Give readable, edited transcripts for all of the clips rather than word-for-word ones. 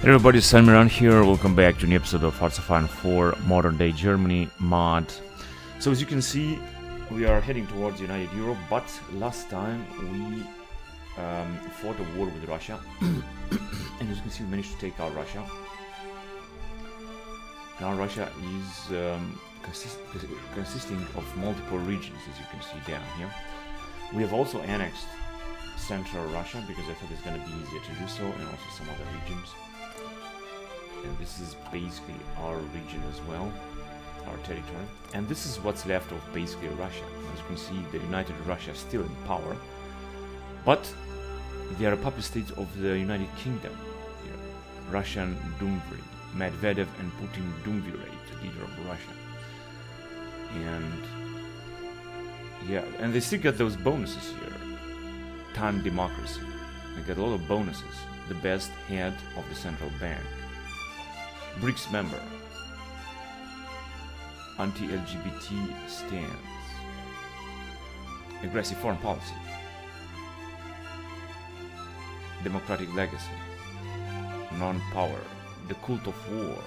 Hey everybody, it's Miran here. Welcome back to an episode of Hearts of Iron 4 Modern Day Germany mod. So as you can see, we are heading towards United Europe, but last time we fought a war with Russia. And as you can see, we managed to take out Russia. Now Russia is consisting of multiple regions, as you can see down here. We have also annexed central Russia because I thought it's going to be easier to do so, and also some other regions. And this is basically our region as well, our territory. And this is what's left of basically Russia. As you can see, the United Russia is still in power, but they are puppet states of the United Kingdom. Russian Dumvry, Medvedev and Putin Dumvirate, the leader of Russia. And yeah, and they still got those bonuses here. Time democracy. They got a lot of bonuses. The best head of the central bank. BRICS member. Anti-LGBT stance. Aggressive foreign policy. Democratic legacy. Non-power. The cult of war.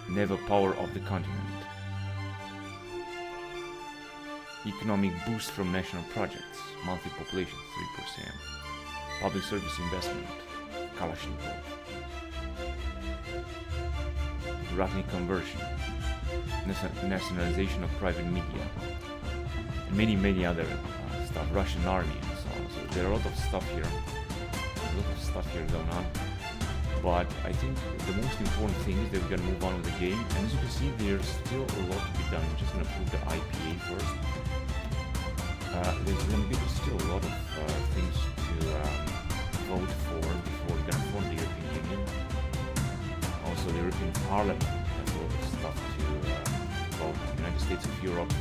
Never power of the continent. Economic boost from national projects. Monthly population 3%. Public service investment. Kalashnikov. Ratnik conversion. Nationalization of private media. And many other stuff. Russian army and so on. So there are a lot of stuff here. Going on. But I think the most important thing is that we're going to move on with the game. And as you can see, there's still a lot to be done. I'm just going to prove the IPA first. There's going to be still a lot of things to vote for before we're going to form the European Union. Also, the European Parliament has a lot of stuff to vote. The United States of Europe.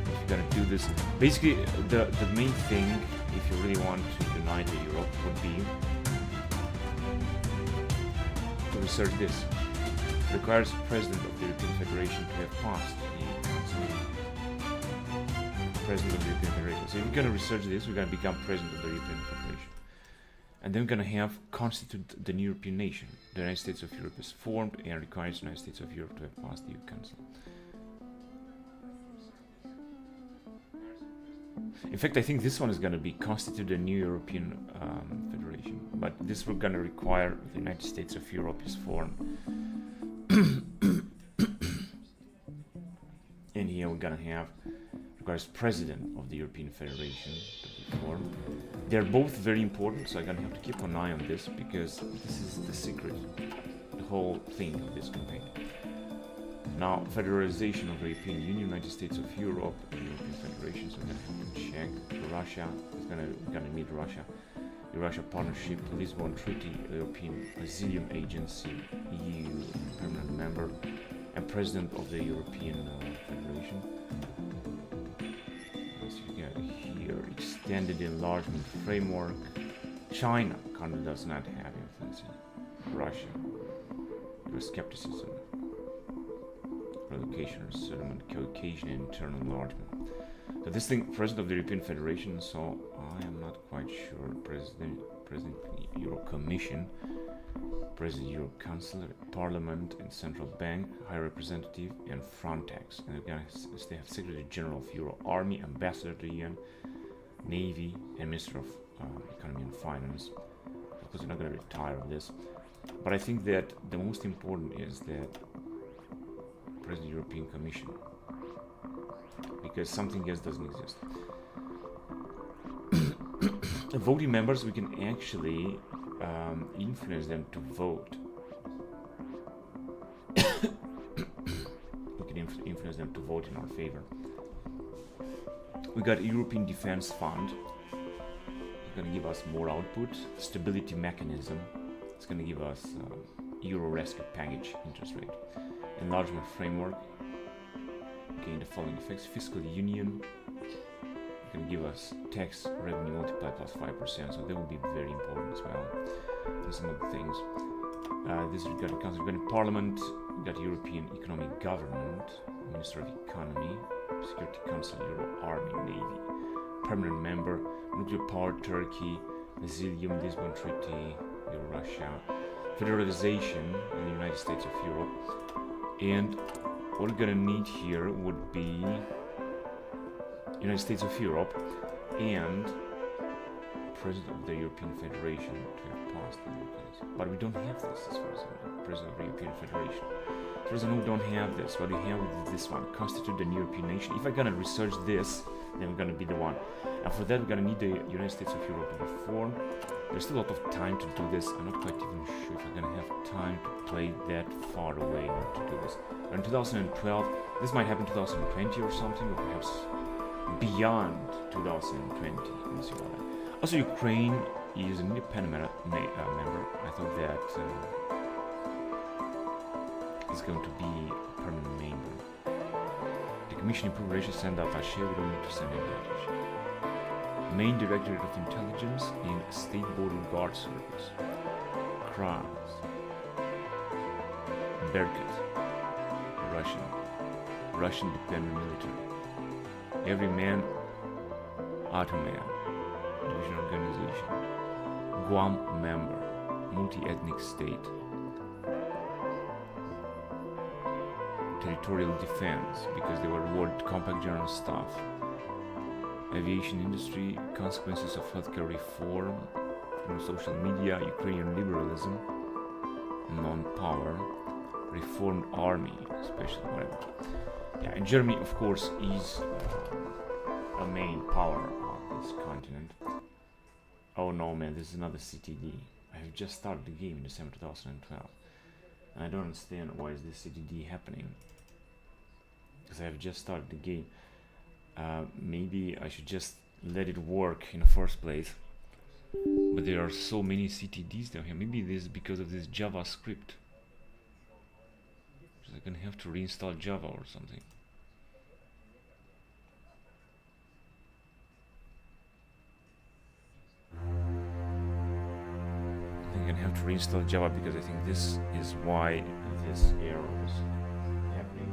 If you're going to do this, basically the main thing, if you really want to unite Europe, would be to research this. It requires the President of the European Federation to have passed the Council. President of the European Federation. So if we're going to research this, we're going to become President of the European Federation. And then we're going to have constitute the new European nation. The United States of Europe is formed and requires the United States of Europe to have passed the EU Council. In fact, I think this one is going to be constitute a new European Federation, but this we're going to require the United States of Europe is formed. And here we're going to have requires President of the European Federation to be formed. They're both very important, so I'm going to have to keep an eye on this because this is the secret, the whole thing of this campaign. Now, federalization of the European Union, United States of Europe, and European Federation. So we're going to have to check Russia. We're going to meet Russia. The Russia Partnership, the Lisbon Treaty, the European Asylum Agency, EU permanent member, and President of the European Federation. As you get here, extended enlargement framework. China currently does not have influence in Russia. Euroscepticism. Relocation, resettlement, Caucasian, internal enlargement. So this thing, President of the European Federation, so I am not quite sure. President Euro Commission, President Euro Council, Parliament and Central Bank, High Representative, and Frontex. And again, they have Secretary General of Euro Army, Ambassador to UN, Navy, and Minister of Economy and Finance. Of course, they're not going to retire of this. But I think that the most important is that President European Commission, because something else doesn't exist. Voting members, we can actually influence them to vote. We can influence them to vote in our favor. We got a European Defense Fund. It's going to give us more output. Stability mechanism. It's going to give us Euro rescue package interest rate. Enlargement framework, gain the following effects. Fiscal union can give us tax revenue multiplied plus 5%, so that will be very important as well. And some other things. This regarding council, regarding parliament, we got European economic government, Minister of Economy, Security Council, Euro Army, Navy, permanent member. Nuclear power Turkey, Resilium, Lisbon Treaty, Russia, federalization in the United States of Europe. And what we're gonna need here would be United States of Europe and President of the European Federation to have passed the Europeans. But we don't have this as far as I know, President of the European Federation. As far as I know, we don't have this. What we have is this one, constitute an European nation. If I'm gonna research this, then we're gonna be the one. And for that, we're gonna need the United States of Europe to be formed. There's still a lot of time to do this. I'm not quite even sure if I'm gonna have time to play that far away to do this. But in 2012, this might happen 2020 or something, or perhaps beyond 2020. Let's see what also, Ukraine is an independent member. I thought that is going to be a permanent member. The Commission Improved Relations send attaché. We don't need to send any attaché. Main Directorate of Intelligence in State Border Guard Service. Kraz. Berkut. Russian dependent military. Every man, Ottoman. Division organization. Guam member. Multi-ethnic state. Territorial defense, because they were awarded compact general staff. Aviation industry, consequences of healthcare reform, social media, Ukrainian liberalism, non-power, reformed army, especially whatever. Yeah, and Germany, of course, is a main power on this continent. Oh no, man, this is another CTD. I have just started the game in December 2012. And I don't understand why is this CTD happening. Because I have just started the game. Maybe I should just let it work in the first place. But there are so many CTDs down here. Maybe this is because of this JavaScript. So I'm gonna have to reinstall Java or something. I think I'm gonna have to reinstall Java because I think this is why this error is happening.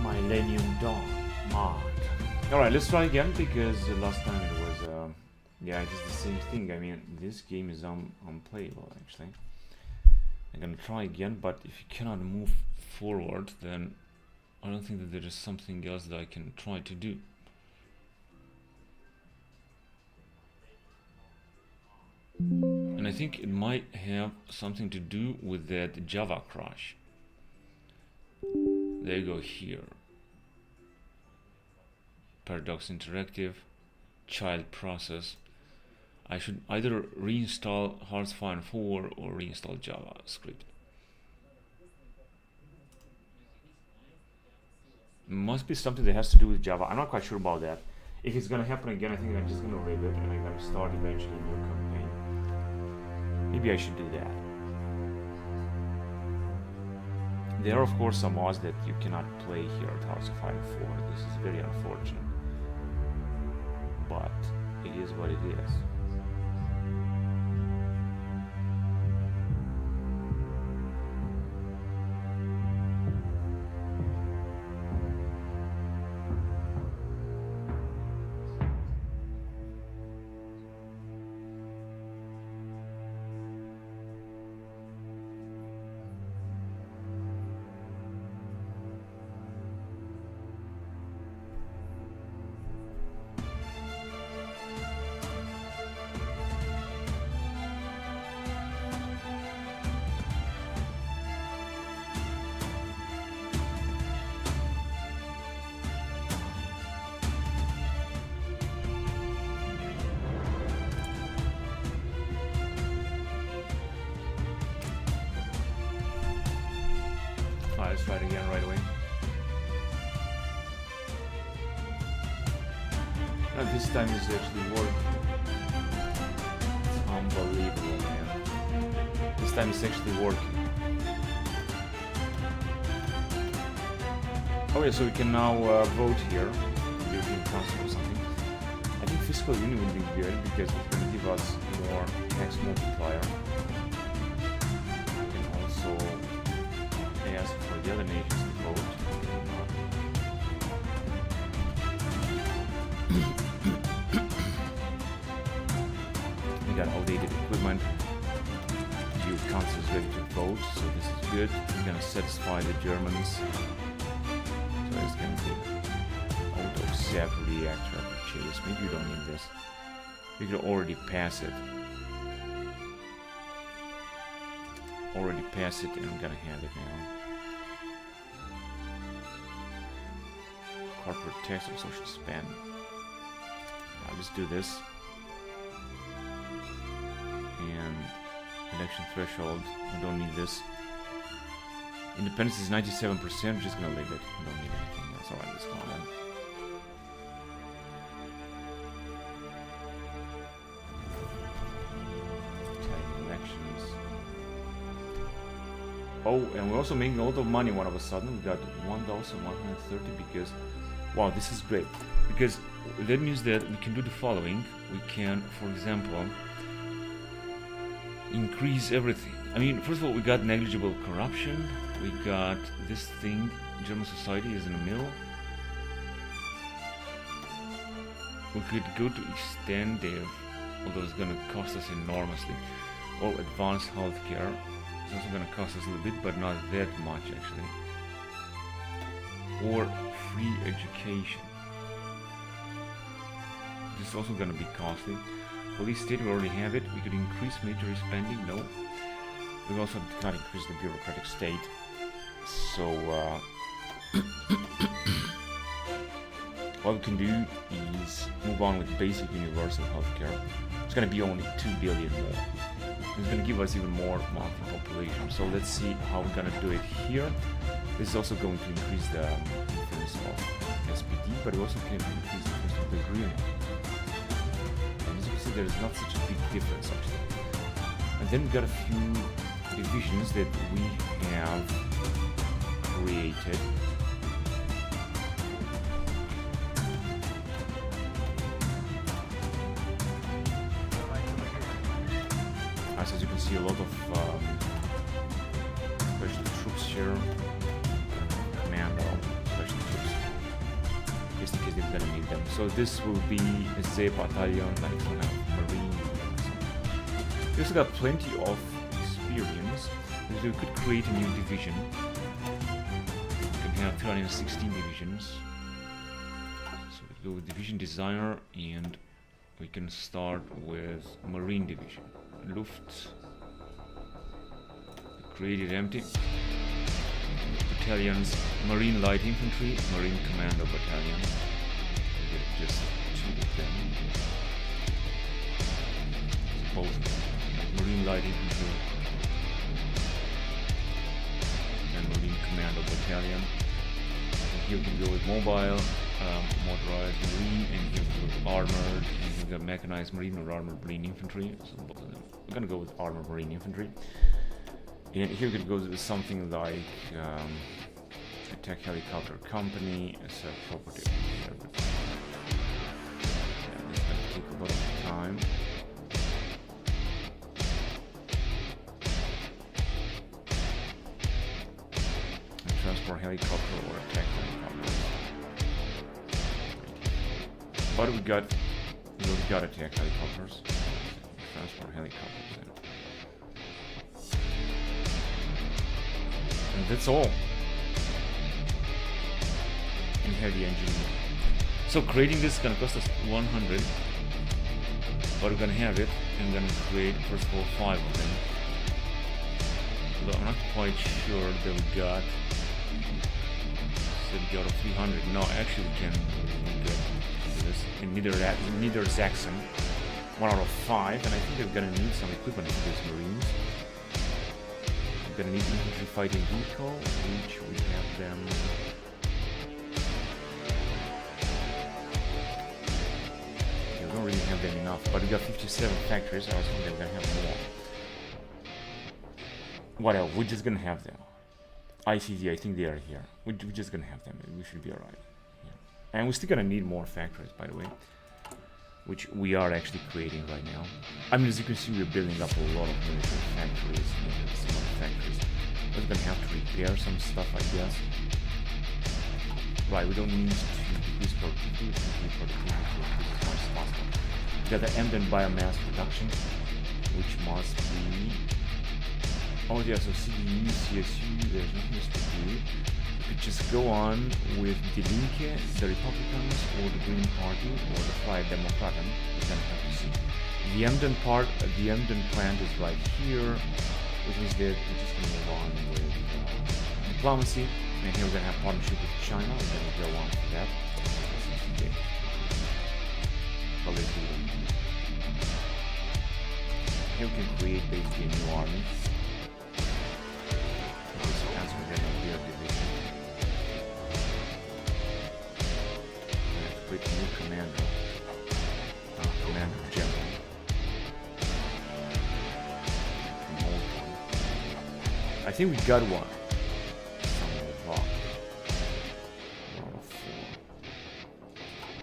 Millennium Dawn mod. Alright, let's try again because last time it was yeah, it is the same thing. I mean, this game is unplayable actually. I'm gonna try again, but if you cannot move forward, then I don't think that there is something else that I can try to do. And I think it might have something to do with that Java crash. There you go here. Paradox Interactive, child process. I should either reinstall Hearthfire 4 or reinstall JavaScript. Must be something that has to do with Java. I'm not quite sure about that. If it's gonna happen again, I think I'm just gonna leave it and I'm gonna start eventually a new campaign. Maybe I should do that. There are of course some mods that you cannot play here at Hearthfire 4. This is very unfortunate. But it is what it is. let's try it again right away. No, this time it's actually working. It's unbelievable, man. This time it's actually working. Oh yeah, so we can now vote here, European Council or something. I think fiscal union would be good because it's going to give us more tax multiplier. We can also ask for the other nations to vote. We got outdated equipment. The council is ready to vote, so this is good. We're going to satisfy the Germans. So it's going to be auto-sap reactor purchase. Maybe you don't need this. We could already pass it. Already pass it, and I'm gonna have it now. Corporate tax or social spend. I'll just do this. And election threshold. We don't need this. Independence is 97%. We're just gonna leave it. We don't need anything else. Alright, let's go on then. Elections. Oh, and we're also making a lot of money all of a sudden. We got 1,130 because, wow, this is great. Because that means that we can do the following. We can, for example, increase everything. I mean, first of all, we got negligible corruption. We got this thing, German society is in the middle. We could go to extended, although it's gonna cost us enormously. Or advanced healthcare. It's also gonna cost us a little bit, but not that much actually. Or free education. This is also gonna be costly. Police state, we already have it. We could increase military spending, no. We also cannot increase the bureaucratic state. So, what we can do is move on with basic universal healthcare. It's going to be only 2 billion more. It's going to give us even more monthly population. So let's see how we're going to do it here. This is also going to increase the influence of SPD, but we also can increase the influence of the green. And as you can see, there is not such a big difference actually. And then we got a few divisions that we have created. As you can see, a lot of special troops here. Commando, special troops. Just in case they're gonna need them. So this will be a Z battalion, like some kind of marine. We also got plenty of experience. So we could create a new division. We can have 316 divisions. So we go with division designer, and we can start with marine division. Luft. Created empty. Battalions, marine light infantry, marine commando battalion. We get just 2 of them. Both marine light infantry and marine commando battalion. And here we can go with mobile, motorized marine, and here we go with armored, and we've got mechanized marine or armored marine infantry. So both of them. We're gonna go with armored marine infantry. And here we could go with something like attack helicopter company as a property. Yeah, this is gonna take a lot of time. Transport helicopter or attack helicopter. But we got attack helicopters. Transport helicopters. And that's all. And heavy engineering. So creating this is gonna cost us 100. But we're gonna have it, and we're gonna create first of all 5 of them. Although I'm not quite sure that we got 70 out of 300. No, actually we can get this in Niedersachsen. 1 out of 5, and I think we're gonna need some equipment for these marines. We're gonna need infantry fighting vehicle, which we them. Okay, we don't really have them enough, but we got 57 factories. I was thinking we're gonna have more. What else? We're just gonna have them. ICT, I think they are here. We're just gonna have them. We should be alright. Yeah. And we're still gonna need more factories, by the way, which we are actually creating right now. I mean, as you can see, we're building up a lot of military factories, some other factories. We're gonna have to repair some stuff, I guess. Right, we don't need to decrease productivity, as much as possible. We got the Emden biomass production, which must be... Oh yeah, so CDU, CSU, there's nothing else to do. We could just go on with Die Linke, the Republicans, or the Green Party, or the Freie Demokraten. We then have to see. The Emden plant is right here, which means that we're just going to move on with diplomacy. And here we're going to have partnership with China. We're going to go on for that. Okay. But let's do it. Here we can create basically a new army. With new commander general. I think we got one.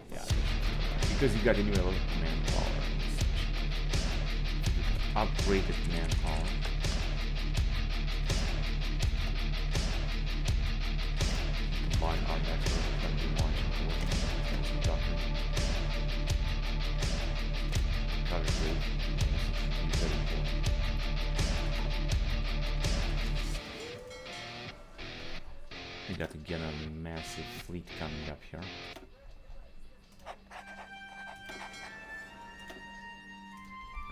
Yeah, because you got a new level of command power. Upgrade the command power. Combine our network with going to be launching. We got again a massive fleet coming up here.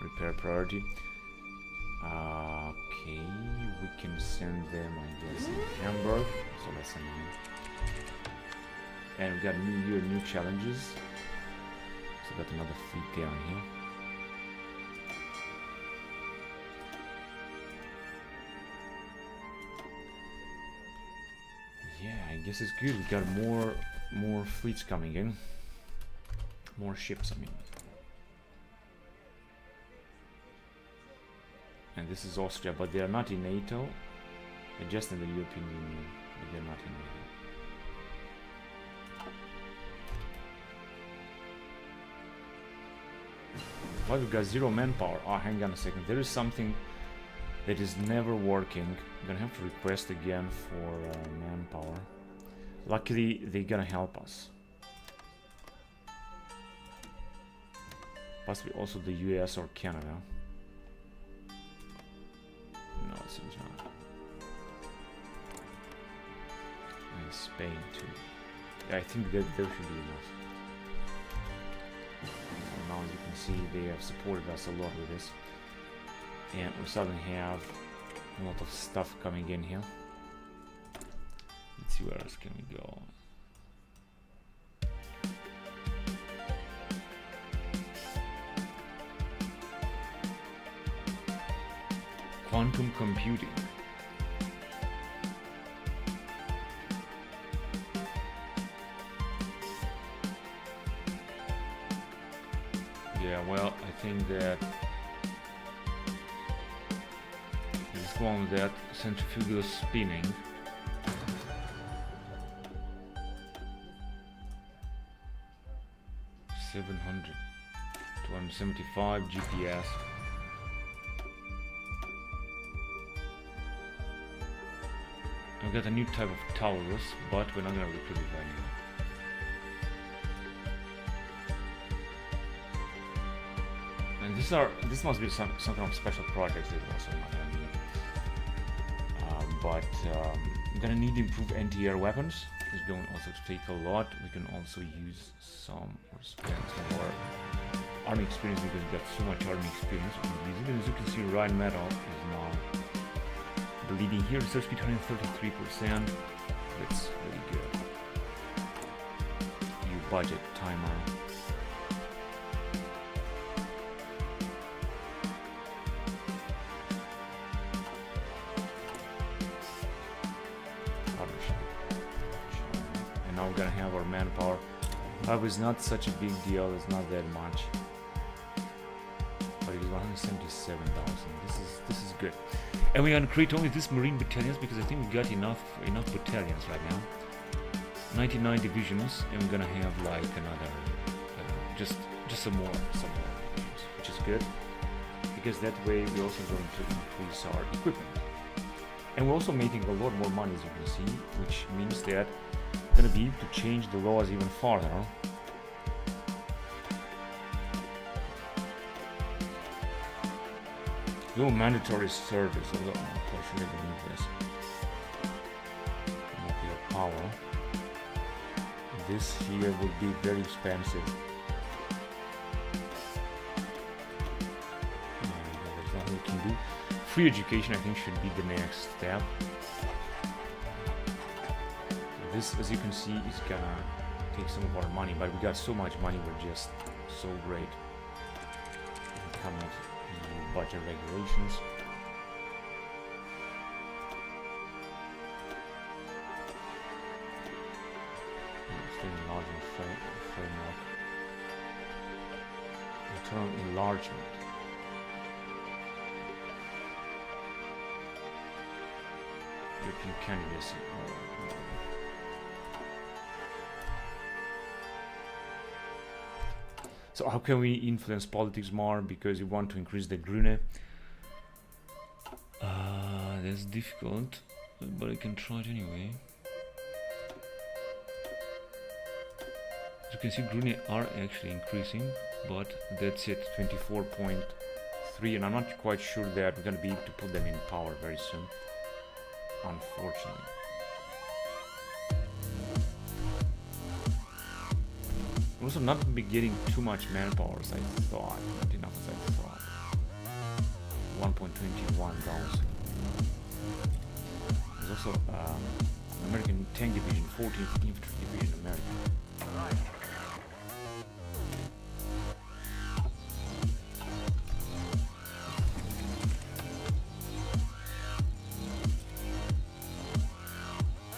Repair priority. Okay, we can send them, I guess, in Hamburg. So let's send them in. And we got new year, new challenges. So we got another fleet down here. Yeah, I guess it's good. We got more fleets coming in. More ships, I mean. And this is Austria, but they are not in NATO. They're just in the European Union, but they're not in NATO. Well, we've got 0 manpower. Oh, hang on a second. There is something that is never working. I'm gonna have to request again for manpower. Luckily, they're gonna help us. Possibly also the US or Canada. No, it seems not. And Spain too. Yeah, I think that there should be enough. And now, as you can see, they have supported us a lot with this. And we suddenly have a lot of stuff coming in here. Let's see where else can we go. Quantum computing. Yeah, well, I think that let's go on with that. Centrifugal spinning. $700, 275 GPS. We got a new type of Taurus, but we're not gonna recruit it right now. And this must be some kind of special projects that also not gonna need. I'm gonna need to improve anti-air weapons. It's going also to take a lot. We can also use some or spend some more army experience because we got so much army experience. As you can see, Rheinmetall is now the leading here. Research speed 133%. That's really good. New budget timer. Partnership. now we're gonna have our manpower. However, it's not such a big deal, it's not that much. But it is 177,000. This is good. And we're gonna create only this marine battalions because I think we got enough battalions right now. 99 divisions, and we're gonna have like another just some more divisions, which is good because that way we're also going to increase our equipment. And we're also making a lot more money, as you can see, which means that we're going to be able to change the laws even farther. No mandatory service, although unfortunately we need this. Nuclear power. This here would be very expensive. There's nothing we can do. Free education, I think, should be the next step. This, as you can see, is gonna take some of our money, but we got so much money, we're just so great. Come with the budget regulations. Still enlargement framework. Internal enlargement. European candidacy. So how can we influence politics more? Because we want to increase the grüne. That's difficult, but I can try it anyway. As you can see, grüne are actually increasing, but that's it, 24.3, and I'm not quite sure that we're going to be able to put them in power very soon, unfortunately. Also not be getting too much manpower as I thought, not enough as I thought. 1.21 dollars. There's also American Tank Division, 14th Infantry Division, American.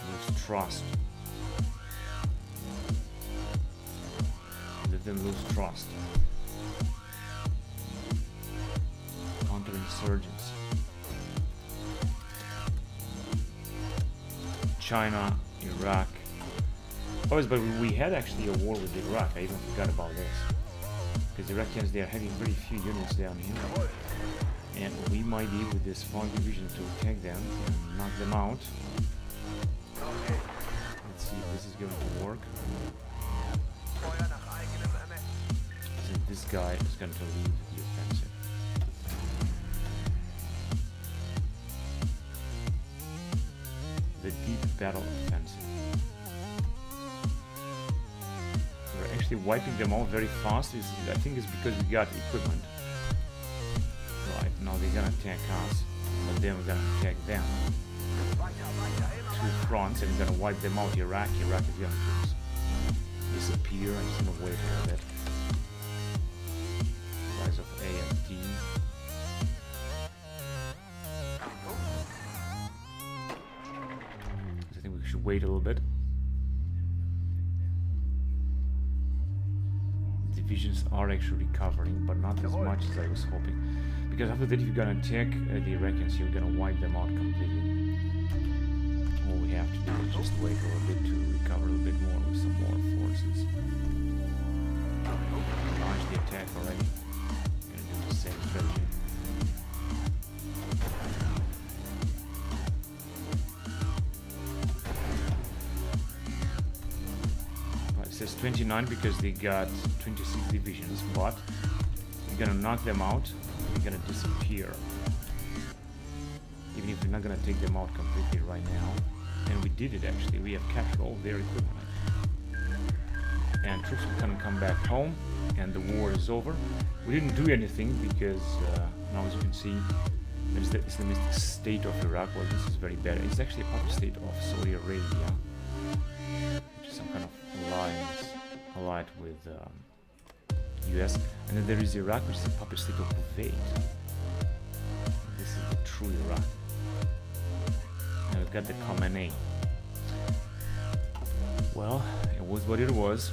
Lose trust. Let them lose trust. Counterinsurgency. China, Iraq. Oh, but we had actually a war with Iraq. I even forgot about this. Because the Iraqis, they are having very few units down here. And we might be with this 5 division to attack them and knock them out. Let's see if this is going to work. So this guy is going to lead the offensive. The deep battle offensive. We're actually wiping them out very fast. I think it's because we got equipment. Right, now they're gonna attack us, but then we're gonna attack them. 2 fronts, and we're gonna wipe them out. Iraq is gonna just disappear. I'm just gonna wait a little bit. Rise of AFD. I think we should wait a little bit. Divisions are actually recovering, but not as much as I was hoping. Because after that, if you're gonna attack the Iraqis, you're gonna wipe them out completely. All we have to do is just wait a little bit to recover a little bit more with some more forces. Launch the attack already. Gonna do the same strategy. It says 29 because they got 26 divisions, but we're gonna knock them out. They're gonna disappear. Even if we're not gonna take them out completely right now. And we did it actually. We have captured all their equipment. And troops are gonna come back home, and the war is over. We didn't do anything because now, as you can see, there's the Islamistic State of Iraq. Well, this is very bad. It's actually a puppet state of Saudi Arabia, which is some kind of allied with US. And then there is Iraq, which is a puppet state of Kuwait. This is the true Iraq. And we've got the Khamenei. Well, it was what it was.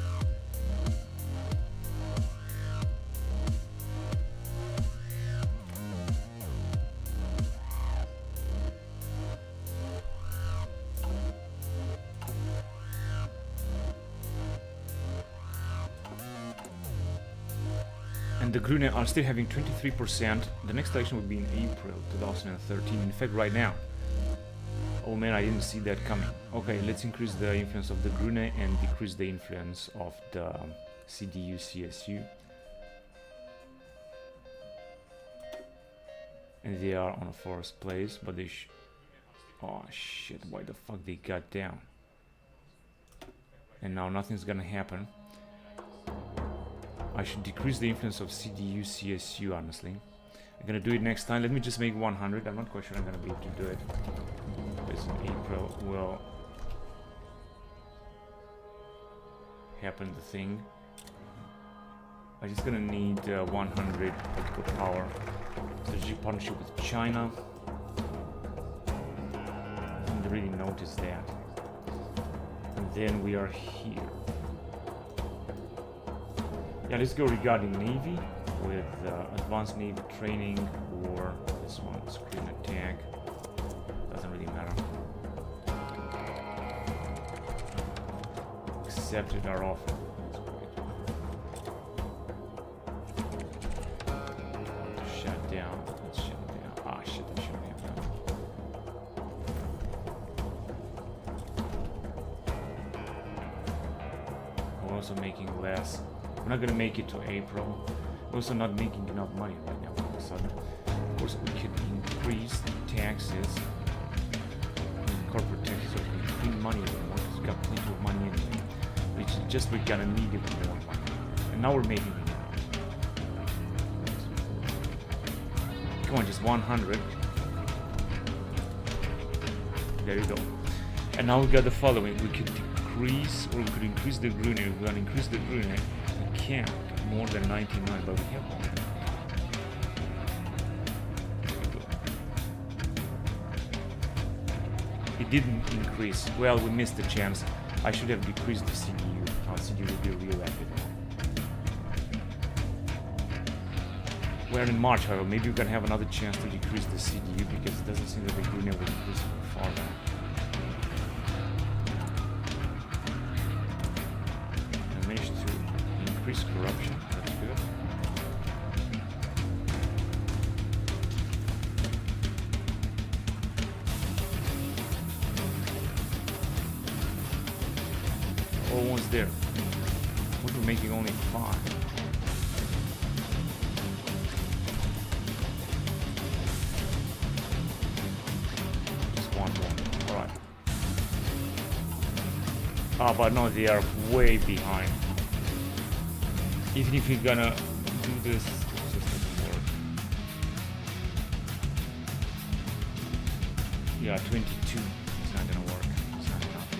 And the Grüne are still having 23%. The next election would be in April 2013. In fact, right now. Oh man, I didn't see that coming. Okay, let's increase the influence of the Grüne and decrease the influence of the CDU-CSU. And they are on first place, but they oh shit, why the fuck they got down? And now nothing's gonna happen. I should decrease the influence of CDU, CSU, honestly. I'm gonna do it next time. Let me just make 100. I'm not quite sure I'm gonna be able to do it. Because in April will happen the thing. I'm just gonna need 100 political power. Strategic partnership with China. I didn't really notice that. And then we are here. Yeah, let's go regarding Navy with advanced Navy training or this one, screen attack. Doesn't really matter. Accepted our offer. That's great. Shut down. Let's shut down. Ah, shit, I shouldn't have done. We're also making less. We're not gonna make it to April. We're also not making enough money right now all of a sudden. Of course, we could increase taxes, corporate taxes, so we can clean money even more because we got plenty of money anyway. Which is just we're gonna need even more money. And now we're making it. Come on, just 100. There you go. And now we got the following. We could decrease, or we could increase the Grüne. We're gonna increase the Grüne. Can't more than 99, but we have more. It didn't increase. Well, we missed the chance. I should have decreased the CDU. Our CDU will be re-elected. We're in March, however. Maybe we're gonna have another chance to decrease the CDU because it doesn't seem that the Grüne will increase it far now. I managed to increase corruption. That's good. Almost there. We're making only 5. Just one more. Alright. Ah, but no, they are way behind. Even if you're gonna do this, it just doesn't work. Yeah, 22. It's not gonna work. It's not enough.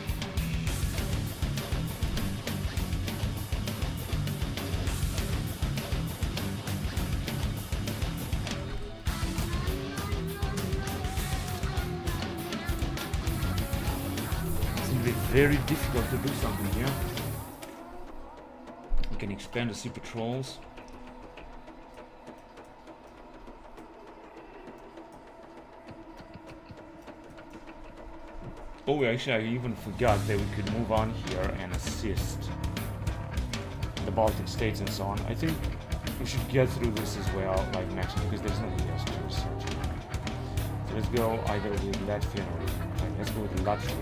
It's gonna be very difficult to do something here. We can expand the sea patrols. Oh, actually, I even forgot that we could move on here and assist the Baltic states and so on. I think we should get through this as well, like next, because there's nothing else to research. So let's go either with Latvia or Ukraine. Let's go with Latvia.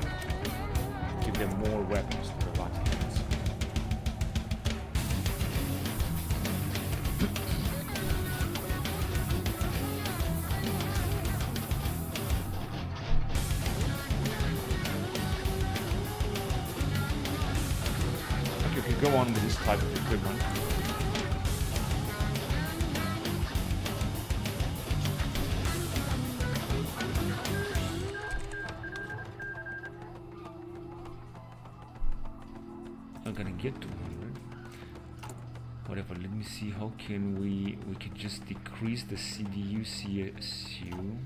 Give them more weapons to the Latvians. Go on with this type of equipment. I'm gonna get 200. Whatever, let me see how can we could just decrease the CDU CSU.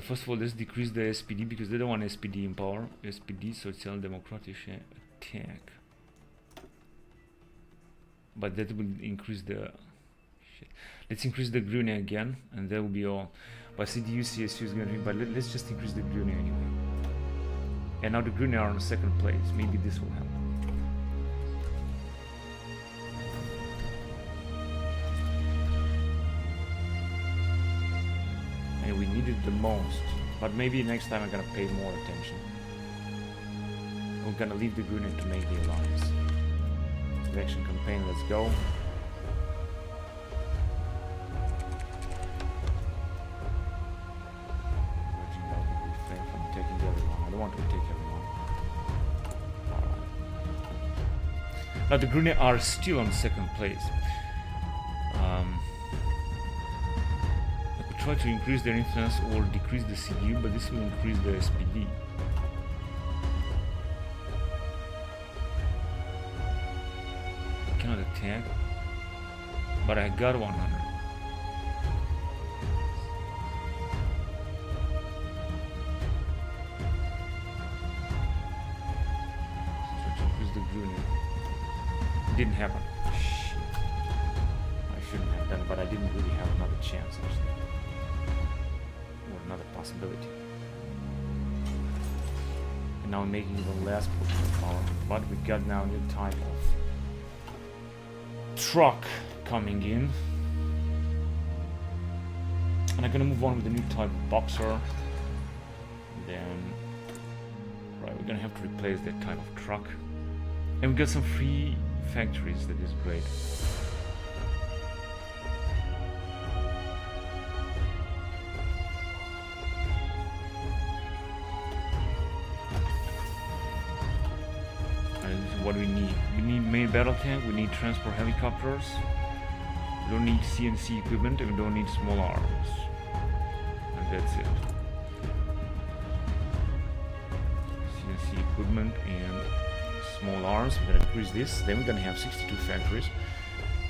But first of all, let's decrease the SPD because they don't want SPD in power. SPD, Social Democratische Attack. But that will increase the... Shit. Let's increase the Grüne again, and that will be all. But CDU, CSU is going to be... But let's just increase the Grüne anyway. And now the Grüne are on second place. Maybe this will help. And we need it the most. But maybe next time I'm going to pay more attention. We're going to leave the Grüne to make the alliance. Election campaign, let's go. Refrain from taking everyone. I don't want to take everyone. Now the Grüne are still on second place. I could try to increase their influence or decrease the CDU, but this will increase the SPD. Cannot attack, but I got 100. The Grüne. Didn't happen. Shit. I shouldn't have done, but I didn't really have another chance actually. Or another possibility. And now I'm making even less political power. But we got now a new type of truck coming in. And I'm gonna move on with the new type of boxer. And then we're gonna have to replace that type of truck. And we got some free factories, that is great. And this is what we need. We need main battle tank, we need transport helicopters, we don't need CNC equipment, and we don't need small arms. And that's it. CNC equipment and small arms. We're going to increase this. Then we're going to have 62 factories.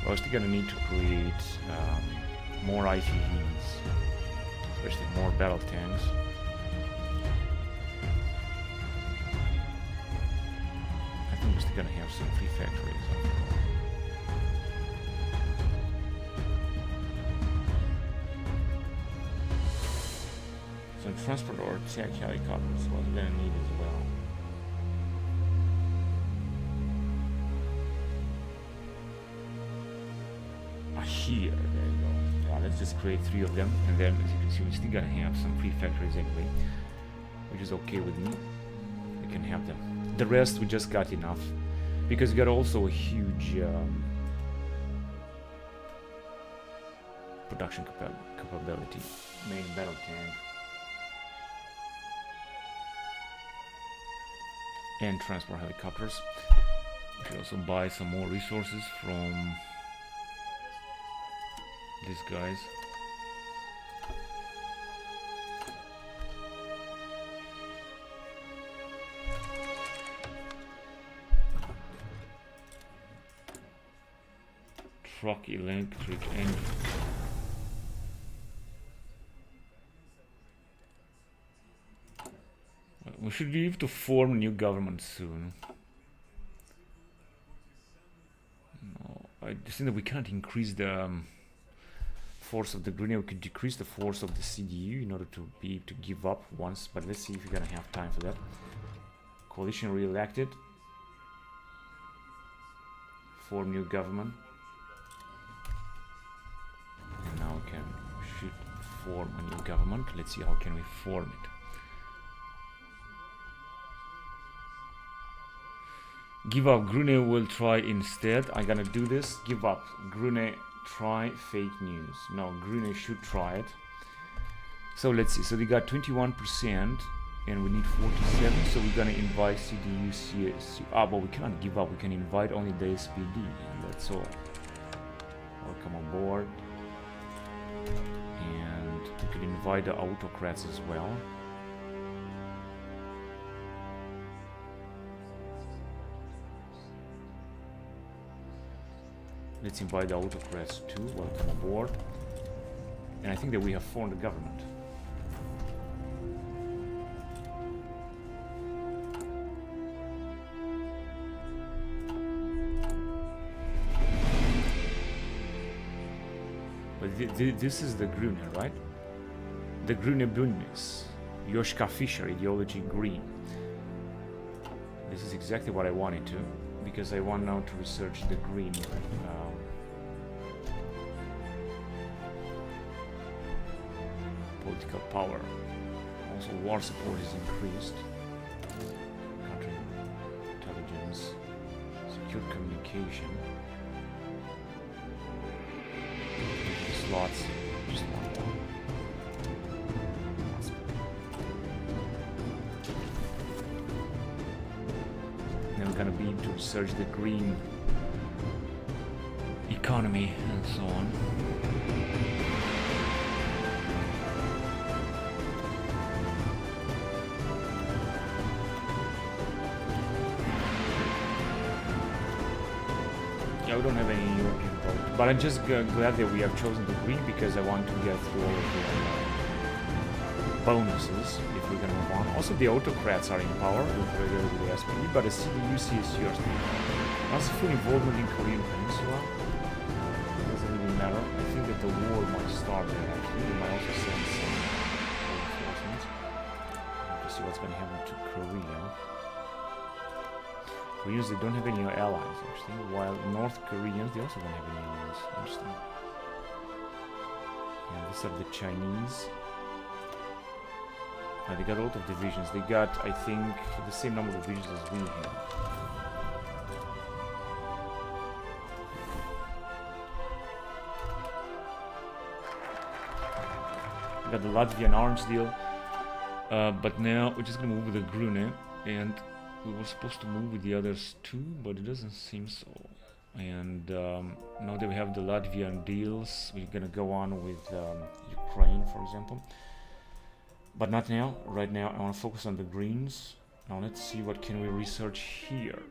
We're still going to need to create more IFVs, especially more battle tanks. I think we're still going to have some free factories. Some transport or attack helicopters. What we're going to need as well. Here, there you go. Yeah, let's just create 3 of them, and then as you can see, we still gotta have some free factories anyway, which is okay with me. We can have them. The rest we just got enough because we got also a huge production capability. Main battle tank and transport helicopters. We should also buy some more resources from these guys. Truck electric engine. We should be able to form a new government soon. No, I just think that we can't increase the force of the Grüne. We could decrease the force of the CDU in order to be able to give up once, but let's see if we're gonna have time for that. Coalition re-elected. Form new government. And now we should form a new government. Let's see how can we form it. Give up. Grüne will try instead. I'm gonna do this. Give up. Grüne try fake news. No, Grüne should try it. So let's see. So they got 21% and we need 47. So we're gonna invite CDU, CSU. But we cannot give up. We can invite only the SPD, and that's all. Welcome aboard. And we could invite the autocrats as well. Let's invite the autocrats too. Welcome aboard. And I think that we have formed a government. this is the Grüne, right? The Grüne Bündnis. Joschka Fischer, ideology green. This is exactly what I wanted to, because I want now to research the green. Political power. Also, war support is increased. Country intelligence, secure communication. Slots, just one more. Then we're gonna be able to research the green economy and so on. Yeah, we don't have any European product, but I'm just glad that we have chosen the green because I want to get through all of the bonuses if we're gonna move on. Also, the autocrats are in power with the SPD, but the CDU CSU are still in power. Also, full involvement in Korean Peninsula doesn't really matter. I think that the war might start there actually. We might also send some reinforcements to see what's gonna happen to Korea. Koreans, they don't have any allies, actually, while North Koreans, they also don't have any allies. Interesting. And these are the Chinese. They got a lot of divisions. They got, I think, the same number of divisions as we have. We got the Latvian arms deal. But now we're just going to move with the Grüne. And we were supposed to move with the others too, but it doesn't seem so. And now that we have the Latvian deals, we're gonna go on with Ukraine, for example. But not now. Right now, I want to focus on the Greens. Now let's see what can we research here.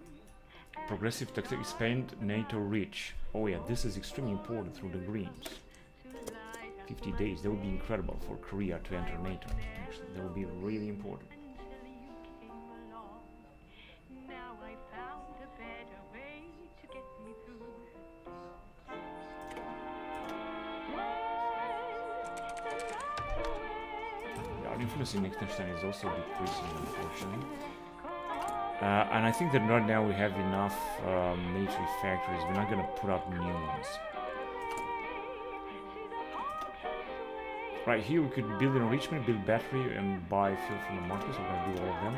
Progressive tactic expand NATO reach. Oh yeah, this is extremely important through the Greens. 50 days. That would be incredible for Korea to enter NATO. Actually, that would be really important. Influence in Liechtenstein is also decreasing, unfortunately. And I think that right now we have enough military factories. We're not going to put up new ones. Right here we could build an enrichment, build battery, and buy fuel from the market. So we're going to do all of them,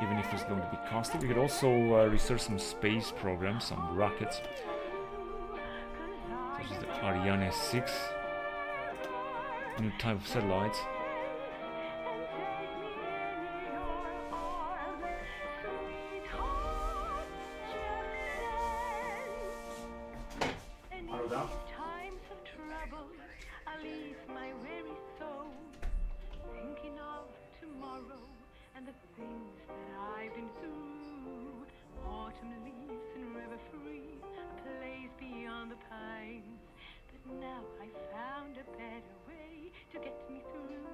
even if it's going to be costly. We could also research some space programs, some rockets, such as the Ariane 6, new type of satellites. Now I found a better way to get me through.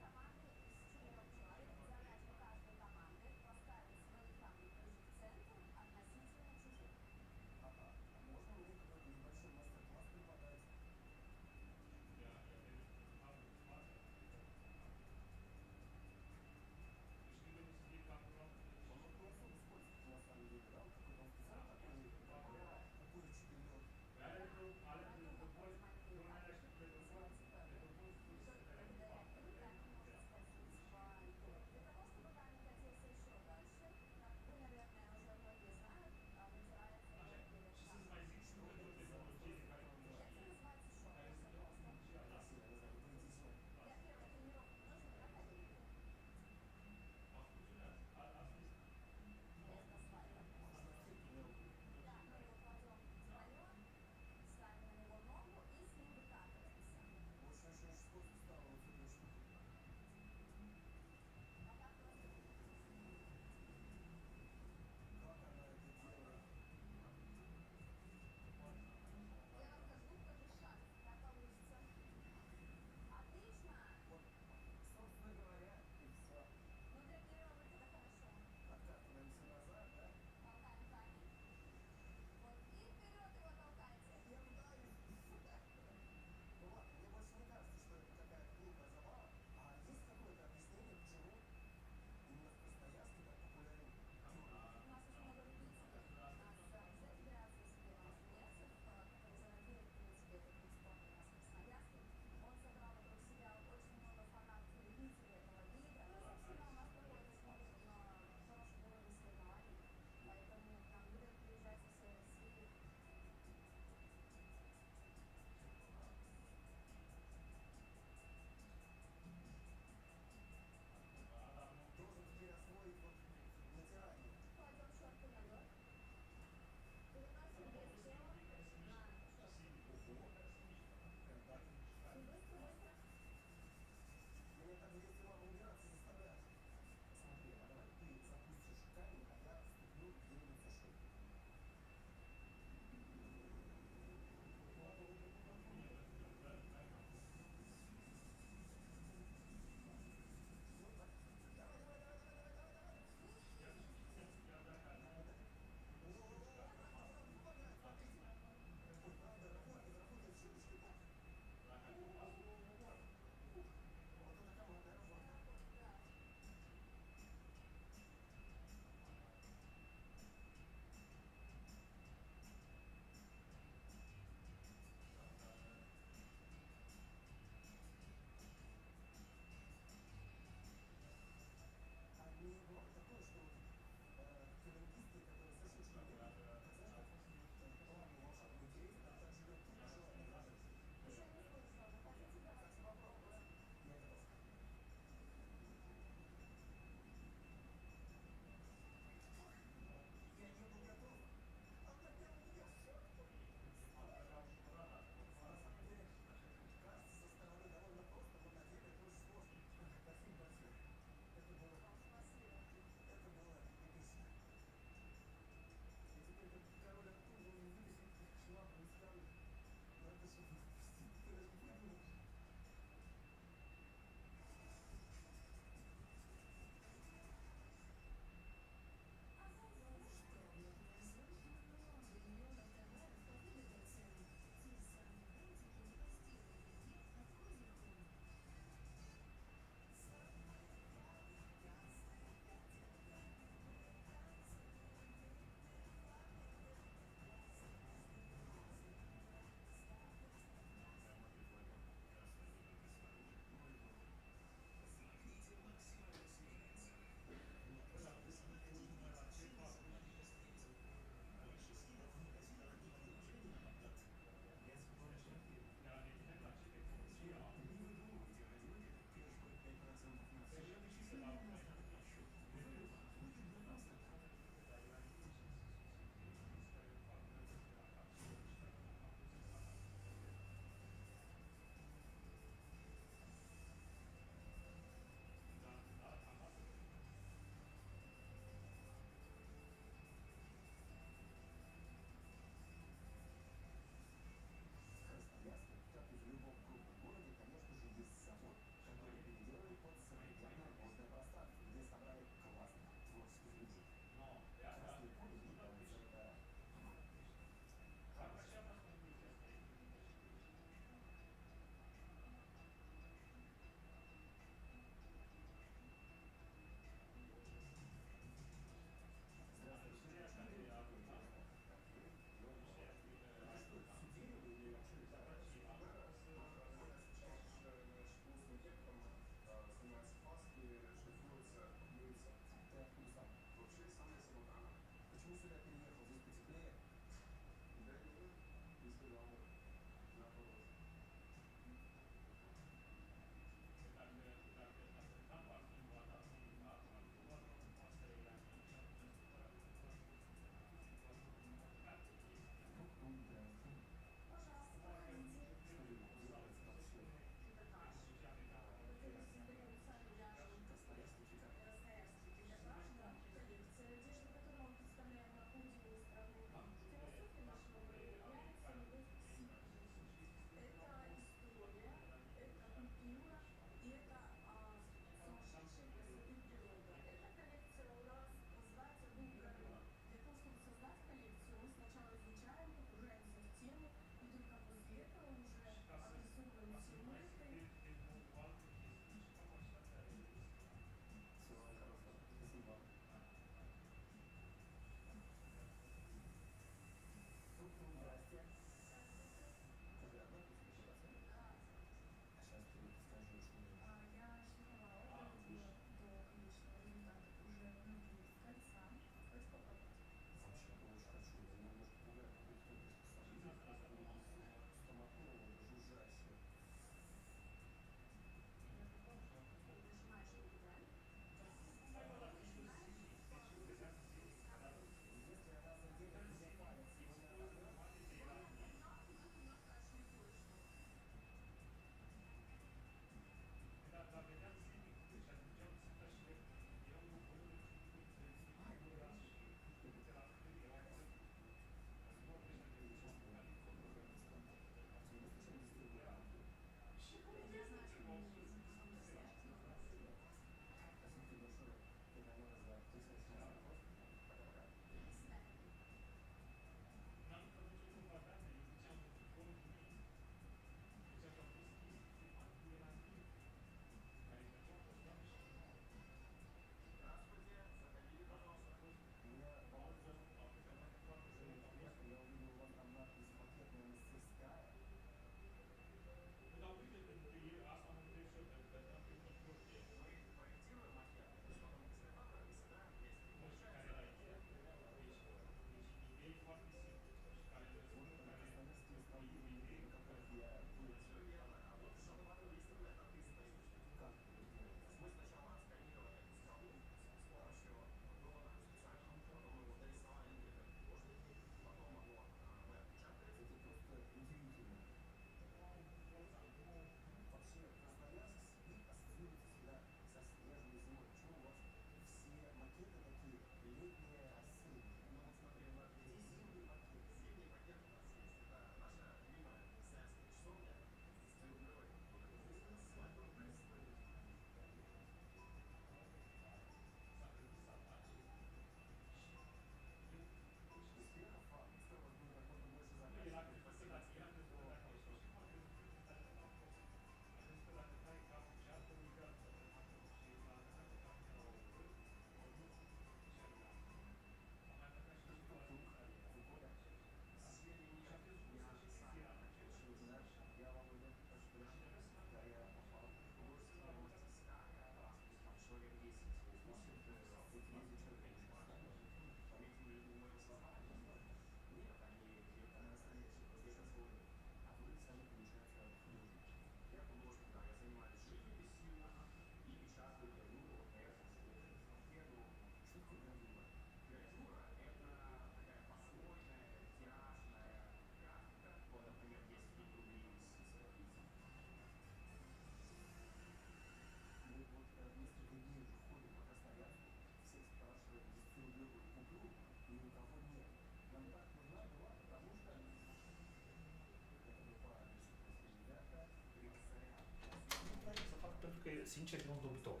sincer, nu dobitoc.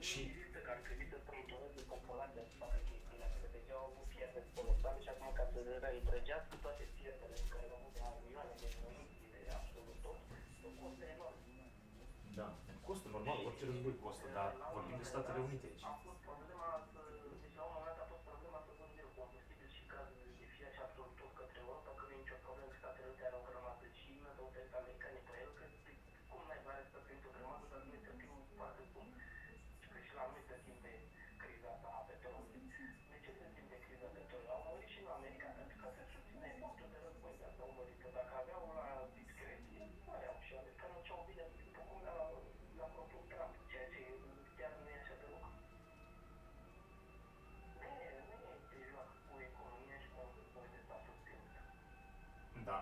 Și că ar trebui să controleze populația să facă chestiile astea, deci au avut pierderi colosale și acum ca să reîntregească toate pierderile care au avut de milioane de muniții, de absolut tot, sunt coste enorme. da, costă normal, orice război costă, dar vorbim de Statele Unite aici. A fost problema, deci la un moment dat a fost problema să vândă combustibil și gazul de fie și absolut tot către Europa, că nu e nicio problemă, că Statele Unite are o grămadă și autoritățile americane pe el, că cum n-ai vrea să plătim o grămadă, dar noi plătim foarte scump. Și că și la noi plătim de criza asta a petrolului. De ce plătim de criza petrolului? Au murit și în America pentru că se susține efortul de război de asta murit, că dacă aveau la discreție, nu aveau și americanul ce-au bine, după cum la propriul Trump, ceea ce chiar nu e așa deloc. Nu e te joacă cu economia și cu un război de stat susținut. Da,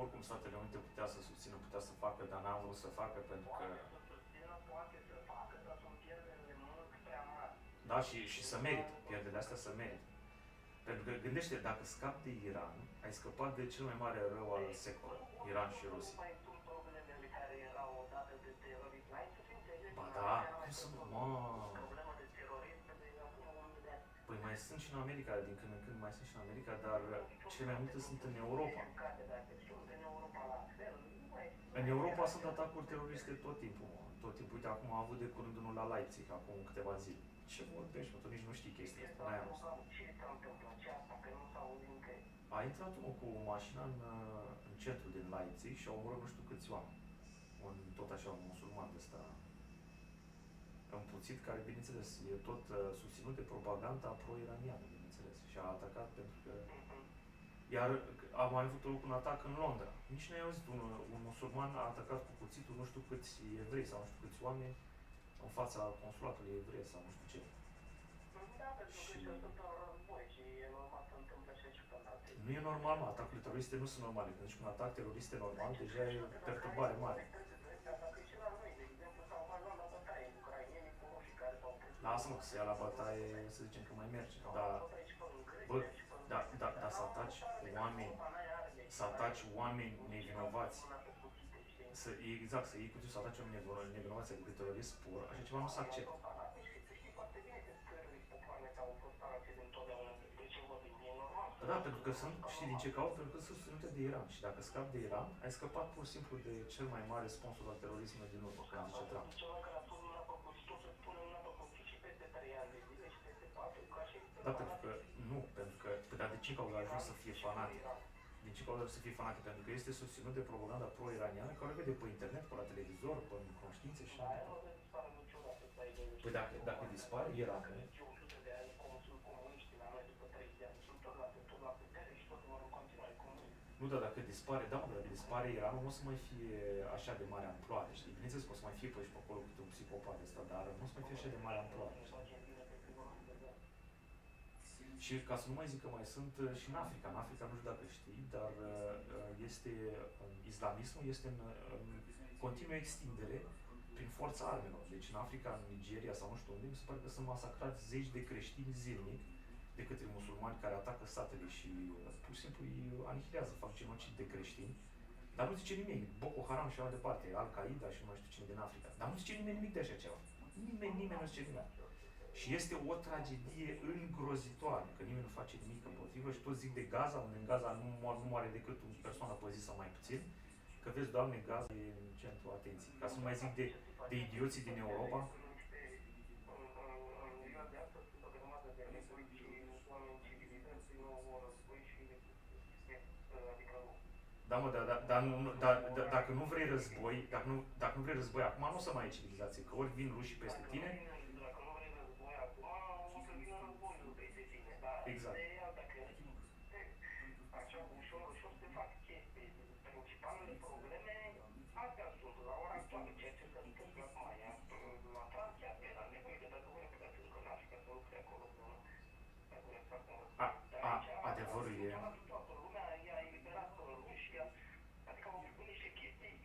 oricum Statele Unite putea să susțină, putea să facă, dar n-a vrut să facă pentru că... Poate să susțină, poate să facă, dar sunt pierderile mult prea mari. Da, și să merită, pierderile astea să merită. Pentru că gândește, dacă scapi de Iran, ai scăpat de cel mai mare rău al secolului, Iran și Rusia. Nu mai sunt problemele care erau odată de terorism. Hai să fim serioși. Ba da, cum să mă... Problema de terorism de acum 1000 de ani. Păi mai sunt și în America, din când în când mai sunt și în America, dar cele mai multe sunt în Europa. În Europa sunt atacuri teroriste tot timpul. Tot timpul, uite, acum am avut de curând unul la Leipzig, acum câteva zile. Ce vorbești, mă, tu nici nu știi chestia asta, n-ai auzit. A intrat unul cu mașina în centru din Leipzig și a omorât nu știu câți oameni. Tot așa, un musulman de ăsta împuțit, care, bineînțeles, e tot susținut de propaganda pro-iraniană, bineînțeles. Și a atacat pentru că... Iar a mai avut un atac în Londra. Nici n-ai auzit, un musulman a atacat cu cuțitul nu știu câți evrei sau nu știu câți oameni în fața consulatului evrei sau nu știu ce. Da, pentru că și sunt în război și e normal să întâmple așa și până. Nu e normal, mă, atacurile teroriste nu sunt normale. Când zici un atac terorist e normal, deja e o perturbare mare. Lasă-mă că se ia la bătaie, să zicem că mai merge, dar, bă, dar să ataci oameni nevinovați, exact, să iei cuțiul să ataci oameni nevinovați, adică terorist pur, așa ceva nu se acceptă. Da, pentru că sunt, știi din ce caut? Pentru că sunt susținute de Iran și dacă scapi de Iran, ai scăpat pur și simplu de cel mai mare sponsor al terorismului din lume, cum zice Trump. Da, pentru că, dar de ce că au ajuns să fie fanatic? Din ce cauza să fie fanatic? Pentru că este susținut de propaganda pro-iraniană, care o vede pe internet, pe la televizor, pe cunoștințe și așa. Păi dacă dispare Iranul, nu, dar dacă dispare, dacă dispare Iranul, nu o să mai fie așa de mare amploare, știi? Bineînțeles că o să mai fie pe acolo câte un psihopat ăsta, dar nu o să mai fie așa de mare amploare, știi? Și ca să nu mai zic că mai sunt și în Africa. În Africa, nu știu dacă știi, dar islamismul este în continuă extindere prin forța armelor. Deci în Africa, în Nigeria sau nu știu unde, mi se pare că sunt masacrați zeci de creștini zilnic de către musulmani care atacă satele și pur și simplu îi anihilează, fac genocid de creștini. Dar nu zice nimeni, Boko Haram și așa mai departe, Al-Qaeda și nu mai știu cine din Africa. Dar nu zice nimeni nimic de așa ceva. Nimeni nu zice nimic. Și este o tragedie îngrozitoare, că nimeni nu face nimic împotrivă și toți zic de Gaza, unde în Gaza nu moare decât o persoană pe zi sau mai puțin, că vezi, Doamne, Gaza e în centrul atenției. Ca să nu mai zic de idioții din Europa. Da, mă, dar dacă nu vrei război, dacă nu vrei război acum, nu o să mai ai civilizație, că ori vin rușii peste tine. Exact. Așa, ușor se fac chestii. Principalele probleme, astea sunt la ora actuală, ceea ce se întâmplă acum, la Franța, pe la nevoie de dacă vor putea să ducă în Africa, să lucre acolo, adevărul e... Toată lumea i-a eliberat Rusia, adică au făcut niște chestii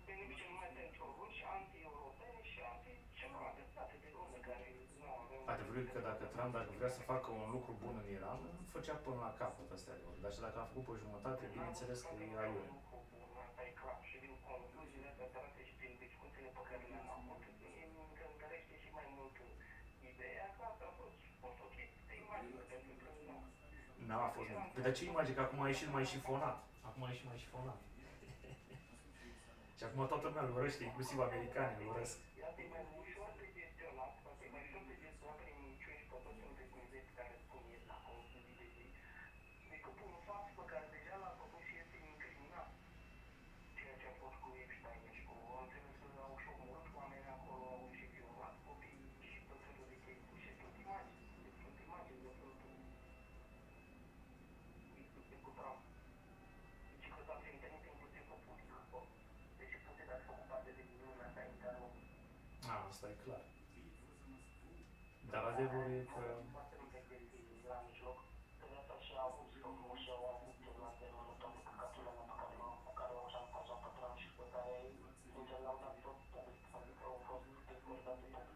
benefice numai pentru ruși, anti-europeni și anti-ceva de state de lume care nu aveau... Adevărul e că dacă Trump, dacă vrea să facă un lucru bun în Iran, făcea până la capăt astea adevărul. Dar și dacă a făcut pe jumătate, bineînțeles că e aiure. Asta e clar și din concluziile astea și din discuțiile pe care le-am avut, N-a fost nimic. Păi, dar ce imagine? Că acum a ieșit mai șifonat. Acum a ieșit mai șifonat. Și acum toată lumea îl urăște, inclusiv americanii îl urăsc. Iată, e mai ușor de gestionat, poate e mai ușor de gestionat prin minciuni și poate sunt recomendații care spun el acolo zi de zi, decât un fapt pe care deja l-a făcut și este incriminat. Ceea ce a fost cu Epstein și cu, am înțeles că au și omorât oameni acolo, au și violat copii și tot felul de chestii și sunt imagini de cu Trump. Deci că s-a internet inclusiv cu Putin acolo. Deci Putin ar fi făcut parte de lumea asta internă. Asta e clar. Dar adevărul e că... Foarte multe chestii la mijloc. Că de asta și au avut scopul și au avut la termenul toate căcaturile pe care au șantajat pe Trump și pe care sincer le-au dat tot public. Adică au fost dezbordate tot.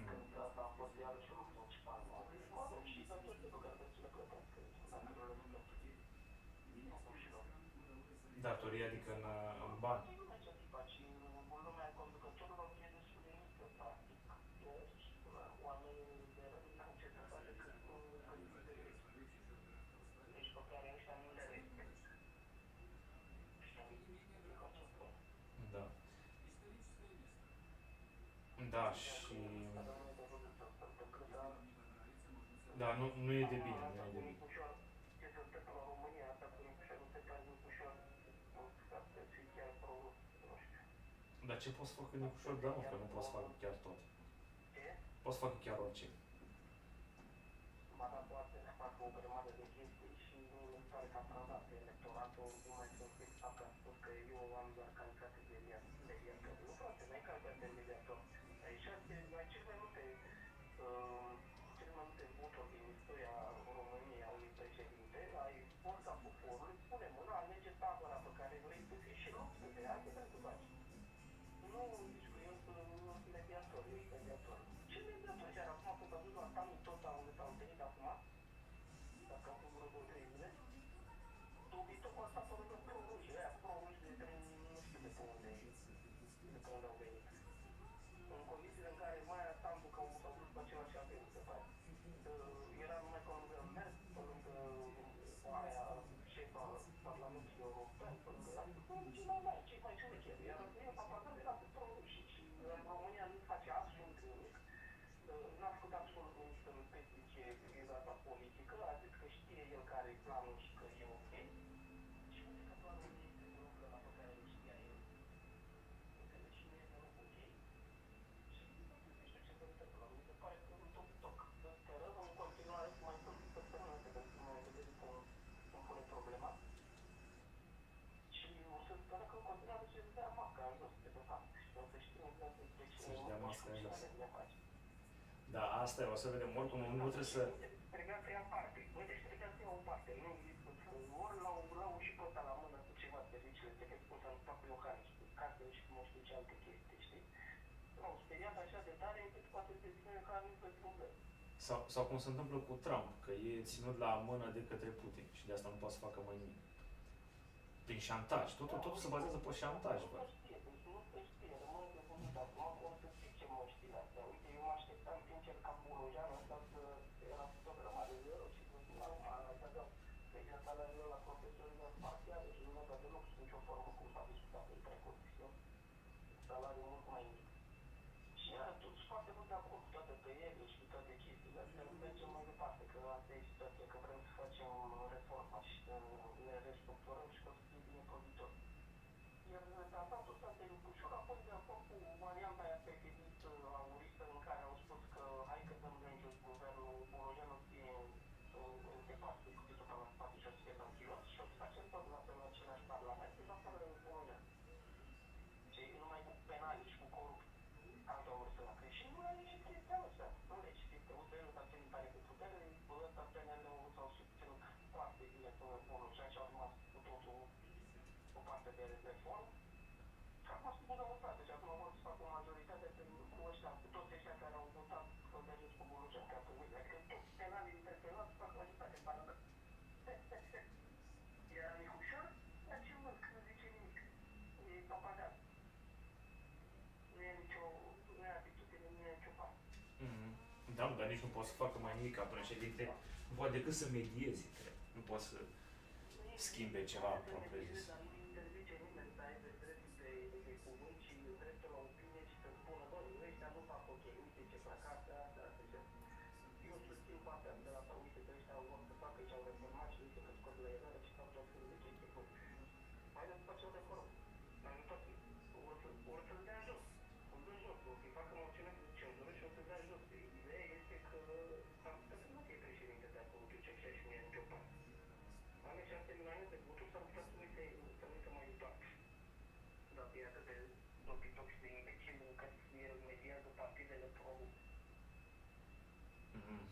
Când asta a fost iarăși un principal. Și de tot tipul care trebuie să le plătesc. Dacă nu le plătesc. Datorii, adică în bani. Și lumea conducătorilor e destul de mică, practic. Și oamenii de rău n-au ce să facă decât deci pe care ăștia nu le respect. Da. Da, și... Da, nu e de bine, nu e de bine. Ce se întâmplă în România, asta cu Nicușor, nu se pare Nicușor, să fii chiar pro-rus, nu știu. Dar ce poți să facă Nicușor? Da, nu, că nu poți să facă chiar tot. Ce? Poți să facă chiar orice. M-a dat poate să facă o grămadă de chestii și mi se pare că a tradat electoratul, nu mai sunt fixat, că a spus că eu am doar calitate de mediator. Nu, frate, n-ai calitate de mediator. Ai cele mai multe voturi din istoria României a unui președinte, ai forța poporului, pune mâna, alege tabăra pe care vrei să fii și nu să te ia, trebuie să faci. Nu, zici că eu sunt mediator, eu sunt mediator. Ce mediator? Iar acum când am văzut la Tami tot s-au întâlnit acum, dacă au fost vreo 2-3 zile, dubii tot cu asta pe lângă pro-ruși, aia pro-ruși de nu știu de pe unde au venit. În condițiile în care mai aia Tambu, că s-au dus pe același apel, se pare. Era numai pe lângă Merz, pe lângă aia șefa Parlamentului European, pe lângă cei mai șurecheri. Iar eu papagal era pe pro-ruși și în România nu face absolut nimic. N-a făcut absolut nimic în petiție vizată politică, a zis că știe el care e planul și că e ok. Și uite că planul nu este deloc ăla pe care îl știa el. Și nu e deloc ok. Și nu știu ce se întâmplă, mi se pare că un toc. Sperăm în continuare să mai sunt săptămână, pentru că mai vedem cum pune problema. Și o să sperăm că în continuare să-și dea masca în jos, de fapt. Și o să știm exact de ce Să-și dea masca în jos. ne face. Da, asta e, o să vedem. Oricum, nu trebuie să... Trebuie să ia parte. Uite, și trebuie să ia o parte. Nu există. Ori l-au și pe ăsta la mână cu ceva serviciile de cum să-l fac Iohannis, cu casele și cum știu ce alte chestii, știi? L-au speriat așa de tare încât poate să ține ca nu pe probleme. Sau cum se întâmplă cu Trump, că e ținut la mână de către Putin și de asta nu poate să facă mai nimic. Prin șantaj. Totul se bazează pe șantaj, bă. Nu se știe, rămâne de văzut acum, o să zicem știile astea. Uite, eu mă așteptam sincer ca Bolojanul ăsta să era tot grămadă de euro și când normal, așa că legea salariilor la profesorii de spațiale și nu dă deloc sub nicio formă cum s-a discutat în trecut, știu? Salariul mult mai mic. Și iar toți foarte mult de acord cu toate tăierile și cu toate chestiile astea, mergem mai departe, că asta e situația, că vrem să facem reforma și să ne restructurăm și că o să fie bine pe viitor. Iar tratatul ăsta de ușor a fost de acord cu varianta aia PSD auristă în care au spus că hai că dăm de jos guvernul Bolojan o să fie în departe cu tot la spate și o să fie tranquilos și o să facem tot la fel în același parlament, de afară de Bolojan. Și numai cu penali și cu corupți. Asta vor să facă. Și nu a ieșit chestia asta. Nu le citit că USL-ul s-a ținut tare cu putere, ăsta PNL-ul s-au susținut foarte bine până în Bolojan și au rămas cu totul o parte de reformă. Și acum sunt bună votate și acum vor să facă o majoritate cu ăștia, cu toți ăștia care au votat să mergeți cu Bolojan, ca să uite. Adică toți penalii interpelat să facă majoritate în Parlament. Iar Nicușor, dar ce văd, că nu zice nimic. E papagal. Nu e atitudine, nu e nicio parte. Da, dar nici nu poate să facă mai nimic ca președinte. Nu poate decât să medieze, cred. Nu poate să schimbe ceva propriu-zis. Dar nu interzice nimeni să aibă dreptul de cuvânt și dreptul la opinie și să spună, bă, ăștia nu fac ok, uite ce fac asta, așa. Eu susțin partea de la asta, uite că ăștia vor să facă și au reformat și uite că scot la eroare și fac tot felul de chestii. Bă, haideți să facem reformă. Dar nu toate. Ori să-l dea jos. Îl dă jos. O să-i facă moțiune de cenzură și o să-l dea jos. Ideea este că s-ar putea să nu fie președinte de acolo, de ce și mie nicio parte. Are 6 milioane de voturi, s-ar putea să nu se mai întoarcă. Dacă e atât de dobitoc și de imbecil încât el mediază partidele pro-rusă.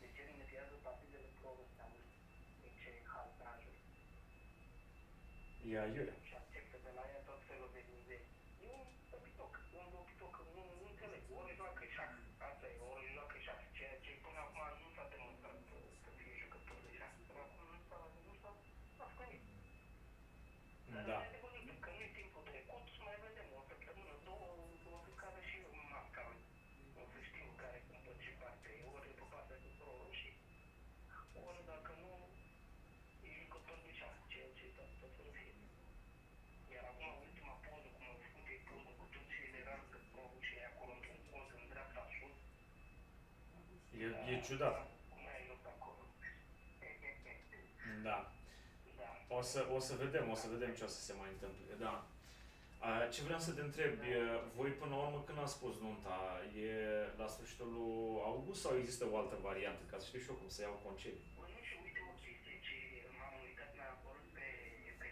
Deci el mediază partidele pro-rusă. Deci ce haltajuri. Ia iurea. Și acceptă de la ea tot felul de mizeri. E un dobitoc, nu înțeleg. Ori joacă șah, asta e, ori joacă șah. Ceea ce până acum nu s-a demonstrat să fie jucător de șah. Până acum nu s-a făcut nimic. Da. Că nu e timpul trecut, mai vedem o săptămână, două, o să cadă și masca. O să știm care cum tot ce parte e, ori pe partea de pro-rușii, ori dacă nu, e jucător de șah, ceea ce tot să nu fie. Iar acum, ultima poză, cum au făcut ei poză cu toți ceilalți pro-rușii acolo, într-un cont în dreapta sus. E ciudat. Cum ai ajuns acolo? Da. Da. O să vedem ce o să se mai întâmple. Da. Ce vreau să te întreb, voi până la urmă când ați spus nunta, e la sfârșitul lui august sau există o altă variantă? Ca să știu și eu cum să iau concediu. Bă, nu știu, uite o chestie ce m-am uitat, mi-a apărut pe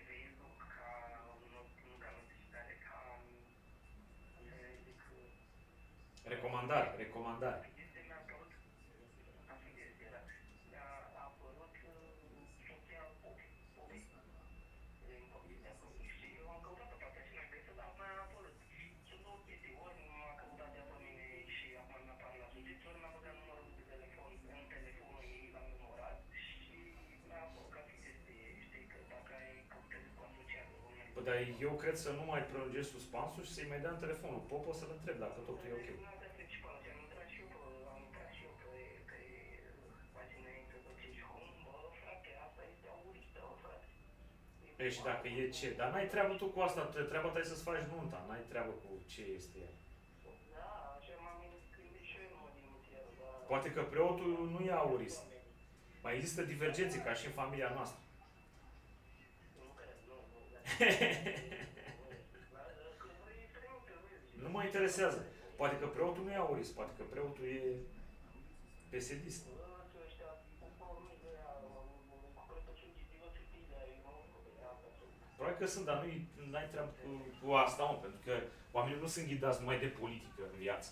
Facebook ca nu ca notificare, ca, cum să zic, Recomandare. este mi-a apărut, așa este, da, mi-a apărut soția Popei, din povestea acolo. Și eu am căutat pe partea și mi-a găsit, dar mi-a apărut. Sunt două chestii, ori m-a căutat ea pe mine și acum mi-a apărut la subiect, ori mi-a băgat numărul de telefon în telefonul ei, l-am memorat și mi-a apărut ca fiind de, știi, că dacă ai căutări cu asociată, Bă, dar eu cred să nu mai prelungesc suspansul și să-i mai dea în telefonul. Popo să-l întreb dacă totul e ok. Am intrat și eu pe pagina ei, pe ce home, bă, frate, asta este auristă, frate. Ei, și dacă e ce? Dar n-ai treabă tu cu asta, treaba ta e să-ți faci nunta, n-ai treabă cu ce este ea. Da, așa m-am gândit și eu în mod inițial, dar... Poate că preotul nu e aurist. Mai există divergențe ca și în familia noastră. Nu cred, nu. Nu mă interesează. Poate că preotul nu e aurist, poate că preotul e pesedist. Probabil că sunt, dar n-ai treabă cu asta, mă, pentru că oamenii nu sunt ghidați numai de politică în viață.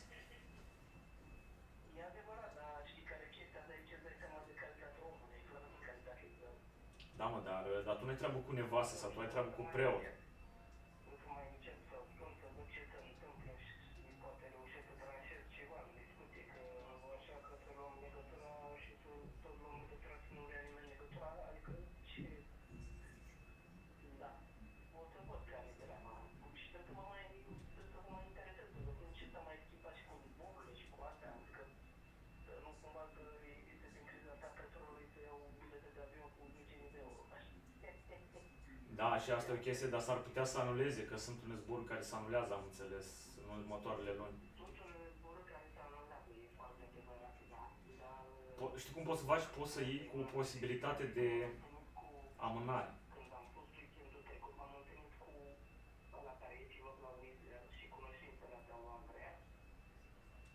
E adevărat, dar știi care e chestia de aici, îți dai seama de calitatea omului, fără de calitate. Da, mă, dar tu n-ai treabă cu nevastă sau tu ai treabă cu preot. Nu să mai încep să spun, să văd ce se întâmplă și poate reușesc să tranșez ceva în discuție, că așa că să luăm legătura și să tot luăm legătura și nu vrea nimeni legătura, adică ce... Da. O să văd care e treaba. Și trebuie să mă interesez, să văd ce s-a mai schimbat și cu zborurile și cu astea, adică să nu cumva că este din criza asta petrolului să iau bilete de avion cu 10.000 de euro. Da, și asta e o chestie, dar s-ar putea să anuleze, că sunt unele zboruri care se anulează, am înțeles, în următoarele luni. Sunt unele zboruri care se anulează, e foarte adevărat, da. Dar... Știi cum poți să faci? Poți să iei cu o posibilitate de amânare. Când am fost weekendul trecut, m-am întâlnit cu ăla care e pilot la Wizard și cunoștințele astea lui Andreea.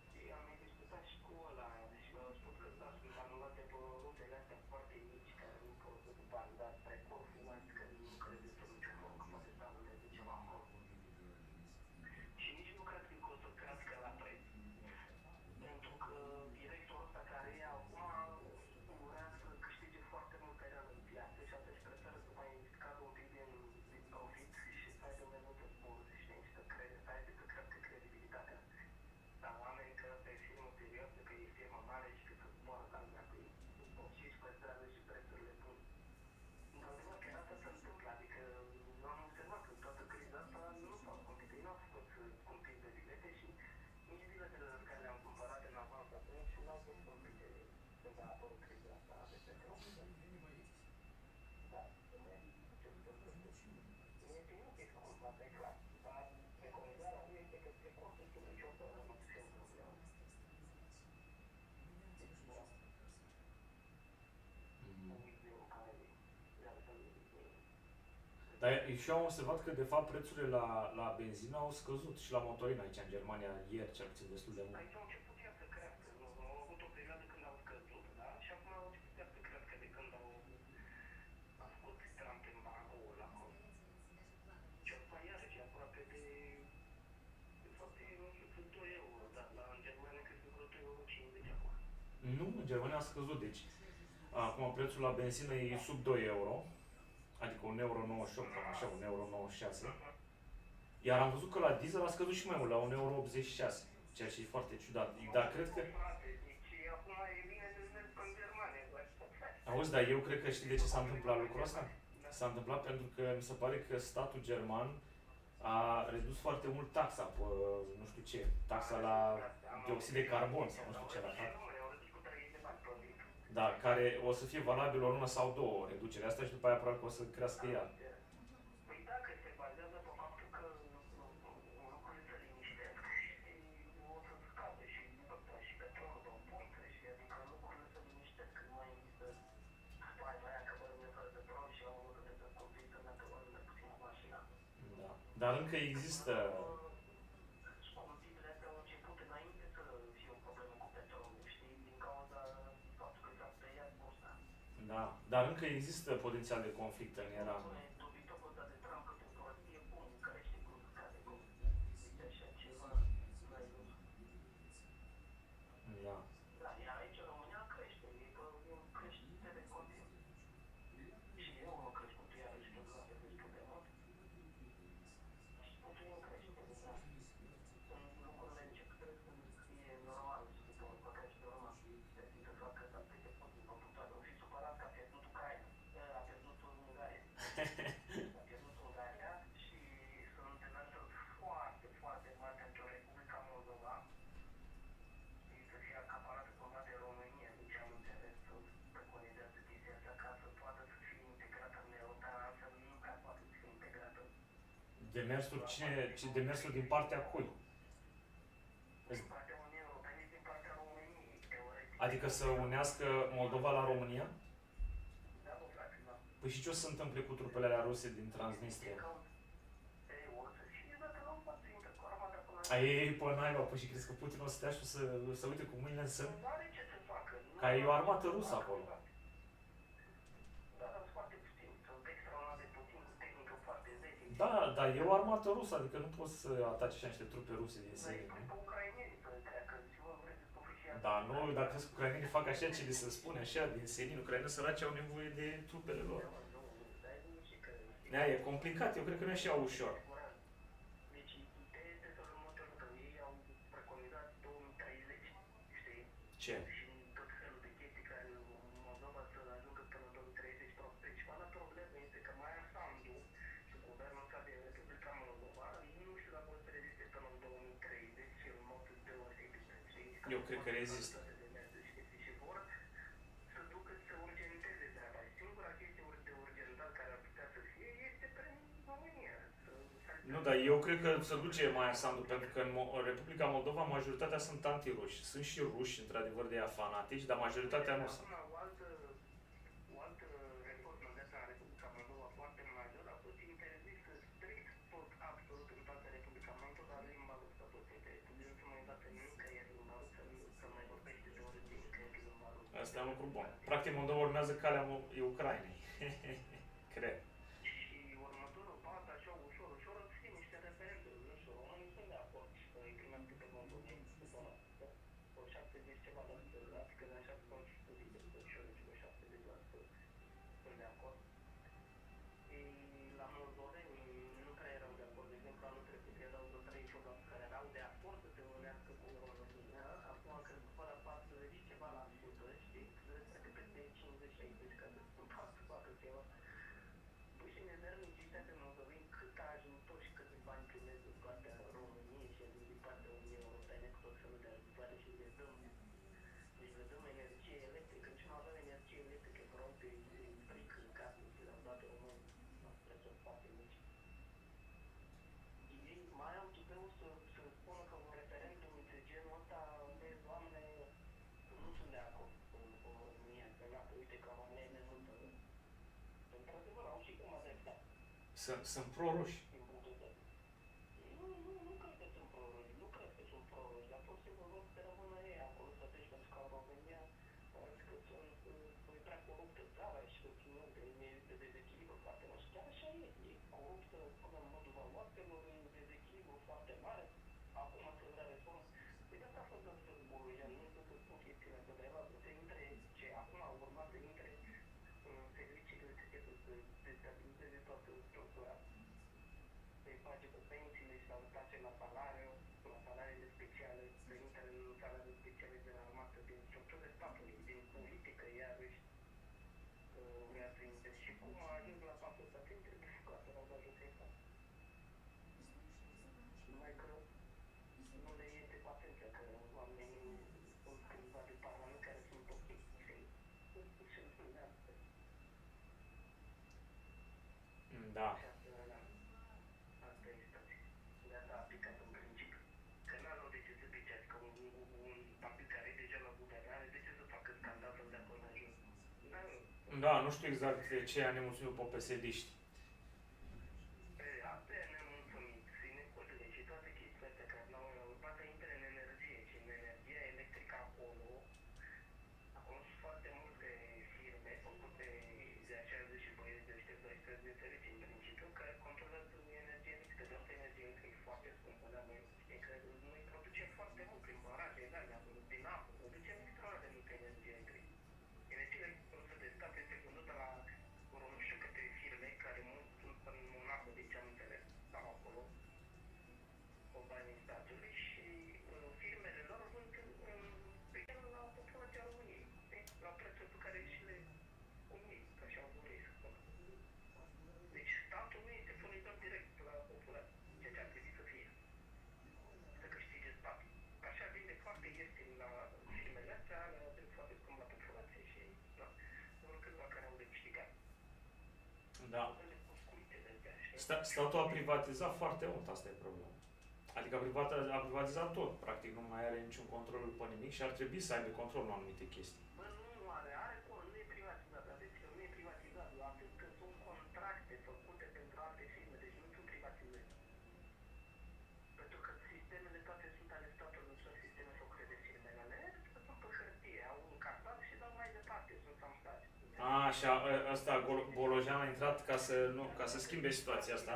Și am mai discutat și cu ăla și mi-au spus că da, sunt anulate pe rutele astea foarte mici care nu pot să după ani, dar spre Corfu, adică nu cred că niciun loc poate să anuleze ceva acolo. Și nici nu cred că o să crească la preț. Pentru că directorul ăsta care e acum vrea să câștige foarte mult teren în piață și atunci preferă să mai scadă un pic din profit și să aibă mai multe zboruri, știi, și să crească credibilitatea. Dar oamenii că ăsta e firmă serioasă, că e firmă mare și că se zboară la lumea cu ei. Și își păstrează și prețurile bune. Într-adevăr, chiar asta se întâmplă, adică eu am observat că în toată criza asta nu s-au scumpit, ei n-au făcut scumpiri de bilete și nici biletele care le-am cumpărat în avans atunci nu au fost scumpite când a apărut criza asta de petrol. Dar și eu am observat că, de fapt, prețurile la benzină au scăzut și la motorină aici, în Germania, ieri, cel puțin, destul de mult. Aici au început iar să crească. Au avut o perioadă când au scăzut, da? Și acum au început iar să crească de când a făcut Trump embargoul ăla. Și acum iarăși e aproape de fapt, e nu știu, sub 2 euro, dar în Germania cred că vreo 2,50 € acum. Nu, în Germania a scăzut, deci acum prețul la benzină e sub 2 euro, adică 1,98 €, cam așa, 1,96 €. Iar am văzut că la diesel a scăzut și mai mult, la 1,86 €, ceea ce e foarte ciudat. Dar cred că... Deci acum e bine de mers în Germania. Auzi, dar eu cred că știi de ce s-a întâmplat lucrul ăsta? S-a întâmplat pentru că mi se pare că statul german a redus foarte mult taxa pe, nu știu ce, taxa la dioxid de carbon sau nu știu ce la fac. Da, care o să fie valabil o lună sau două reducerea asta și după aia probabil că o să crească ea. Păi da, că se bazează pe faptul că lucrurile se liniștesc și o să scade și petrolul pe punte și adică lucrurile se liniștesc, nu mai există spaima aia că vorbim fără petrol și la momentul de descoperit să meargă oamenii puțin cu mașina. Da. Dar încă există... Scumpirile astea au început înainte să fie o problemă cu petrolul, știi, din cauza faptului că s-a speriat bursa. Da, dar încă există potențial de conflict în Iran. Dobitocul ăsta de Trump câte o prostie, bun, crește cum scade, cum zice așa ceva, n-ai văzut. Da. Da, iar aici în România crește, e creștere continuu. Și euro crescut iarăși tot la fel destul de mult. Și totul e în creștere, da. Lucrurile încep să fie normale, să fie pe creștere urma. Trebuie să facă să peste puțin pe putoare. O fi supărat că a pierdut Ucraina, a pierdut Ungaria. A pierdut Ungaria și sunt demersuri foarte, foarte mari pentru Republica Moldova. Să fie acaparată cumva de România, deci am înțeles să preconizează chestia asta ca să poată să fie integrată în Europa, însă nu prea poate să fie integrată. Demersuri, ce demersuri din partea cui? Din partea Uniunii Europene, din partea României, teoretic. Adică să unească Moldova la România? Da, bă, frate, da. Păi și ce o să se întâmple cu trupele alea ruse din Transnistria? Ei, o să fie dacă nu poate să intre cu armata până la... Ei, păi naiba, păi și crezi că Putin o să stea și o să uite cu mâinile în sân? Nu are ce să facă. Ca e o armată rusă acolo. Da, dar sunt foarte puțini. Sunt extraordinar de puțini, cu tehnică foarte veche. Da, dar e o armată rusă, adică nu poți să ataci așa niște trupe ruse din serie, nu? Pe ucraineni să treacă, și vă vreți oficial. Da, nu, dacă crezi că ucrainenii fac așa ce li se spune, așa, din senin, ucraineni săraci au nevoie de trupele lor. Nea, e complicat, eu cred că nu e așa ușor. Deci, ideea este să luăm următorul, că ei au preconizat 2030, știi? Ce? Și tot felul de chestii care Moldova să ajungă până în 2030. Principala problemă este că Maia Sandu și guvernul ăsta din Republica Moldova nu știu dacă o să reziste până în 2030 în mod deosebit, știi? Eu cred că rezistă. Și vor să ducă să urgenteze treaba. Singura chestie de urgentat care ar putea să fie este prin România. Nu, dar eu cred că se duce Maia Sandu, pentru că în Republica Moldova majoritatea sunt antiruși. Sunt și ruși, într-adevăr, de ea fanatici, dar majoritatea nu sunt. O altă reformă de asta în Republica Moldova foarte majoră a fost interzisă strict tot, absolut în toată Republica Moldova, limba rusă tot trebuie să mai dată nicăieri limba rusă, nu să mai vorbește de ori de nicăieri limba rusă. Asta e un lucru bun. Practic, Moldova urmează calea Ucrainei. Cred. Și următorul pas, așa, ușor, ușor, să fie niște referenduri, nu știu, românii sunt de acord să îi primească pe moldoveni, după 70 ceva la sută, adică de așa sunt studii de ușor, după 70% sunt de acord. La moldoveni nu prea erau de acord, de exemplu, anul trecut erau de 38% care erau de acord să se unească cu România, acum a crescut până la 40 ceva la sută, știi? Cred că peste 50-60, ca să spun 4 ceva. Sunt pro-ruși. din punct de vedere. Nu cred că sunt pro-ruși, nu cred că sunt pro-ruși, dar pur și simplu vor să rămână ei acolo, să deci pentru că în România că sunt prea coruptă țara și că ținut de dezechilibru foarte mare. Și chiar așa e coruptă până în modul valoatelor, e un dezechilibru foarte mare. Acum se vrea reformă. Păi de asta a fost războiul, nu știu să spun chestiunea asta, dar el a vrut să intre, ce acum a urmat să intre în serviciile secrete, să destabilizeze toată structura, să-i face pe pensiile și să taxe la salariile speciale, să intre în salariile speciale de la armată, din structurile statului, din politică, iarăși, vrea să intre. Și cum a ajuns la pasul ăsta, trebuie ca să l-au dat jos ăsta. Numai că nu le iese cu atenția, că oamenii sunt câțiva de parlament care sunt ok. Și nu le asta. Da. Asta e situația. De asta a aplicat în principiu. Că n-au de ce să picească un partid care e deja la guvernare, de ce să facă scandalul de acolo în jos? Da, nu știu exact de ce a nemulțumit pe PSD-ști. Asta e nemulțumit, sinecurele și toate chestiile astea care n-au urmat să intre în energie și în energia electrică acolo. Acolo sunt foarte multe firme făcute de aceea și băieți de ăștia 12 de țări în principiu care controlează energie electrică. De asta energie electrică e foarte scumpă, dar noi știm că noi producem foarte mult prin baraje, din apă, producem extraordinar de multă energie electrică. Energia produsă de stat este vândută la nu știu câte firme care sunt în Monaco, deci am înțeles, sau acolo, cu banii statului și firmele lor vând la populația României, la prețul pe care și le comunic, că așa au vrut să spun. Deci statul nu este furnizor direct la populație, ceea ce ar trebui să fie, să câștige statul. Așa vinde foarte ieftin la firmele astea, le vând foarte scump la populație și vor câțiva care au de câștigat. Da. Statul a privatizat foarte mult, asta e problema. Adică a privatizat tot, practic nu mai are niciun control pe nimic și ar trebui să aibă control în anumite chestii. Bă, nu are nu e privatizat, atenție, nu e privatizat, atât că sunt contracte făcute pentru alte firme, deci nu sunt privatizări. Pentru că sistemele toate sunt ale statului, nu sunt sisteme făcute de firmele alea, sunt pe hârtie, au un cartat și dau mai departe, sunt samstate. Și ăsta, Bolojan a intrat ca să schimbe situația asta,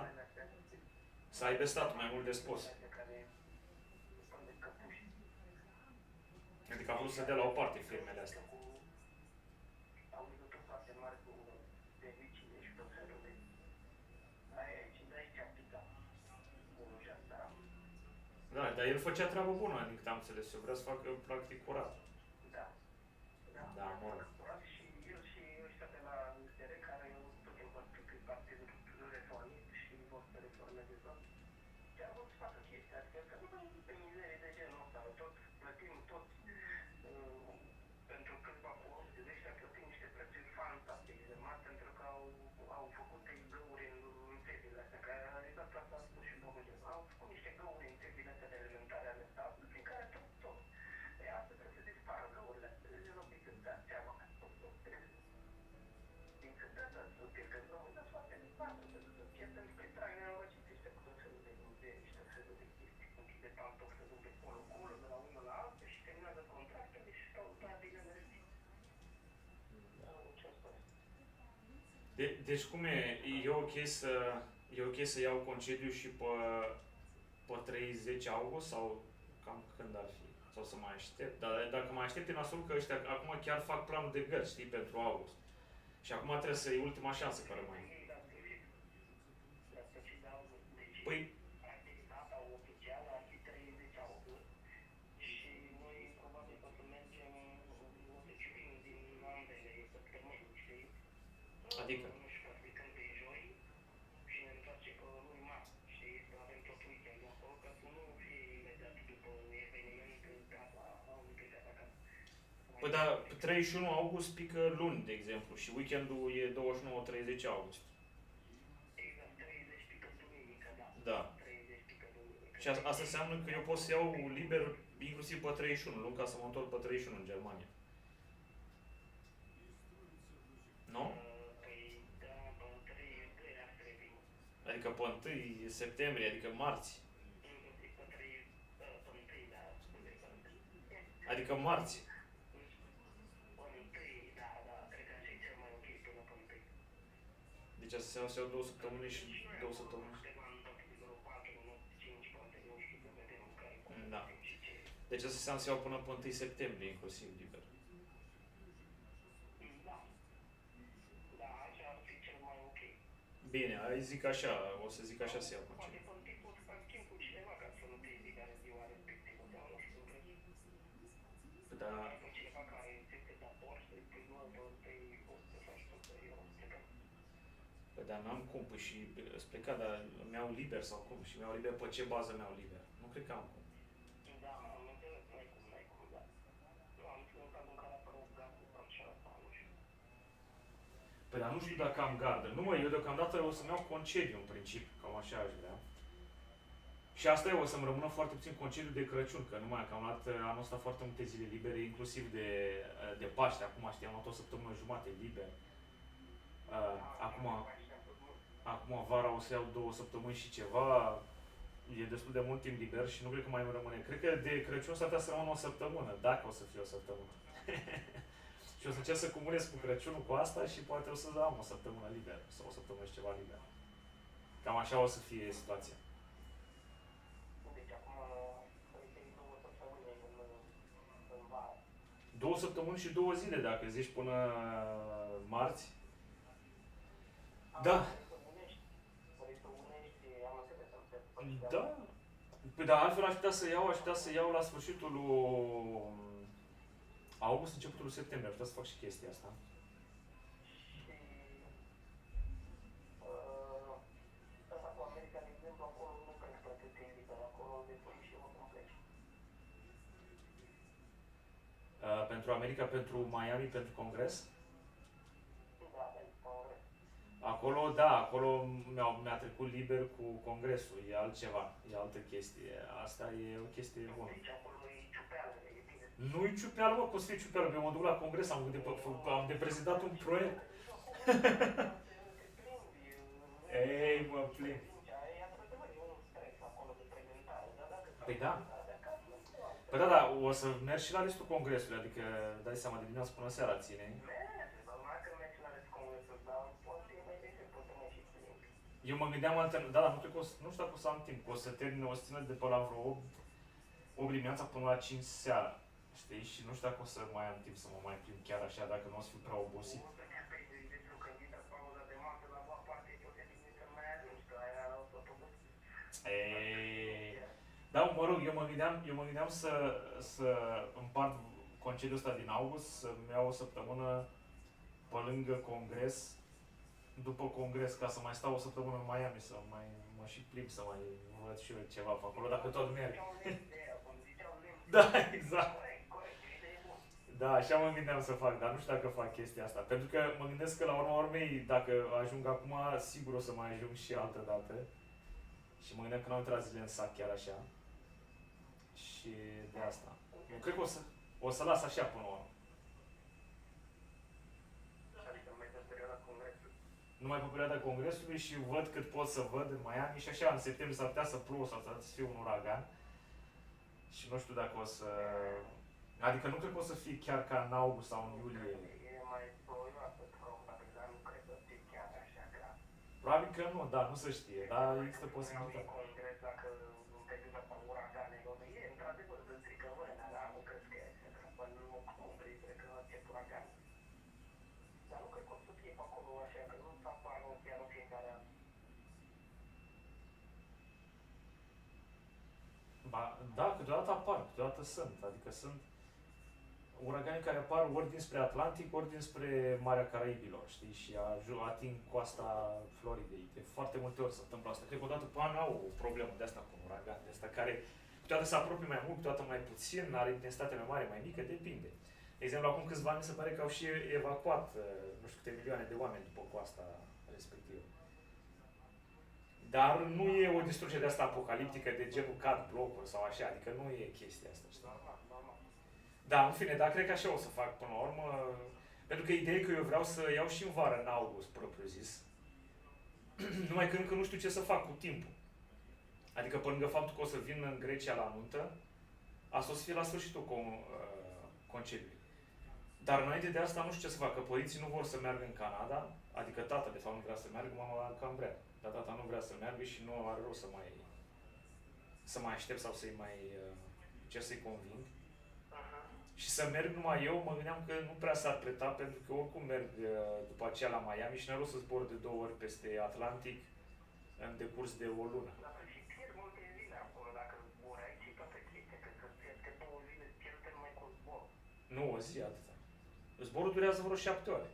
să aibă statul mai mult de spus. Adică a vrut să dea la o parte firmele astea. Au legături foarte mari cu serviciile și tot felul de... de aici aplica. Da, dar el făcea treabă bună, din câte am înțeles. Eu vreau să facă practic curat. Da, mă rog. Curat și el și ăștia de la USR care tot timpul pe partidul reformist și vor să reformeze tot. Chiar vor să facă chestia, adică că nu mai pe mizerii de genul ăsta, tot plătim tot pentru câțiva corupți de ăștia, plătim niște plătiri fantastice de mari pentru că au făcut găuri în țevile astea, care a realizat asta a spus și Bogdan. Au făcut niște găuri în țevile astea de elementare ale statului, prin care tot. E asta trebuie să dispară găurile astea, de nu pică de seama. Din când de asta să pică găurile, dar foarte dispară, pentru că pierdem spre trai nenorociți ăștia cu tot felul de muzee și tot felul de chestii, cum de pantofi să duc de colo, de la unul la altul și terminează contractele și stau doar bine mersi. Deci cum e? E ok să iau concediu și pe 30 august sau cam când ar fi? Sau să mai aștept? Dar dacă mai aștept, în asum că ăștia acum chiar fac planul de gări, știi, pentru august. Și acum trebuie să e ultima șansă care mai e. Păi... Data oficială ar fi 30 august și noi probabil că o să mergem, o să ciurim din ambele săptămâni, știi? Adică? Nu știu, aplicăm pe joi și ne întoarce pe luni mari, știi? Să avem tot weekendul acolo, ca să nu fie imediat după eveniment gata, am plecat acasă. Păi dar 31 august pică luni, de exemplu, și weekendul e 29-30 august. Exact, 30 pică duminică, da. Da. 30 pică duminică. Și asta înseamnă că eu pot să iau liber inclusiv pe 31, luni ca să mă întorc pe 31 în Germania. Nu? Păi da, pe 32 ar trebui. Adică pe 1 septembrie, adică marți. Adică marți. Deci asta se iau 2 săptămâni și 2 săptămâni. Da. Deci asta înseamnă să iau până pe 1 septembrie inclusiv liber. Bine, ai zic așa, o să zic așa să iau concediu. Da. Păi dar n-am cum, păi și îți pleca, dar mi-au liber sau cum? Și mi-au liber pe ce bază mi-au liber? Nu cred că am cum. Da, am înțeles, n-ai cum, da. Nu, am înțeles cazul în care a apărut gardul sau așa, nu știu. Păi dar nu știu dacă am gardă. Nu mă, eu deocamdată o să-mi iau concediu în principiu, cam așa aș vrea. Și asta e, o să-mi rămână foarte puțin concediu de Crăciun, că nu mai am luat anul ăsta foarte multe zile libere, inclusiv de Paște. Acum știi, am luat o săptămână jumate liber. Acum vara o să iau 2 săptămâni și ceva. E destul de mult timp liber și nu cred că mai îmi rămâne. Cred că de Crăciun s-ar putea să rămână o săptămână, dacă o să fie o săptămână. Și o să încerc să cumulez cu Crăciunul cu asta și poate o să am o săptămână liber sau o săptămână și ceva liber. Cam așa o să fie situația. Deci acum îi 2 săptămâni în vară. 2 săptămâni și 2 zile, dacă zici până marți. Da. Da. Păi da, altfel aș putea să iau la sfârșitul lui august, începutul lui septembrie. Aș putea să fac și chestia asta. Și asta cu America, de exemplu, acolo nu cred că atât e liber, acolo de pui și o complet. Pentru America, pentru Miami, pentru Congres? Da, pentru Congres. Acolo, da, acolo mi-a trecut liber cu Congresul, e altceva, e altă chestie. Asta e o chestie bună. Deci acolo e ciupeală, e bine. Nu-i ciupeală, mă, cum să fie ciupeală? Eu mă duc la Congres, am de prezentat un proiect. Ei, mă plimb. Păi da. Păi da, o să merg și la restul Congresului, adică dai seama de dimineața până seara ține. Eu mă gândeam da, nu cred că nu știu dacă o să am timp, că o să termin, o să țină de pe la vreo 8 dimineața până la 5 seara. Știi? Și nu știu dacă o să mai am timp să mă mai plimb chiar așa, dacă nu o să fiu prea obosit. Da, mă rog, eu mă gândeam să împart concediul ăsta din august, să-mi iau o săptămână pe lângă Congres, după Congres, ca să mai stau o săptămână în Miami, să mă și plimb, să mai văd și eu ceva pe acolo, dacă tot merg. Da, exact. Da, așa mă gândeam să fac, dar nu știu dacă fac chestia asta. Pentru că mă gândesc că la urma urmei, dacă ajung acum, sigur o să mai ajung și altă dată. Și mă gândeam că n-au intrat zile în sac chiar așa. Și de asta. Eu cred că o să las așa până la urmă. Numai pe perioada Congresului și văd cât pot să văd în Miami și așa, în septembrie s-ar putea să plouă sau să fie un uragan. Și nu știu dacă o să... Adică nu cred că o să fie chiar ca în august sau în iulie. E mai ploioasă, probabil, dar nu cred că fie chiar așa grav. Probabil că nu, dar nu se știe, dar există posibilitatea. Congres, dacă în perioada asta uraganelor, e într-adevăr de strică vremea, dar nu cred că e așa grav. Până în octombrie, cred că încep uragan. Dar nu cred că o să fie pe acolo așa, că nu s-apară chiar în fiecare an. Da, câteodată apar, câteodată sunt, adică sunt uragani care apar ori dinspre Atlantic, ori dinspre Marea Caraibilor, știi, și ating coasta Floridei. De foarte multe ori se întâmplă asta. Cred că odată pe an au o problemă de asta cu un uragan, de asta care câteodată se apropie mai mult, câteodată mai puțin, are intensitate mai mare, mai mică, depinde. De exemplu, acum câțiva ani se pare că au și evacuat nu știu câte milioane de oameni după coasta respectivă. Dar nu e o distrugere de asta apocaliptică de genul cad blocuri sau așa, adică nu e chestia asta, știi? Da, în fine, dar cred că așa o să fac până la urmă, pentru că ideea e că eu vreau să iau și în vară, în august, propriu zis. Numai că încă nu știu ce să fac cu timpul. Adică pe lângă faptul că o să vin în Grecia la nuntă, asta o să fie la sfârșitul concediului. Dar înainte de asta nu știu ce să fac, că părinții nu vor să meargă în Canada, adică tata de fapt nu vrea să meargă, mama cam vrea. Dar tata nu vrea să meargă și nu are rost să mai aștept sau să-i mai încerc să-i conving. Și să merg numai eu, mă gândeam că nu prea s-ar preta, pentru că oricum merg după aceea la Miami și n-ar rost să zbor de 2 ori peste Atlantic în decurs de o lună. Dar și pierd multe zile acolo dacă zbori aici și toate chestia, cred că peste 2 zile pierd numai cu zbor. Nu, o zi atâta. Zborul durează vreo 7 ore.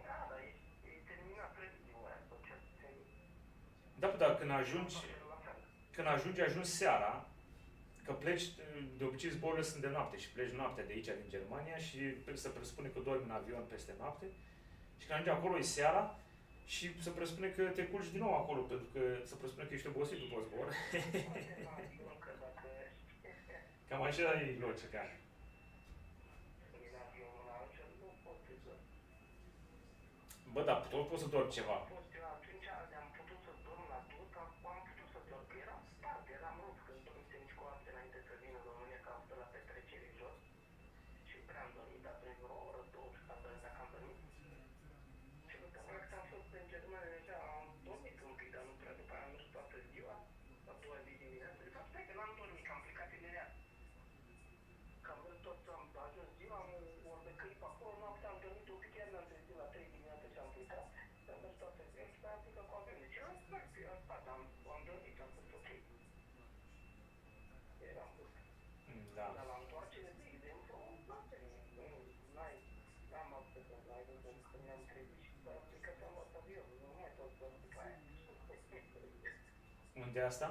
Da, dar e terminat repede ora, tot ce se... Da, dar când ajungi seara, că pleci, de obicei zborurile sunt de noapte și pleci noaptea de aici, din Germania și se presupune că dormi în avion peste noapte și când ajungi acolo e seara și se presupune că te culci din nou acolo, pentru că se presupune că ești obosit după zbor. Cam așa e logica. Bă, da, tot poți să dormi ceva. Atunci am putut să dorm la tot, am putut să dorm, că eram spart, eram rupt, când dormise nici cu noapte înainte să vin în România, că am stat la petrecere jos și prea am dormit atunci vreo oră, două și patru ore dacă am dormit. Și după aceea că am fost în Germania, deja am dormit un pic, dar nu prea, după aia am mers toată ziua, la 2 zi dimineața. De fapt, stai că n-am dormit, că am plecat imediat. Că am mers tot, am ajuns ziua, am ori de clip acolo, noaptea am dormit un pic, chiar n-am trezit la 3 dimineața și am plecat. Am mers toată ziua și am plecat cu avionul. Deci eram spart, eram spart, am dormit, am fost ok. Eram bun. Da. Dar la întoarcere, de exemplu, n-am avut să la aeroport când ne-am trezit și după aia plecat am luat avionul, nu mai tot dorm după aia. Unde e asta?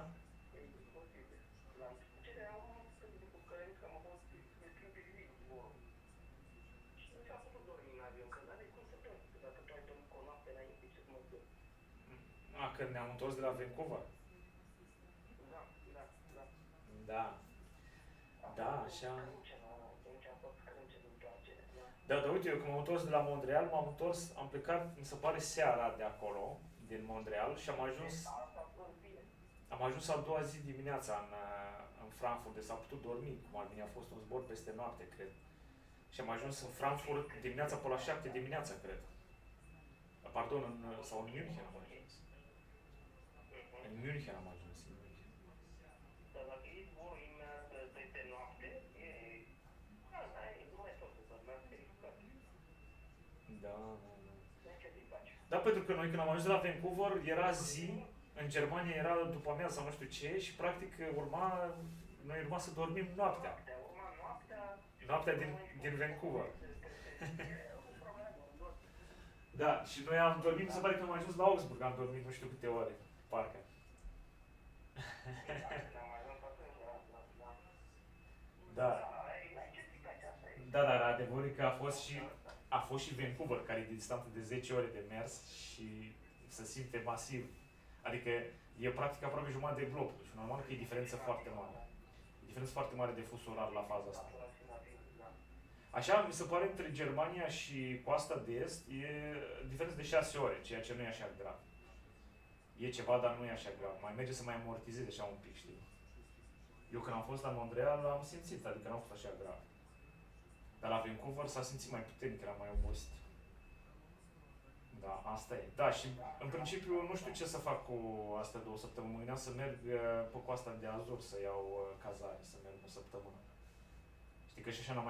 E imposibil. La întoarcere am gândit cu Călărica, am fost destul de zi zborul. Și nu s-a putut dormi în avion, că n-are cum să dormi, că dacă tu ai dormit cu o noapte înainte, ce-ți mă dormi? A, când ne-am întors de la Vancouver. Da. Da. Da, așa. Atunci a fost crânce de întoarcere, da. Da, dar uite, eu când m-am întors de la Montreal, am plecat, mi se pare, seara de acolo, din Montreal și am ajuns a doua zi dimineața în Frankfurt, deci s-a putut dormi, cum ar veni, a fost un zbor peste noapte, cred. Și am ajuns în Frankfurt dimineața pe la 7 dimineața, cred. Pardon, sau în München am ajuns. În München am ajuns, în München. Dar dacă e zborul imediat de noapte, nu mai pot să dormească, e riscat. Da. Ce să-i faci? Da, pentru că noi când am ajuns la Vancouver, era zi, în Germania era după amiază sau nu știu ce și practic noi urma să dormim noaptea. Urma Noaptea din Vancouver. Da, și noi am dormit, mi se pare că am ajuns la Augsburg, am dormit nu știu câte ore, parcă. Da. Da, dar adevărul e că a fost și Vancouver, care e distanță de 10 ore de mers și se simte masiv. Adică e practic aproape jumătate de glob și normal că e diferență foarte mare. E diferență foarte mare de fus orar la faza asta. Așa, mi se pare, între Germania și coasta de est e diferență de 6 ore, ceea ce nu e așa grav. E ceva, dar nu e așa grav. Mai merge să mai amortizeze așa un pic, știi? Eu când am fost la Montreal am simțit, adică nu a fost așa grav. Dar la Vancouver s-a simțit mai puternic, era mai obosit. Da, asta e. Da, și în principiu nu știu ce să fac cu astea 2 săptămâni. Mă gândeam să merg pe coasta de Azur, să iau cazare, să merg o săptămână. Știi că și așa n-am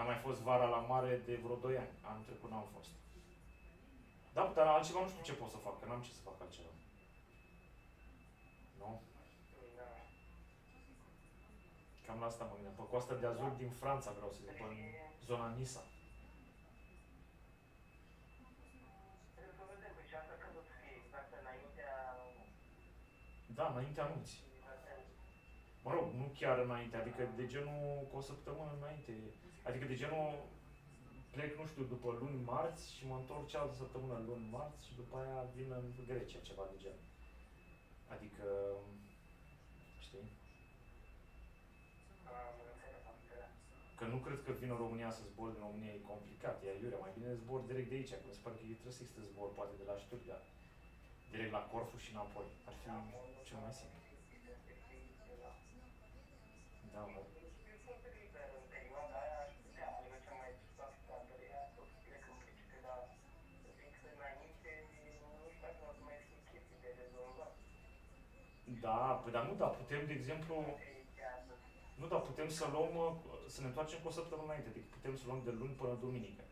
mai fost vara la mare de vreo 2 ani. Anul trecut n-am fost. Da, dar altceva nu știu ce pot să fac, că n-am ce să fac altceva. Nu? Cam la asta mă gândeam. Pe coasta de Azur din Franța vreau să zic, în zona Nisa. Da, înainte anunți. Mă rog, nu chiar înainte, adică de genul cu o săptămână înainte. Adică de genul plec, nu știu, după luni marți și mă întorc cealaltă săptămână luni marți și după aia vin în Grecia, ceva de genul. Adică, știi? Că Că nu cred că vin în România să zbor din România, e complicat, e aiurea. Mai bine zbor direct de aici, că mi se pare că trebuie să existe zbor, poate de la Stuttgart. Direct la Corfu și înapoi. Ar fi cel mai simplu. Da, mă. Eu sunt liber în perioada aia, aș putea, aș merge mai sus statele aia, să plec în principiu, dar fix înainte, nu știu dacă o să mai sunt chestii de rezolvat. Da, păi dar nu, da, putem, de exemplu, nu, dar putem să luăm, să ne întoarcem cu o săptămână înainte, adică putem să luăm de luni până duminică.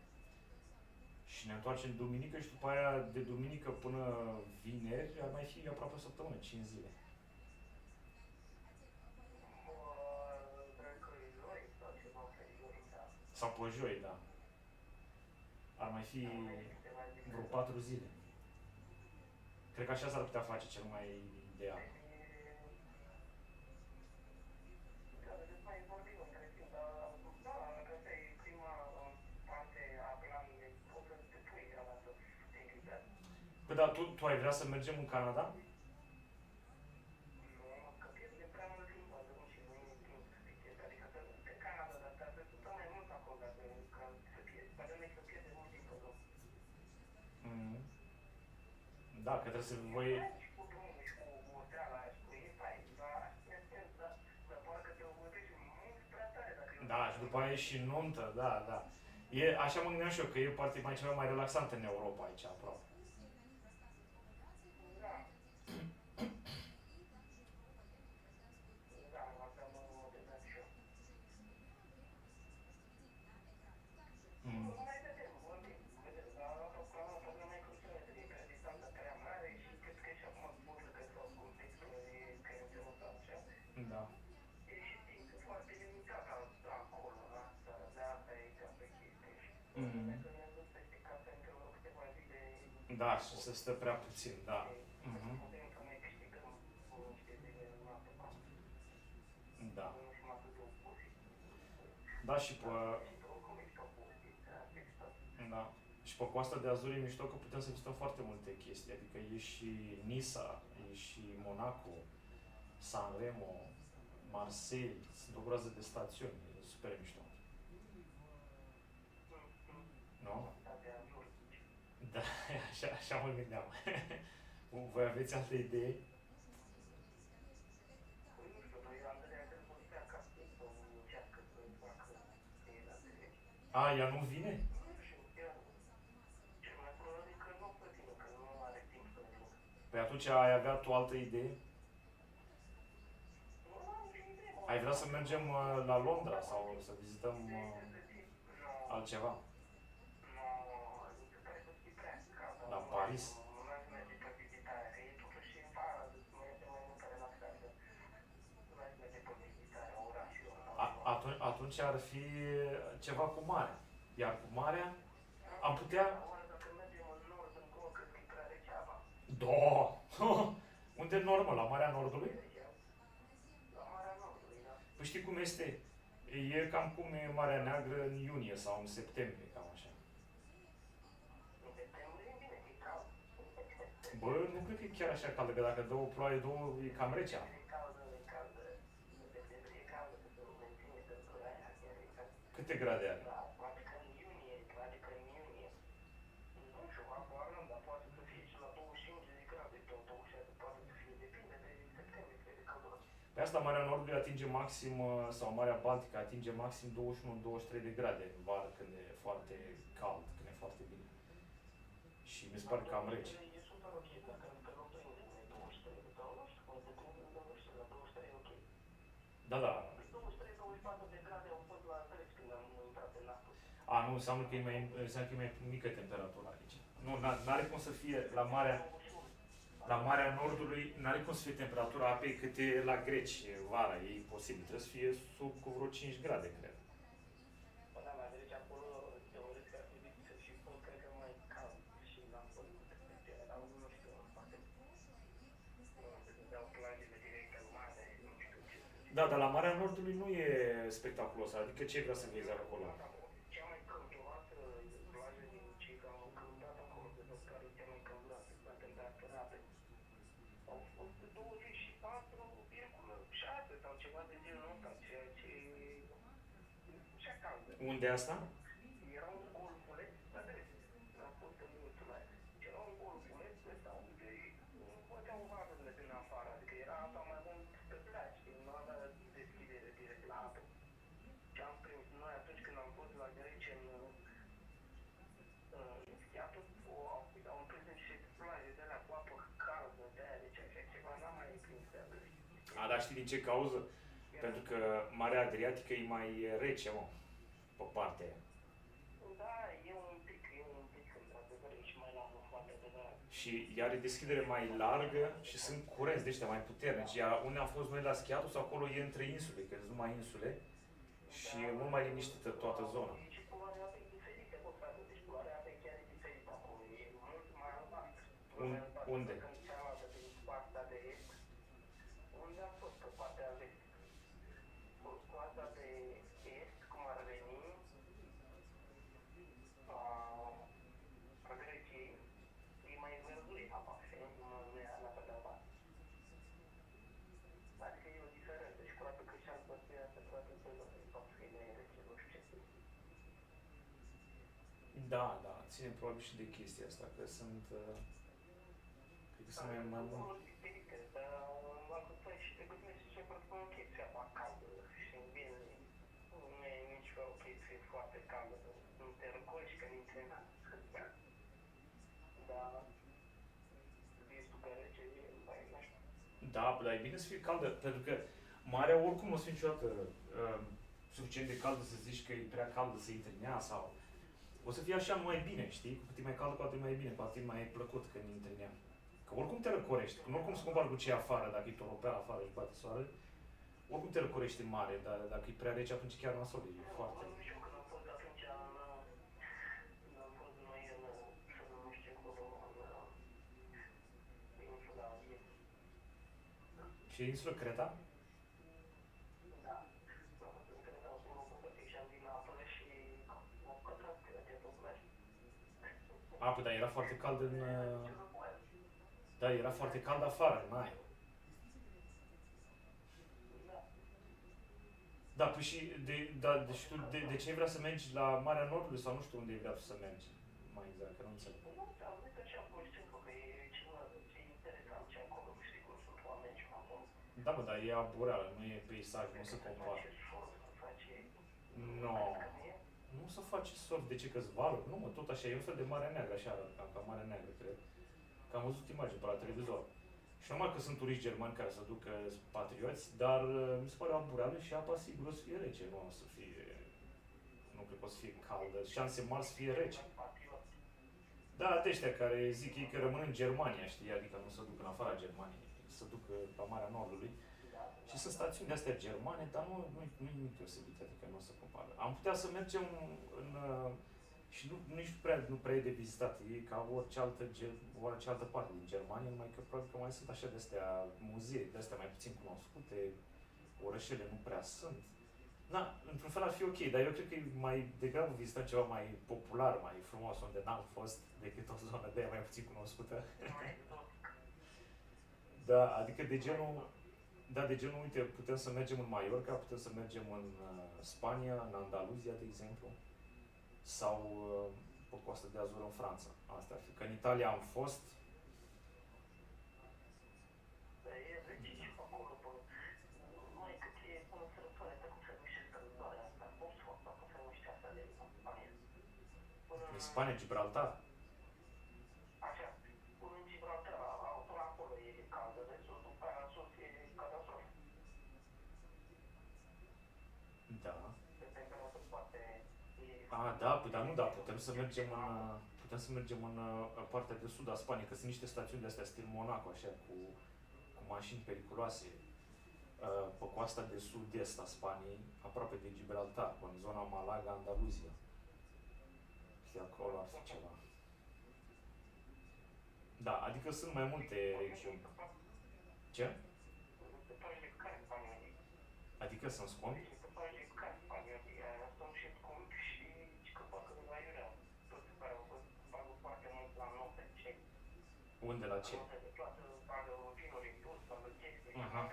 Și ne întoarcem duminică și după aia de duminică până vineri ar mai fi aproape o săptămână, 5 zile. Sau pe joi, da. Ar mai fi vreo 4 zile. Cred că așa s-ar putea face cel mai ideal. Păi da, tu ai vrea să mergem în Canada? Da, că trebuie să voi... Da, și după aia e și nuntă, da, da. E, așa mă gândeam și eu, că e poate mai ceva mai relaxant în Europa aici, aproape. Da. Da, și să stă prea puțin, da. Da. Da, și pe... Da. Și pe Coasta de Azur e mișto că putem să vizităm foarte multe chestii, adică e și Nisa, e și Monaco, Sanremo, Marseille, sunt o groază de stațiuni, e super mișto. Nu? Da, așa mă gândeam. Voi aveți alte idei? A, ea nu vine? Păi atunci ai avea tu altă idee? Ai vrea să mergem la Londra sau să vizităm altceva? La Paris? Atunci ar fi ceva cu mare. Iar cu marea am putea... Da! Unde în normă? La Marea Nordului? Păi știi cum este? E cam cum e Marea Neagră în iunie sau în septembrie, cam așa. Bă, nu cred că e chiar așa caldă, că dacă dă o ploaie, e cam rece. Câte grade are? Pe asta Marea Nordului atinge maxim, sau Marea Baltică atinge maxim 21-23 de grade în vară, când e foarte cald, când e foarte bine. Și mi se pare cam rece. Da, da. A, nu, înseamnă că e mai mică temperatura aici. Nu, n-are cum să fie la Marea Nordului, n-are cum să fie temperatura apei cât e la greci vara, e imposibil. Trebuie să fie sub cu vreo 5 grade, cred. Da, dar la Marea Nordului nu e spectaculos, adică ce vrea să vezi acolo? așa caldă. Unde e asta? Era un golfuleț, dar de a fost în mulțumesc. Era un golfuleț ăsta unde băteau valurile din afară, adică era apa mai mult pe plaj, nu avea deschidere direct la apă. Ce am prins noi atunci când am fost la greci în Iată, am prins niște plaje de alea cu apă caldă, de aia, deci așa ceva n-am mai prins de atât. A, dar știi din ce cauză? Pentru că Marea Adriatică e mai rece, mă, pe partea aia. Da, e un pic, într-adevăr, e și mai la o foarte de la... Și are deschidere mai largă și sunt curenți de ăștia mai puternici. Iar unde am fost noi la Schiatus, acolo e între insule, că sunt numai insule. Și e mult mai liniștită toată zona. Și culoarea apei diferite, bă, frate, deci culoarea apei chiar e diferită acolo, e mult mai albastră. Unde? Când cealaltă din partea de est, unde am fost pe partea de est. Coasta de est, cum ar veni, a Greciei, e mai verzuie apa, știi? Nu e la pe de albastră. Adică e o diferență și probabil că și albăția se poate să faptul că e mai rece, nu știu ce. Da, da, ține probabil și de chestia asta, că sunt... cred că sunt mai mult. Am spus și de câte și ce presupun ok să fie apa caldă și bine, nu e nici ok să fie foarte caldă, nu te răcoși că nici nu. Dar visul pe rece e mai nu știu. Da, dar e bine să fie caldă, pentru că marea oricum nu o să fie niciodată suficient de caldă să zici că e prea caldă să intri în ea sau... O să fie așa mai bine, știi? Cu cât e mai caldă, cu atât e mai bine, cu atât e mai plăcut când intri în ea. Că oricum te răcorești, că oricum se compară cu ce e afară, dacă e toropea afară și bate soarele, oricum te răcorești în mare, dar dacă e prea rece, atunci chiar nasol, e foarte... Nu știu când am fost atunci am fost noi în nu știu acolo în insula Ie. Și insulă Creta? Da. Cred că am fost un lucru și am din apă și am scătrat că te tot mergi. A, păi, dar era foarte cald în... Da, era foarte cald afară, în aer. Da, păi și deci tu de ce ai vrea să mergi la Marea Nordului sau nu știu unde ai vrea să mergi? Mai exact, că nu înțeleg. Nu, am zis că și acolo știu că e ceva ce e interesant și acolo, știi cum sunt oameni și acolo. Da, mă, dar e abureală, nu e peisaj, nu se compară. Nu. Nu se face surf, de ce că-s valuri? Nu, mă, tot așa, e un fel de Marea Neagră, așa arată, ca Marea Neagră, cred. Că am văzut imagini pe la televizor. Și normal că sunt turiști germani care se duc patrioți, dar mi se pare o abureală și apa sigur o să fie rece, nu o să fie... Nu cred că o să fie caldă, șanse mari să fie rece. Da, de ăștia care zic ei că rămân în Germania, știi, adică nu se duc în afara Germaniei, se duc la Marea Nordului. Și sunt stațiuni de astea germane, dar nu e nimic deosebit, adică nu se compară. Am putea să mergem în... și nici nu prea e de vizitat, e ca orice altă parte din Germania, numai că probabil că mai sunt așa de astea muzee, de astea mai puțin cunoscute, orășele nu prea sunt. Na, într-un fel ar fi ok, dar eu cred că e mai degrabă vizităm ceva mai popular, mai frumos, unde n-am fost, decât o zonă de aia mai puțin cunoscută. Da, adică de genul... Da, de genul, uite, putem să mergem în Mallorca, putem să mergem în Spania, în Andaluzia, de exemplu, sau pe Costa de Azur în Franța. Asta ar fi. Că în Italia am fost. Dar e rece și pe acolo, bă. Mai cât e până sărbătoarea asta, cum se numește sărbătoarea asta? Nu știu asta, cum se numește asta de Spania. În Spania, Gibraltar. Așa, până în Gibraltar, până acolo e caldă, de sus, după aia în sus e catastrofă. Da. De temperatură foarte... A, da, păi dar nu, da, putem să mergem în partea de sud a Spaniei, că sunt niște stațiuni de astea stil Monaco, așa, cu mașini periculoase, pe coasta de sud-est a Spaniei, aproape de Gibraltar, în zona Malaga, Andaluzia. Și acolo ar fi ceva. Da, adică sunt mai multe regiuni. Ce? Adică sunt scumpi? Unde, la ce? Aha.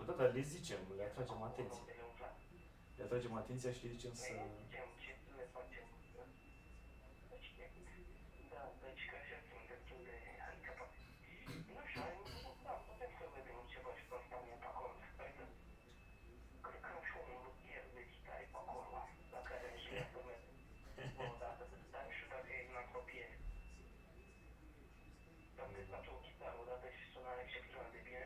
Da, dar le zicem, le atragem atenția. Modele umflate. Le atragem atenția și le zicem să... Zicem ce să le facem. Deci, da, deci că așa sunt destul de handicapat. Nu știu, da, putem să vedem ceva și pe asta mie pe acolo. Cred că am și un lutier de chitară pe acolo, la care aș vrea să mergem. Odată, dar nu știu dacă e în apropiere. Am testat o chitară odată și suna excepțional de bine.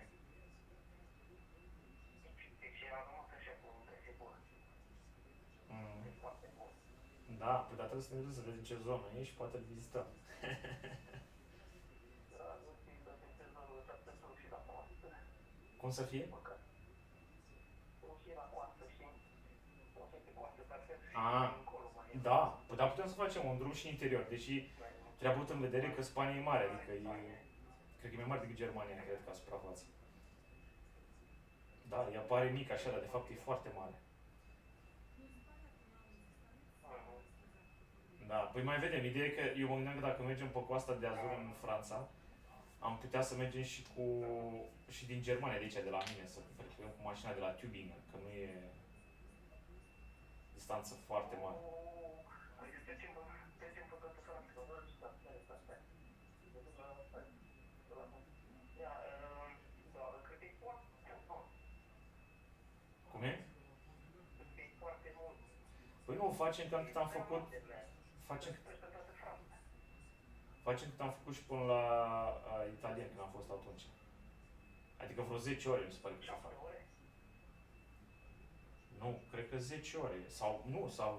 Deci era rămas așa cu o impresie bună. E foarte bun. Da, păi dar trebuie să ne vedem să vedem ce zonă e și poate îl vizităm. Da, nu știu, să fim pe zonă, să te duc și la coastă. Cum să fie? Măcar. Nu și la coastă, știi? O să te coastă perfect și Ah, încolo mai e. Da, păi dar putem să facem un drum și interior, deși trebuie avut în vedere că Spania e mare, adică e... Cred că e mai mare decât Germania, cred, ca suprafață. Da, ea pare mică așa, dar de fapt e foarte mare. Da, păi mai vedem. Ideea e că eu mă gândeam că dacă mergem pe coasta de Azur în Franța, am putea să mergem și din Germania, de aici, de la mine, să plecăm cu mașina de la Tübingen, că nu e distanță foarte mare. Păi trecem pe toată Franța, că vă și stai. Ia, da, cred că e foarte mult. Cum e? Cred că e foarte mult. Păi nu, facem cam cât am făcut, facem cât am făcut și până la italien, când am fost atunci. Adică vreo 10 ore, mi se pare că s-a fac. Nu, cred că 10 ore, sau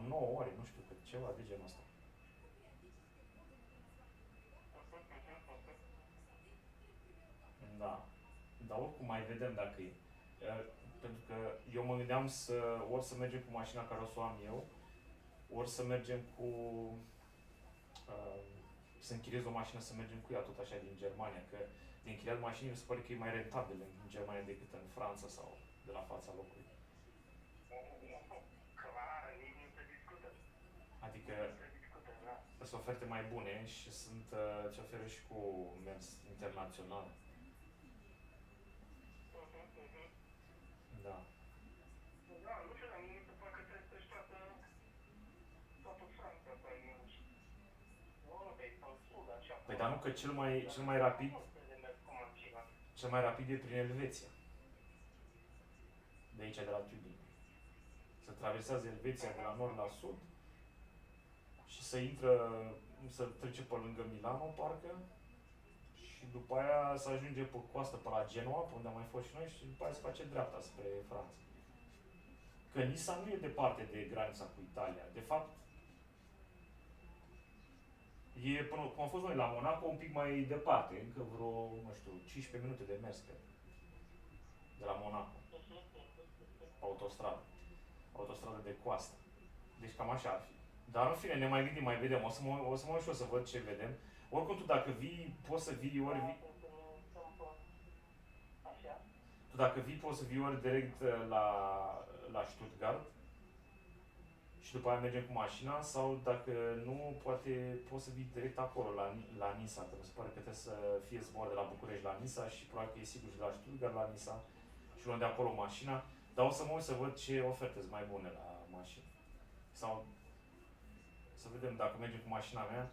9 ore, nu știu, cât ceva de genul ăsta. Da, dar oricum mai vedem dacă e. Pentru că eu mă gândeam ori să mergem cu mașina care o să o am eu, ori să mergem cu... să închiriez o mașină să mergem cu ea tot așa din Germania, că de închiriat mașini mi se pare că e mai rentabil în Germania decât în Franța sau de la fața locului. Clar, nici nu se discută. Adică Nu se discută, da. sunt oferte mai bune și ți oferă și cu mers internațional. Da. Da, nu știu, dar mie mi se pare că trebuie să-și toată Franța pe aici. Nu, pe sud, așa. Păi dar nu că cel mai rapid e prin Elveția. De aici, de la Tübingen. Să traversează Elveția de la nord la sud și să trece pe lângă Milano, parcă, și după aia să ajunge pe coastă, pe la Genoa, pe unde am mai fost și noi, și după aia să face dreapta spre Franța. Că Nisa nu e departe de granița cu Italia. De fapt, e până cum am fost noi la Monaco, un pic mai departe, încă vreo, nu știu, 15 minute de mers, cred, de la Monaco, autostradă de coastă. Deci cam așa ar fi. Dar în fine, ne mai gândim, mai vedem, o să mă uit și o să văd ce vedem. Oricum tu dacă vii, poți să vii ori vii... Tu dacă vii, poți să vii ori direct la Stuttgart și după aia mergem cu mașina, sau dacă nu, poate poți să vii direct acolo, la Nisa, că mi se pare că trebuie să fie zbor de la București la Nisa și probabil că e sigur și de la Stuttgart la Nisa și luăm de acolo mașina, dar o să mă uit să văd ce oferte sunt mai bune la mașină. Sau să vedem dacă mergem cu mașina mea,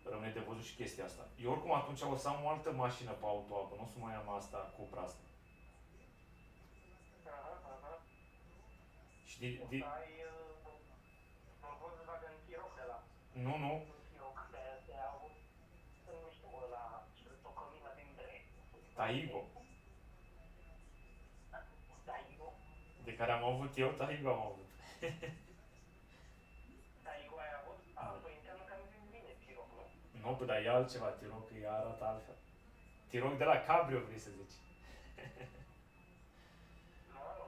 rămâne de văzut și chestia asta. Eu oricum atunci o să am o altă mașină pe autoapă, nu o să mai am asta, Cupra asta. Și Nu. Taigo. De care am avut eu, Taigo am avut. Taigo ai avut? Păi înseamnă că nu vine Tiroc, nu? Nu, dar e altceva, Tiroc, ea arată altfel. Tiroc de la Cabrio, vrei să zici.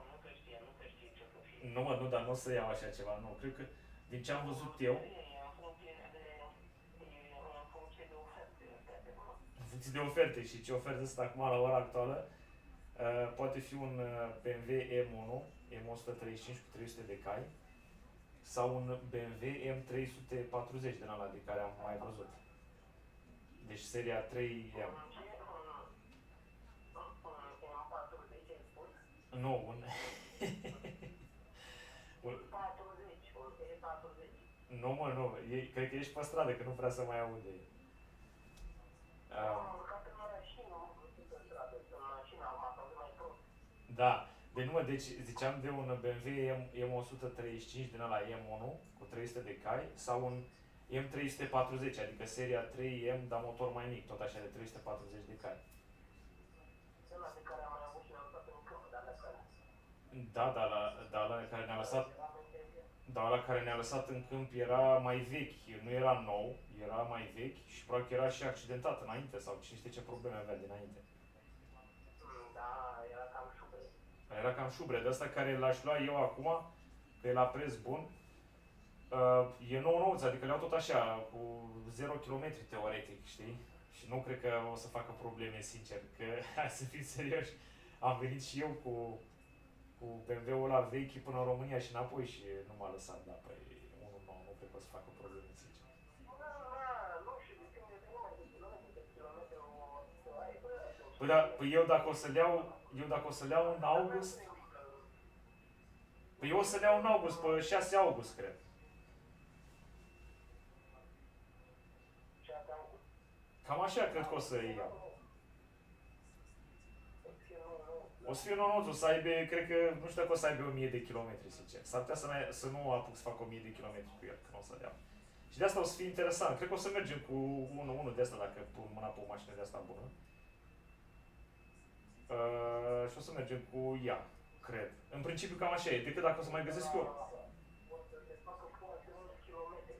Nu te știe ce să fie. Nu, dar nu o să iau așa ceva, nu. Cred că, din ce am văzut eu... În funcție de oferte și ce oferte sunt acum la ora actuală, poate fi un BMW M1, M135 cu 300 de cai, sau un BMW M340 din ăla de care am mai văzut. Deci seria 3M. Nu, un... un 40, un E40. nu, mă, nu. Cred că ești pe stradă, că nu prea să mai aude. Am urcat în mașină, nu sunt pe stradă, sunt în mașină, am auzit mai prost. Da. Deci, nu, deci ziceam de un BMW M135 din ăla M1 cu 300 de cai sau un M340, adică seria 3M, dar motor mai mic, tot așa de 340 de cai. Ăla de care am mai avut și l-am lăsat în câmp, dar la care... Da, la care ne-a lăsat, dar la care ne-a lăsat în câmp era mai vechi, nu era nou, era mai vechi și probabil că era și accidentat înainte sau cine știe ce probleme avea dinainte. Da, era cam șubre. Era cam șubre, de asta care l-aș lua eu acum, că e la preț bun, e nou, adică le-au tot așa, cu 0 km teoretic, știi? Și nu cred că o să facă probleme, sincer, că, hai să fim serioși, am venit și eu cu BMW-ul ăla vechi până în România și înapoi și nu m-a lăsat, da, păi unul nou, nu cred că o să facă probleme, sincer. Nu știu, depinde de numai de kilometri, de kilometri o ai, bă, atunci. Păi da, păi eu dacă o să-l iau în august, păi eu o să-l iau în august, pe 6 august, cred. 6 august. Cam așa cred că o să iau. O să fie nou, o să aibă, cred că, nu știu dacă o să aibă 1000 de kilometri, sincer. S-ar putea să nu apuc să fac 1000 de kilometri cu el, că nu o să-l iau. Și de asta o să fie interesant. Cred că o să mergem cu unul de asta, dacă pun mâna pe o mașină de asta bună. Și o să mergem cu ea, cred. În principiu cam așa e, decât dacă o să mai găsesc eu. O să le facă foarte mulți kilometri.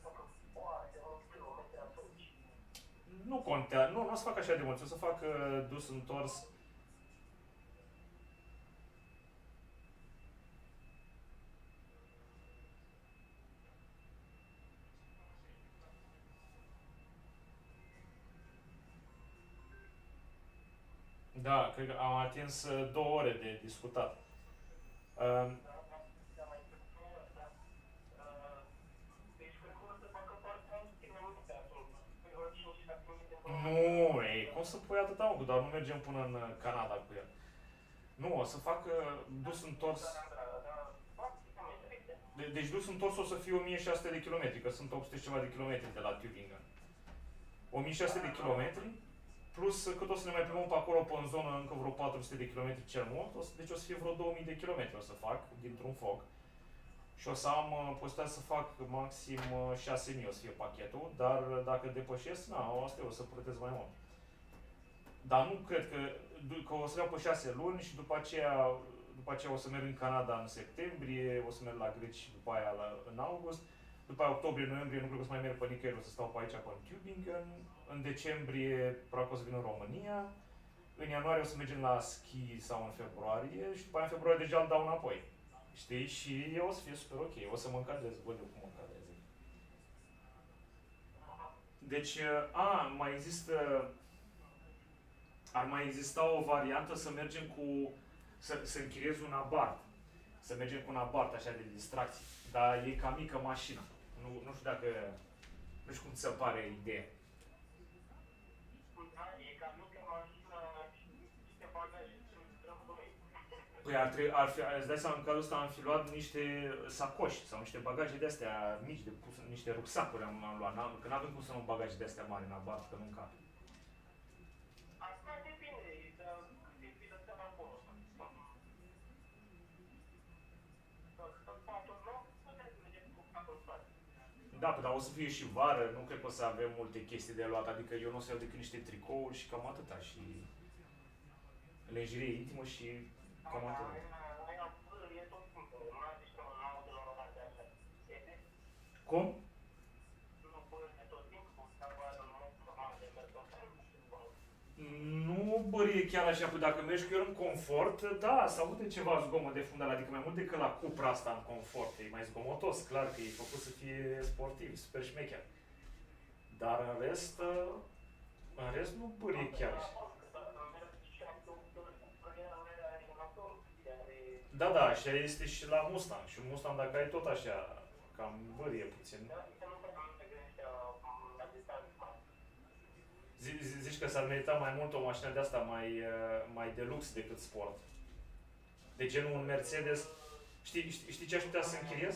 Facă foarte mulți kilometri atunci. Nu contează, nu o să fac așa de mulți, o să fac dus întors. Da, cred că am atins 2 ore de discutat. Deci cred că o să facă foarte mulți kilometri atunci. Păi vreo 5-7 minute până la... Nu, ei, cum să pui atâta mă, doar nu mergem până în Canada cu el. Nu, o să fac dus întors. Deci dus întors o să fie 1600 de kilometri, că sunt 800 și ceva de kilometri de la Tübingen. 1600 de kilometri, plus cât o să ne mai plimbăm pe acolo, pe în zonă, încă vreo 400 de kilometri cel mult, deci o să fie vreo 2000 de kilometri o să fac dintr-un foc. Și o să am posibilitatea să fac maxim 6000 o să fie pachetul, dar dacă depășesc, asta eu o să plătesc mai mult. Dar nu cred că o să iau pe 6 luni și după aceea o să merg în Canada în septembrie, o să merg la Greci și după aia în august. După aia octombrie, noiembrie, nu cred că o să mai merg pe nicăieri, o să stau pe aici, pe Tübingen. În decembrie, probabil o să vin în România. În ianuarie o să mergem la schi sau în februarie și după aia în februarie deja îl dau înapoi. Știi? Și eu o să fie super ok, o să mă încadrez, văd eu cum mă încadrez. Deci, mai există... Ar mai exista o variantă să mergem cu... să închiriez un abart. Să mergem cu un abart așa de distracție. Dar e ca mică mașină. Nu știu dacă... Nu știu cum ți se pare ideea. Da, e ca mică mașină și niște bagaje sunt drămului. Păi îți dai seama, în cazul ăsta am fi luat niște sacoși sau niște bagaje de-astea mici, de pus, niște rucsacuri am luat. Că n-avem cum să luăm bagaje de-astea mari în abart, că nu cabe. Asta depinde, cât e pilățea acolo. Patul nou, puteți să mergem cu patul spate. Da, dar o să fie și vară, nu cred că o să avem multe chestii de luat, adică eu nu o să iau decât niște tricouri și cam atâta și lenjerie intimă și cam atâta. Noi am e tot timpul, nu am zis că mă aud de la o parte așa. Cum? Nu băie tot timpul, dar băie nu mă de merg tot timpul. Nu bărie chiar așa, păi dacă mergi cu el în confort, da, să aude ceva zgomot de fundal, adică mai mult decât la Cupra asta în confort, e mai zgomotos, clar că e făcut să fie sportiv, super șmecher. Dar în rest nu bărie chiar așa. Da, așa este și la Mustang. Și Mustang, dacă ai tot așa, cam bărie puțin. Zici că s-ar merita mai mult o mașină de asta mai de lux decât sport. De genul un Mercedes. Știi ce aș putea să închiriez?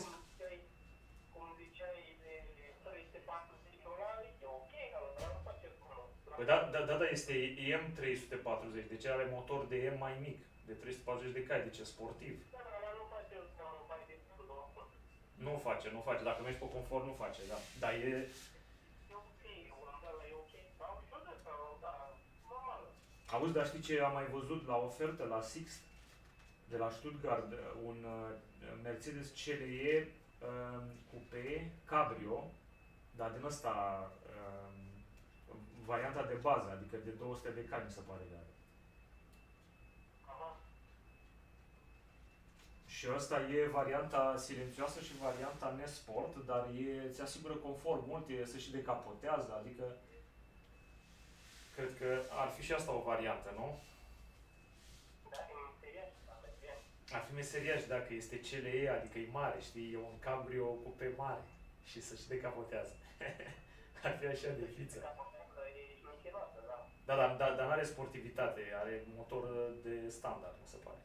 Cum ziceai de 340 dolari, e ok, dar nu face frumos. Păi da, este M340, deci are motor de M mai mic, de 340 de cai, deci e sportiv. Da, dar nu face mai de turbo. Nu face, dacă mergi pe confort nu face, da. Dar e... E ok, următoarea e ok. Sau știu de sau, da, normală. Auzi, dar știi ce am mai văzut la ofertă, la Sixt, de la Stuttgart, un Mercedes CLE Coupe Cabrio, dar din ăsta varianta de bază, adică de 200 de cai, mi se pare că are. Aha. Și ăsta e varianta silențioasă și varianta nesport, dar ți asigură confort mult, se și decapotează, adică cred că ar fi și asta o variantă, nu? Da, e meseriaș, asta e bine. Ar fi meseriaș dacă este CLE, adică e mare, știi, e un cabrio coupe mare și să și decapotează. Ar fi așa de fiță. E șmecheroasă, da. Dar nu are sportivitate, are motor de standard, mi se pare.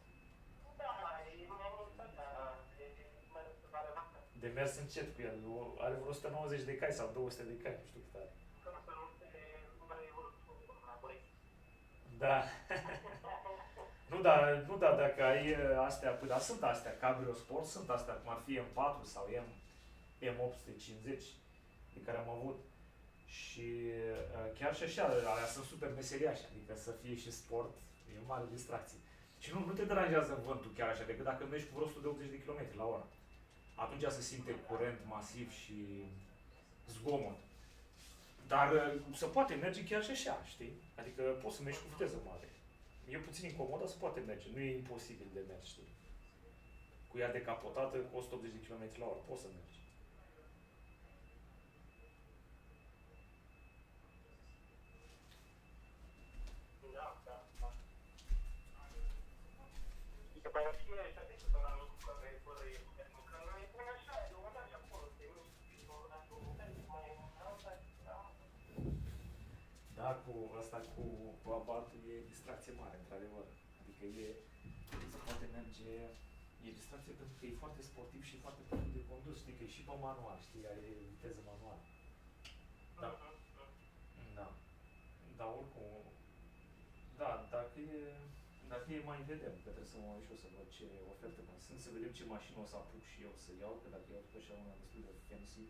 Da, e mai mult așa, mai relevant. De mers încet cu el, are vreo 190 de cai sau 200 de cai, nu știu cât are. Da. Nu da, dacă ai astea, păi, dar sunt astea, Cabrio Sport, sunt astea, cum ar fi M4 sau M850, de care am avut. Și chiar și așa, alea sunt super meseriași, adică să fie și sport, e o mare distracție. Și nu te deranjează vântul chiar așa, decât dacă mergi cu vreo 180 de km la oră. Atunci se simte curent masiv și zgomot. Dar se poate merge chiar și așa, știi? Adică poți să mergi cu viteză mare. E puțin incomod, dar se poate merge. Nu e imposibil de mers, știi? Cu ea decapotată, cu 180 de km la oră, poți să mergi. Mai ar fi așa decât ăla mic care e fără el. Că noi pun așa, eu văd așa acolo, te uiți, Da, cu asta cu abartul e distracție mare, într-adevăr. Adică se poate merge, e distracție pentru că e foarte sportiv și foarte plăcut de condus, știi că e și pe manual, știi, are viteză manuală. Da. Da. Dar oricum, da, dacă e mai vedem, că trebuie să mă uit și eu să văd ce oferte mai sunt, să vedem ce mașină o să apuc și eu să iau, că dacă iau tot așa una destul de fancy,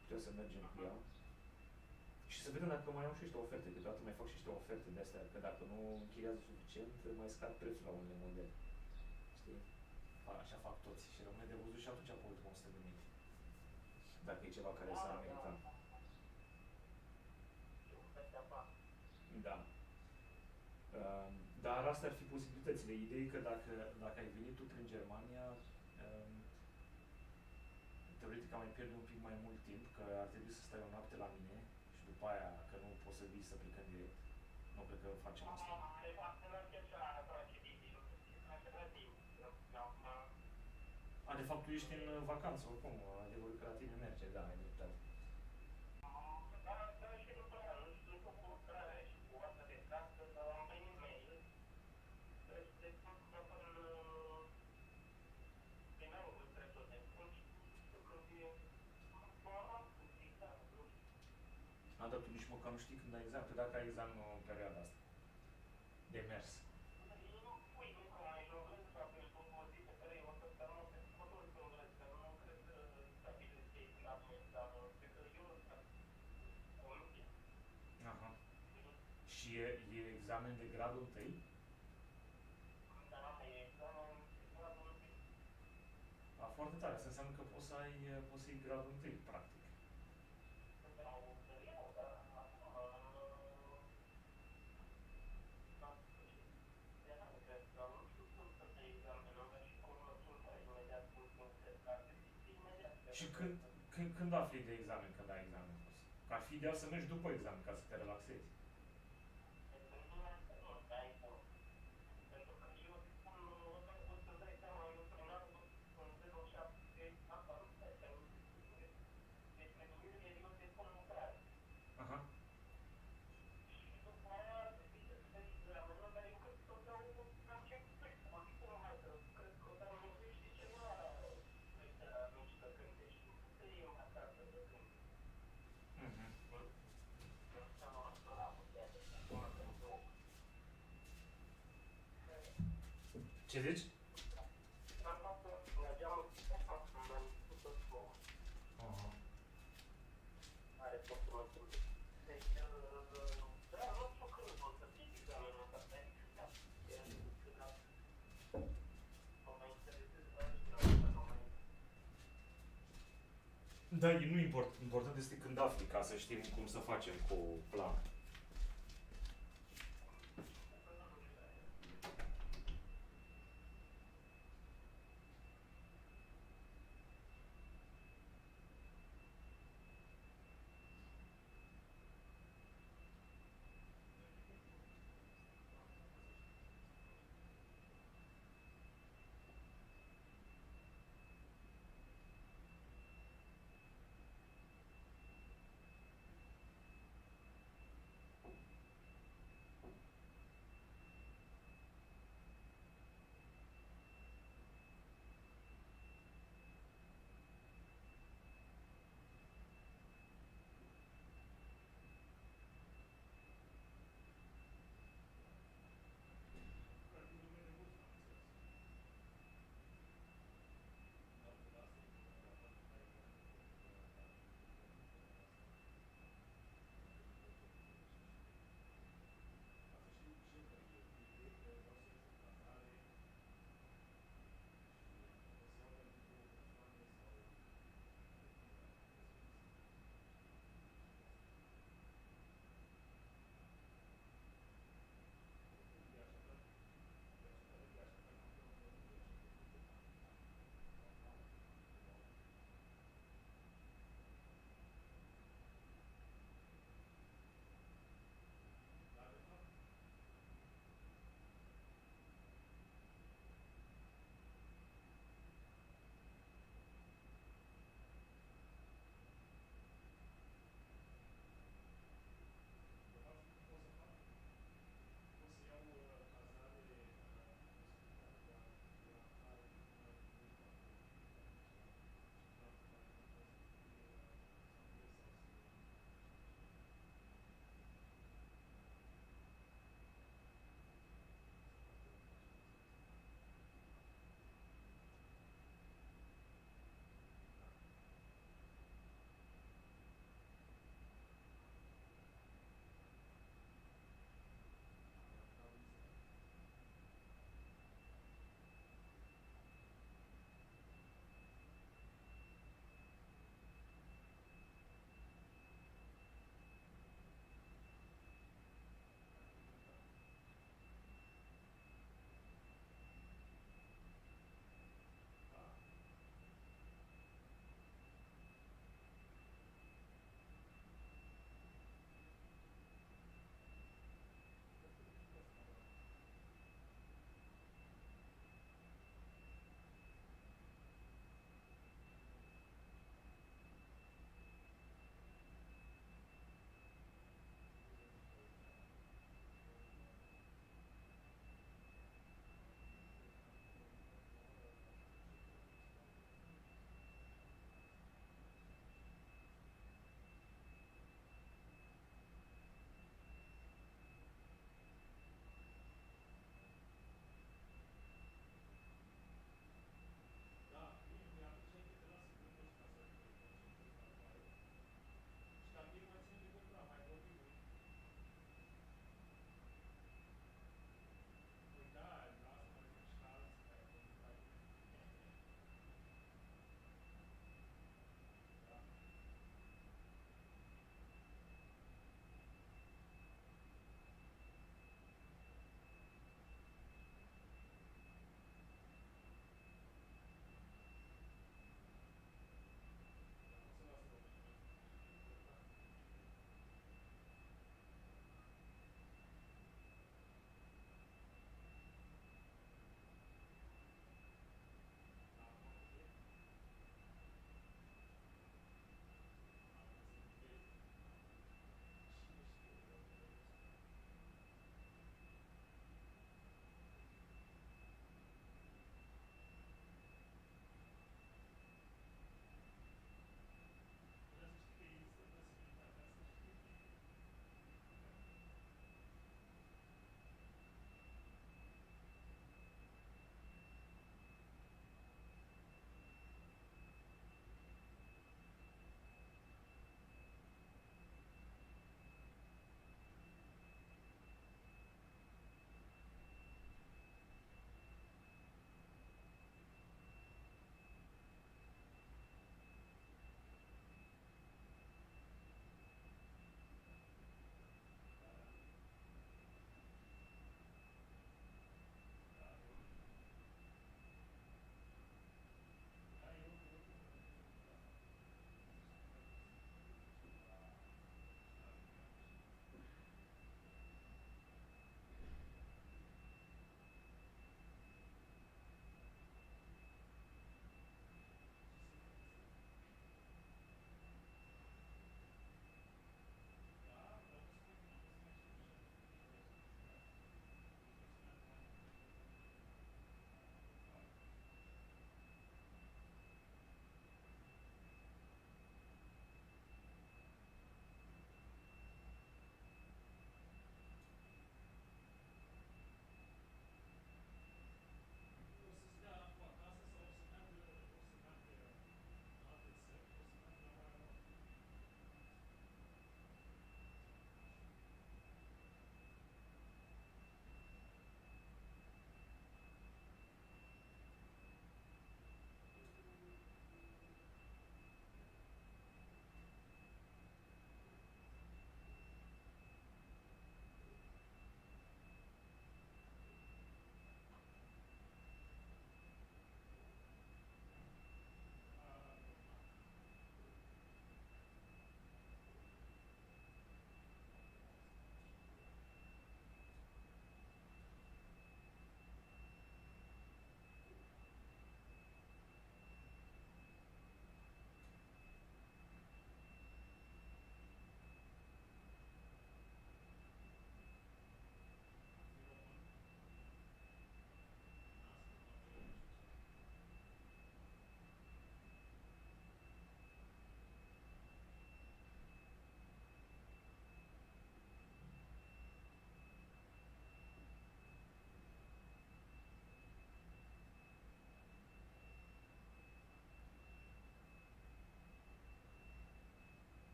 putem să mergem cu ea. Și să vedem dacă mai am și niște oferte, câteodată mai fac și niște oferte de astea, că dacă nu închiriază suficient, mai scad prețul la unele modele. Știi? Așa fac toți și rămâne de văzut și atunci pe ultima 100 de mii. Dacă e ceva care s-ar merita. Da. Dar astea ar fi posibilitățile. Ideea e că dacă ai venit tu prin Germania, teoretic mai pierde un pic mai mult timp, că ar trebui să stai o noapte la mine și după aia că nu poți să vii să plecăm direct. Nu cred că facem asta. De fapt tu ești în vacanță oricum, adevărul că la tine merge, da, ai dreptate. Dar tu nici măcar nu știi când ai examen, că dacă ai examenul în perioada asta de mers. Aha. Și e examen de gradul 1? Foarte tare, asta înseamnă că poți să iei gradul 1, practic. Și când afli de examen, când ai examen? Că ar fi ideal să mergi după examen, ca să te relaxezi. Aha. Ce zici? Am stat la geamul am pus tot foc. Aha. Are fost să mă simt. Deci, da, nu știu când o să fie examenul ăsta, o mai interesez, Da, nu important este când afli, ca să știm cum să facem cu plan.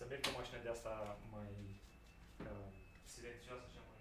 merg o mașină de asta mai silențioasă și mai...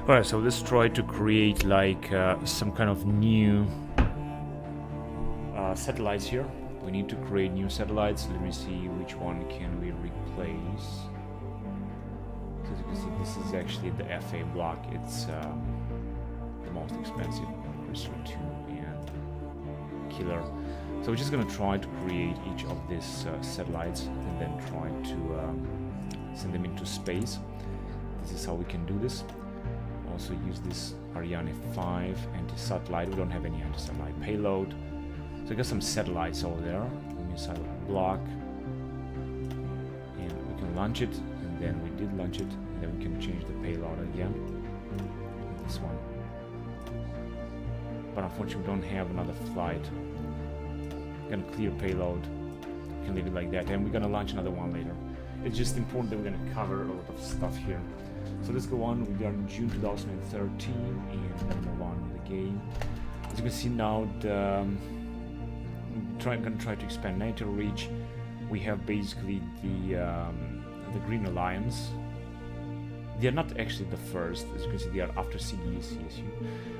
Alright, so let's try to create like some kind of new satellites here. We need to create new satellites. Let me see which one can we replace. So as you can see, this is actually the FA block. It's the most expensive, Crystal 2 and Killer. So we're just gonna try to create each of these satellites and then try to send them into space. This is how we can do this. Also use this Ariane 5 anti-satellite. We don't have any anti-satellite payload. So we got some satellites over there. Missile block. And we can launch it, and then we did launch it, and then we can change the payload again. This one. But unfortunately we don't have another flight. Gonna clear payload. We can leave it like that, and we're gonna launch another one later. It's just important that we're gonna cover a lot of stuff here. So let's go on. We are in June 2013, and we're gonna move on with the game. As you can see now, I'm gonna try to expand NATO reach. We have basically the Green Alliance. They are not actually the first, as you can see, they are after CDU, CSU.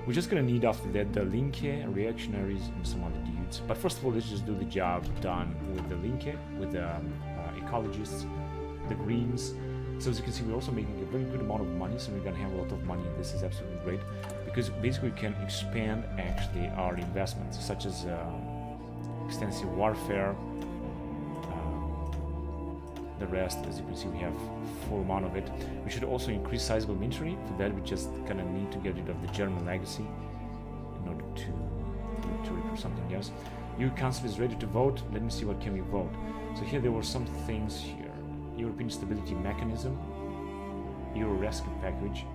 We're just gonna need after that the Linke, Reactionaries, and some other dudes. But first of all, let's just do the job done with the Linke, with the ecologists, the Greens. So as you can see, we're also making a very good amount of money, so we're gonna have a lot of money, and this is absolutely great, because basically we can expand actually our investments, such as extensive warfare. The rest, as you can see, we have full amount of it. We should also increase sizable military. For that, we just kind of need to get rid of the German legacy in order to recruit something else. EU Council is ready to vote. Let me see what can we vote. So here there were some things here. European Stability Mechanism, Euro Rescue Package.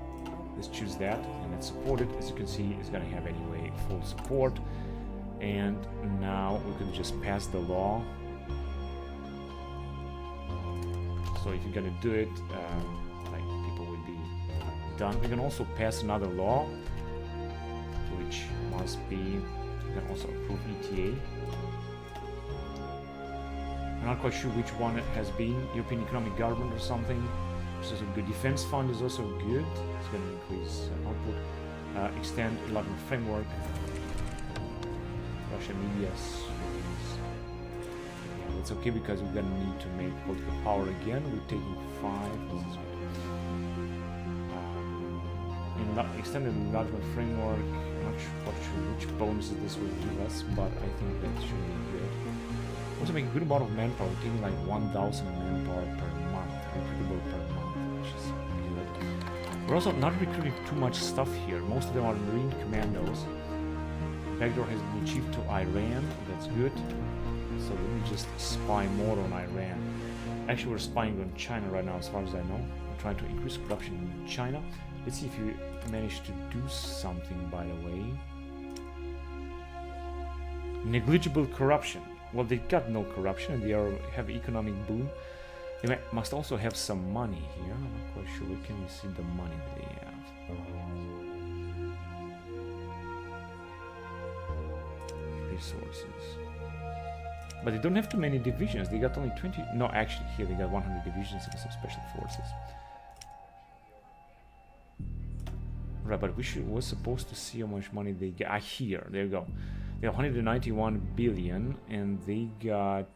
Let's choose that, and let's support it. As you can see, it's gonna have anyway full support. And now we can just pass the law. So if you're gonna do it, like people will be done. We can also pass another law, which must be. You can also approve ETA. I'm not quite sure which one it has been. European Economic Government or something. Which is a good. Defense Fund is also good. It's gonna increase output. Extend enlargement framework. Russia media. It's okay because we're gonna need to make political power again. We're taking 5. This is good. Extended enlargement framework. I'm not sure which bonuses this will give us, but I think that should be good. Also make a good amount of manpower. We're taking like 1,000 manpower per month, recruitable per month, which is good. We're also not recruiting too much stuff here. Most of them are Marine commandos. Backdoor has been achieved to Iran. That's good. So let me just spy more on Iran. Actually, we're spying on China right now, as far as I know. We're trying to increase corruption in China. Let's see if you manage to do something, by the way. Negligible corruption. Well, they got no corruption, and they have economic boom. They must also have some money here. I'm not quite sure. Where can we see the money that they have? Resources. But they don't have too many divisions. They got only 20. No, actually, here they got 100 divisions and some special forces. Right, but we're supposed to see how much money they get. Here, there you go. They have 191 billion, and they got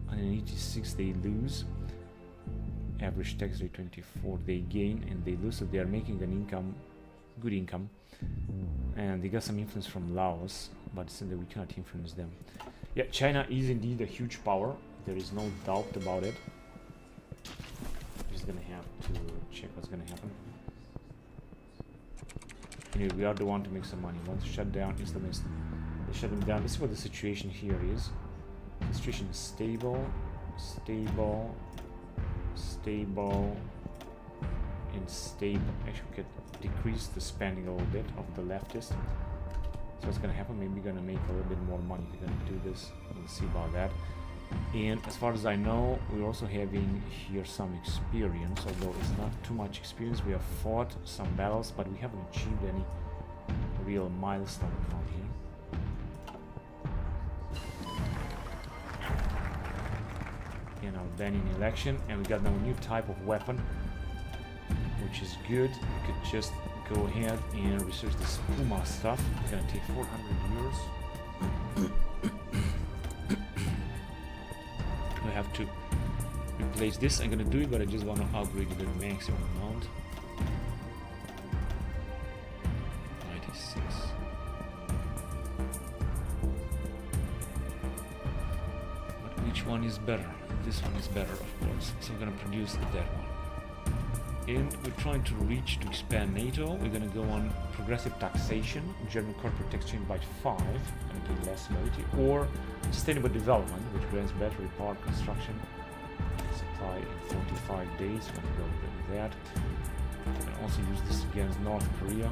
186. They lose. Average tax rate 24. They gain and they lose. So they are making an income, good income, and they got some influence from Laos, but we cannot influence them. Yeah, China is indeed a huge power. There is no doubt about it. Just gonna have to check what's gonna happen. Anyway, we are the one to make some money. Once shut down, Islamists, they shut them down. This is what the situation here is. The situation is stable, stable, stable, and stable. Actually, we could decrease the spending a little bit of the leftists. So what's gonna happen? Maybe we're gonna make a little bit more money. We're gonna do this. We'll see about that. And as far as I know, we're also having here some experience, although it's not too much experience. We have fought some battles, but we haven't achieved any real milestone out here. And our banning election, and we got now a new type of weapon, which is good. We could just go ahead and research this Puma stuff. It's gonna take 400 years. I have to replace this. I'm gonna do it, but I just want to upgrade it to the maximum amount. 96. But which one is better? This one is better, of course. So I'm gonna produce that one. And we're trying to reach to expand NATO. We're gonna go on progressive taxation, German corporate tax change by 5, and do less mobility, or sustainable development, which grants battery power construction, supply occupy in 45 days. We're going to go with that. We can also use this against North Korea.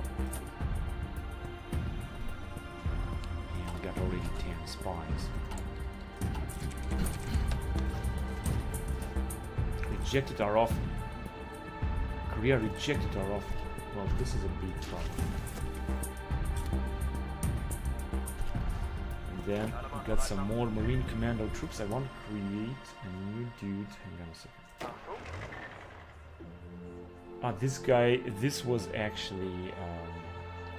And we got already 10 spies. Rejected our offer. Korea rejected our offer. Well, this is a big problem. And then we got some more Marine Commando troops. I want to create a new dude. Hang on a second. Ah, this guy, this was actually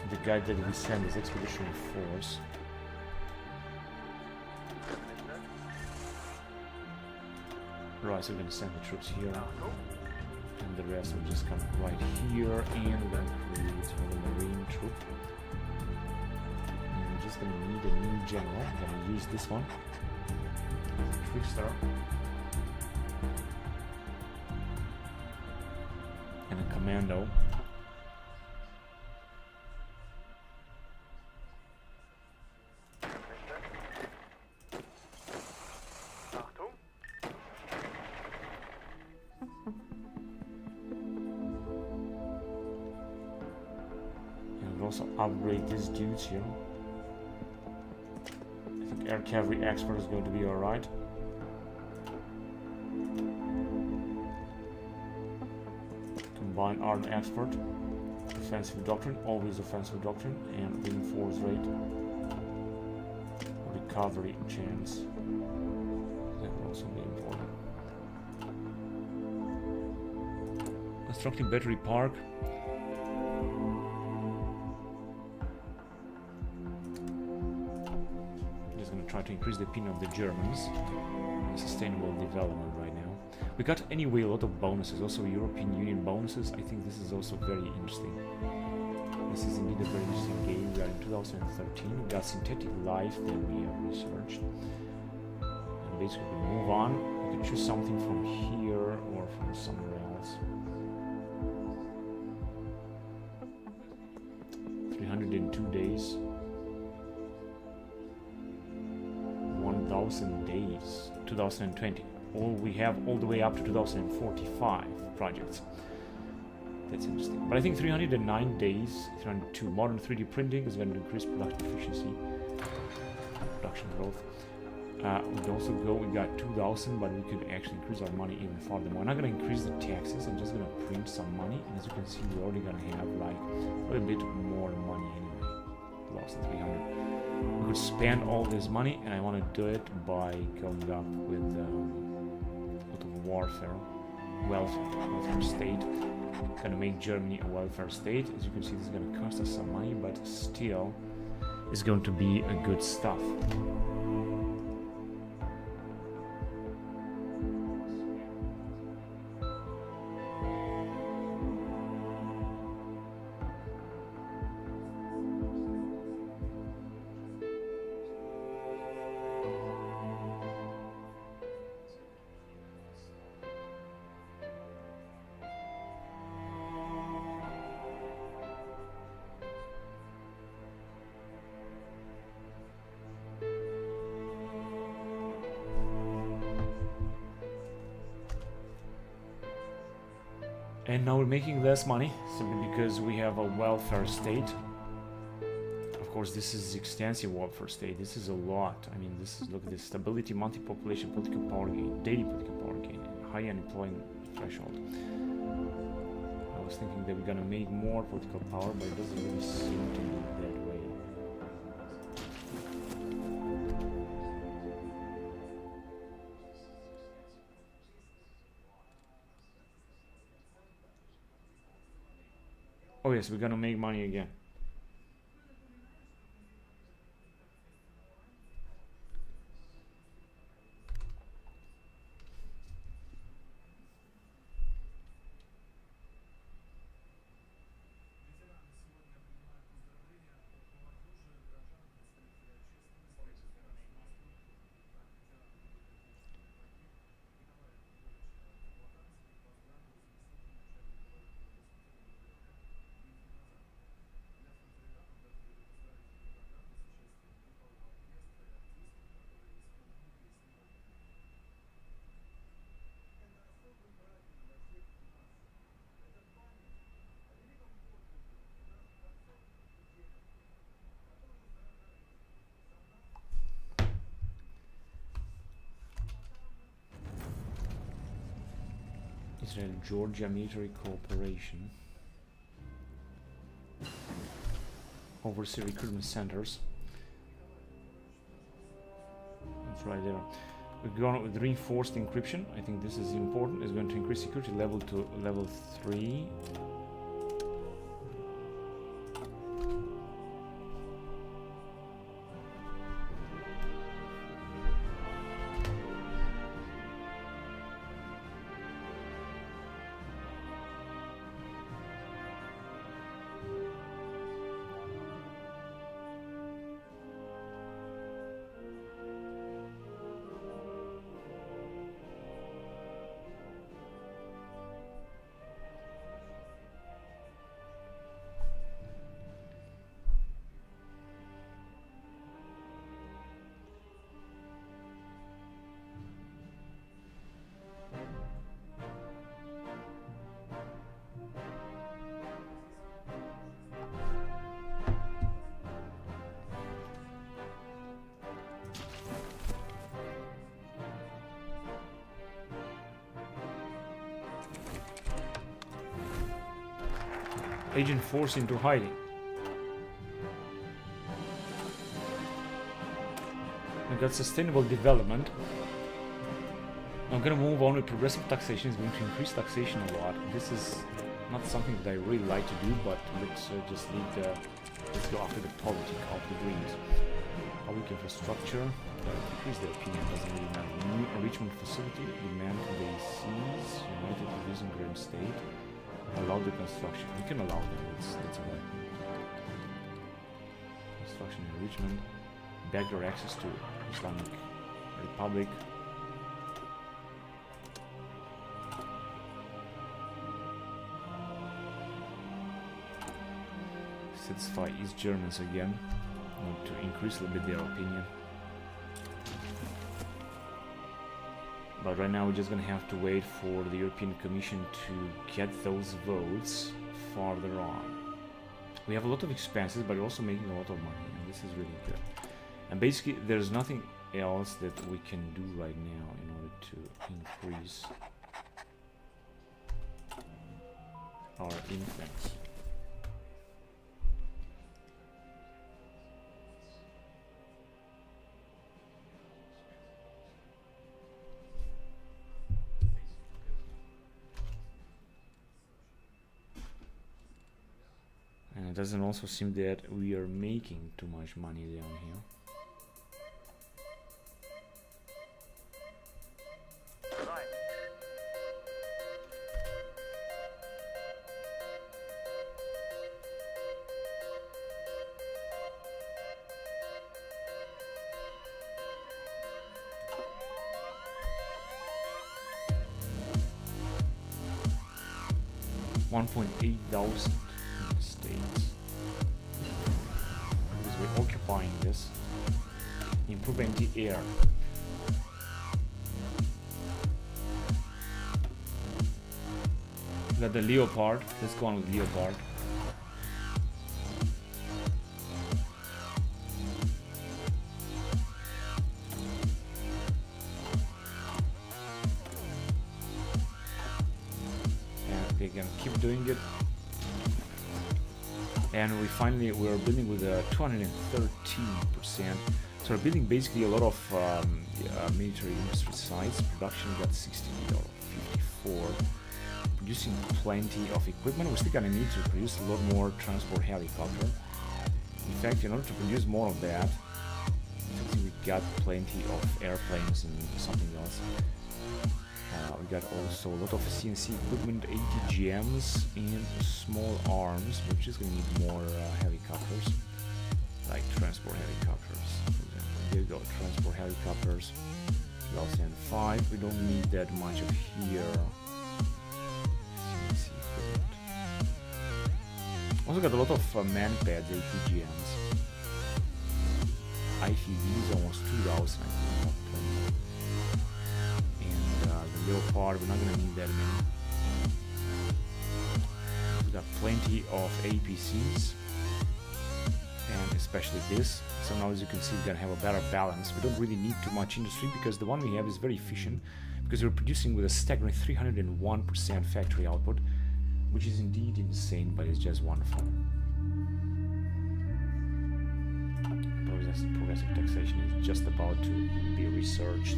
the guy that we sent as expeditionary force. Right, so we're going to send the troops here. And the rest will just come right here. And we're going to create a Marine troop. And we're just going to need a new general. I'm going to use this one. Trickster. And a commando. And we'll also upgrade these dudes here. I think air cavalry expert is going to be alright. Combine armed expert, offensive doctrine, always offensive doctrine, and reinforce rate, recovery chance. That will also be important. Constructing battery park. Just going to try to increase the opinion of the Germans. Sustainable development right now. We got anyway a lot of bonuses, also European Union bonuses. I think this is also very interesting. This is indeed a very interesting game. We are in 2013. We got synthetic life that we have researched. And basically we move on. We can choose something from here or from somewhere else. 302 days. 1000 days. 2020. We have all the way up to 2045 projects. That's interesting. But I think 309 days, 302 modern 3D printing is going to increase production efficiency, production growth. We also we got 2000, but we could actually increase our money even further. We're not going to increase the taxes. I'm just going to print some money, and as you can see, we're already going to have like a little bit more money anyway. 2300. We could spend all this money, and I want to do it by going up with welfare state. Gonna make Germany a welfare state. As you can see, this is gonna cost us some money, but still it's going to be a good stuff. And now we're making less money simply because we have a welfare state. Of course, this is extensive welfare state. This is a lot. I mean, this is, look at this: stability, multi-population, political power gain, daily political power gain, and high unemployment threshold. I was thinking that we're gonna make more political power, but it doesn't really seem to be that way. Oh yes, we're gonna make money again. Israel-Georgia Military Cooperation. Overseas recruitment centers. It's right there. We're going with reinforced encryption. I think this is important. It's going to increase security level to level 3. Agent forced into hiding. We got sustainable development. I'm gonna move on with progressive taxation. It's going to increase taxation a lot. This is not something that I really like to do, but let's just let's go after the politic of the Greens. Public infrastructure. Increase their opinion, doesn't really matter. New enrichment facility. Demand they seize. United Division Grand State. Allow the construction. We can allow them. That's alright. Construction enrichment. Backdoor access to Islamic Republic. Satisfy East Germans again. Want to increase a little bit their opinion. But right now we're just gonna have to wait for the European Commission to get those votes farther on. We have a lot of expenses, but we're also making a lot of money, and this is really good. And basically, there's nothing else that we can do right now in order to increase our influence. And it doesn't also seem that we are making too much money down here. $1,800 in the States. Because we're occupying this. Improve anti-air. Got the Leopard. Let's go on with Leopard. We can keep doing it, and we're building with a 213%. So we're building basically a lot of military industry sites. Production got $60.54. Producing plenty of equipment. We're still gonna need to produce a lot more transport helicopter. In fact, in order to produce more of that, I think we got plenty of airplanes and something else. We got also a lot of CNC equipment, ATGMs, and small arms. We're just gonna need more helicopters, like transport helicopters, for example. There you go, transport helicopters. 2005. We don't need that much of here. CNC equipment. Also got a lot of man-pads, ATGMs. IFVs almost 2,000. I think. Leopard, we're not gonna need that many. We got plenty of APCs, and especially this. So now, as you can see, we're gonna have a better balance. We don't really need too much industry because the one we have is very efficient. because we're producing with a staggering 301% factory output, which is indeed insane, but it's just wonderful. Progressive taxation is just about to be researched.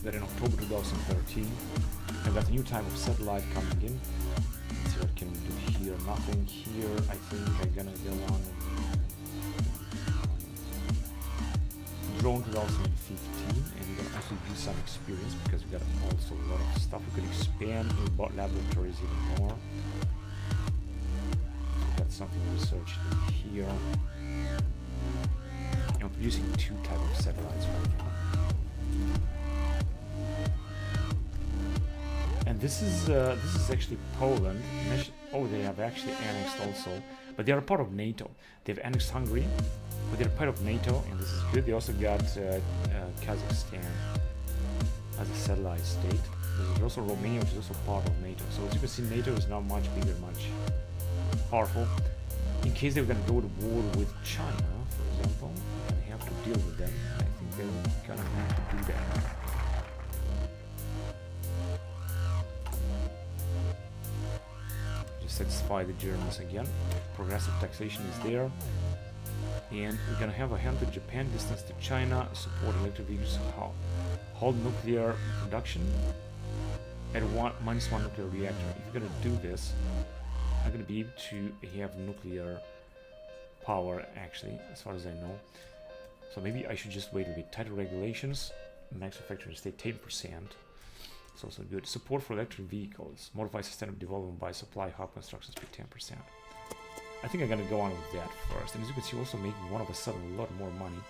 That in October 2013, I've got a new type of satellite coming in. Let's see what I can do here. Nothing here. I think I'm gonna go on. Drone 2015, and we're gonna actually do some experience because we got also a lot of stuff. We could expand in laboratories even more. We got something researched here. And I'm producing 2 types of satellites right now. And this is actually Poland. Oh, they have actually annexed also, but they are part of NATO. They've annexed Hungary, but they're part of NATO, and this is good. They also got Kazakhstan as a satellite state. There's also Romania, which is also part of NATO. So as you can see, NATO is now much bigger, much powerful. In case they're gonna go to war with China, for example, and have to deal with them, I think they're gonna have to do that. Satisfy the Germans again. Progressive taxation is there, and we're gonna have a hand to Japan, distance to China, support electric vehicles, hold nuclear production at -1 nuclear reactor. If you're gonna do this, I'm gonna be able to have nuclear power, actually, as far as I know. So maybe I should just wait a bit. Tighter regulations, max factory state 10%. It's also good. Support for electric vehicles. Modify sustainable development by supply hub construction speed 10%. I think I'm gonna go on with that first. And as you can see, also making one of a sudden a lot more money.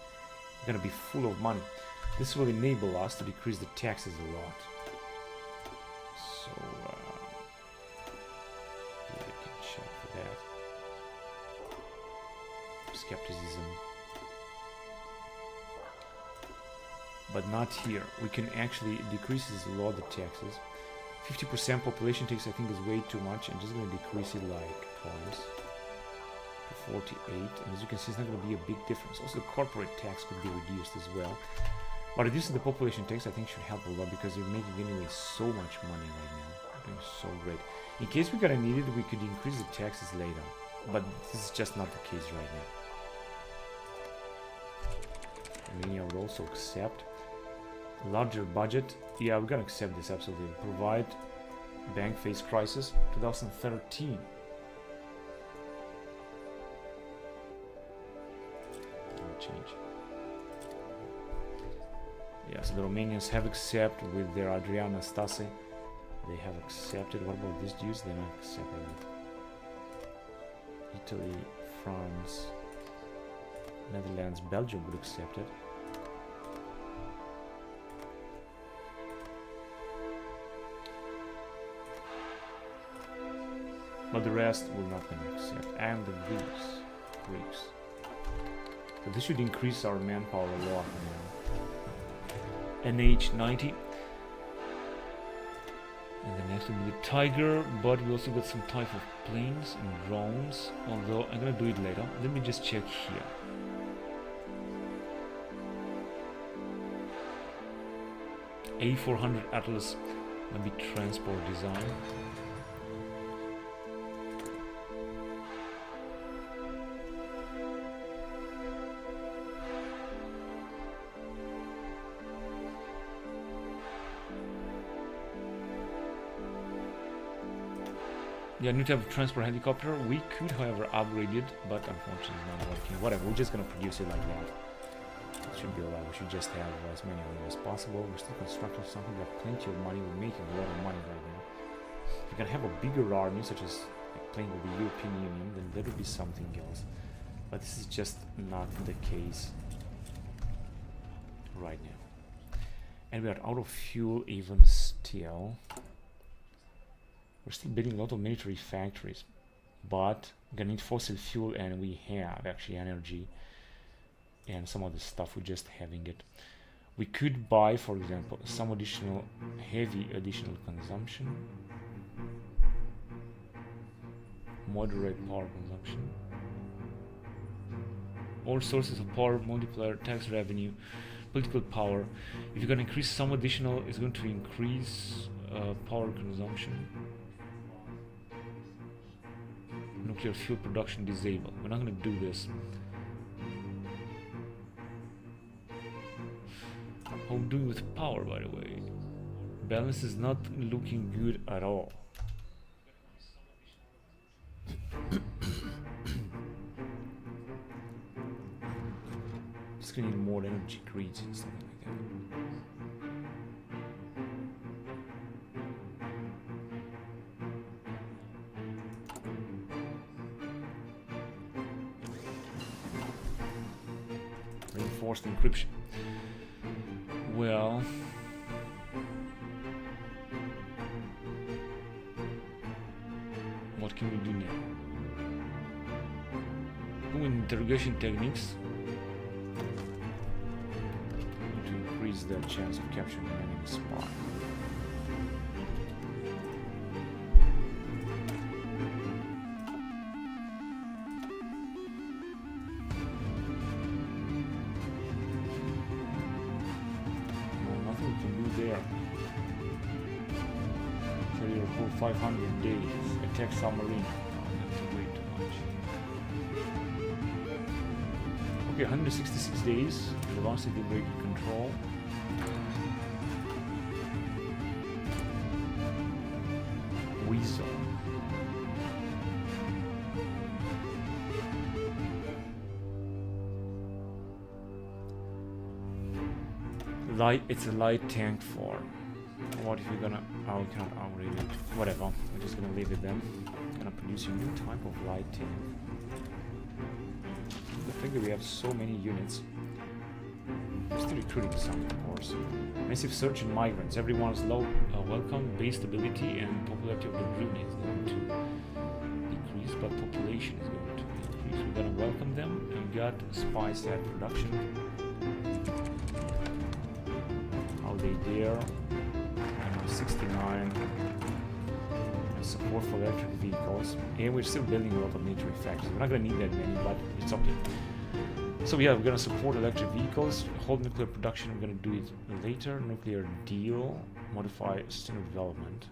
We're gonna be full of money. This will enable us to decrease the taxes a lot. So yeah, I can check for that. Skepticism. But not here. We can actually decrease a lot the taxes. 50% population tax I think is way too much. I'm just going to decrease it like twice to 48. And as you can see, it's not going to be a big difference. Also, the corporate tax could be reduced as well. But reducing the population tax I think should help a lot because they're making anyway so much money right now. Doing so great. In case we're gonna need it, we could increase the taxes later. But this is just not the case right now. Romania would also accept. Larger budget, yeah, we're gonna accept this absolutely. Provide bank face crisis 2013. Change. Yeah, so the Romanians have accepted with their Adriana Stase. They have accepted. What about these Jews? They're not accepting it. Italy, France, Netherlands, Belgium would accept it. But the rest will not gonna accept. And the Greeks. So this should increase our manpower a lot now. NH90. And the next will be the Tiger, but we also got some type of planes and drones. Although I'm gonna do it later. Let me just check here. A400 Atlas, maybe transport design. Yeah, new type of transport helicopter. We could, however, upgrade it, but unfortunately it's not working. Whatever, we're just gonna produce it like that. It should be alright. We should just have as many of them as possible. We're still constructing something. We have plenty of money. We're making a lot of money right now. If we can have a bigger army, such as like playing with the European Union, then there would be something else. But this is just not the case right now. And we are out of fuel even still. We're still building a lot of military factories, but we're gonna need fossil fuel, and we have actually energy and some of the stuff. We're just having it. We could buy, for example, some additional heavy additional consumption. moderate power consumption. All sources of power multiplier, tax revenue, political power. If you're going to increase some additional, it's going to increase power consumption. Nuclear fuel production disabled. We're not going to do this. How are we doing with power, by the way? Balance is not looking good at all. Just gonna need more energy grids and something like that. Reinforced encryption. Well, what can we do now? With interrogation techniques to increase the chance of capturing an enemy spy. Nothing we can do there. Carrier for 500 days. Attack submarine. Okay, 166 days, velocity breaker control. Weasel. It's a light tank form. What if you're gonna... Oh, we can't upgrade it. Whatever, we're just gonna leave it then. Gonna produce a new type of light tank. The fact that we have so many units. We're still recruiting some, of course. Massive surge in migrants. Everyone is low welcome, base stability, and popularity of the Brunei is going to decrease, but population is going to increase. We're gonna welcome them, and we got spice at production. How they dare? 69. Support for electric vehicles, and we're still building a lot of military factories. We're not going to need that many, but it's okay. So yeah, we're going to support electric vehicles, hold nuclear production. We're going to do it later. Nuclear deal, modify sustainable development.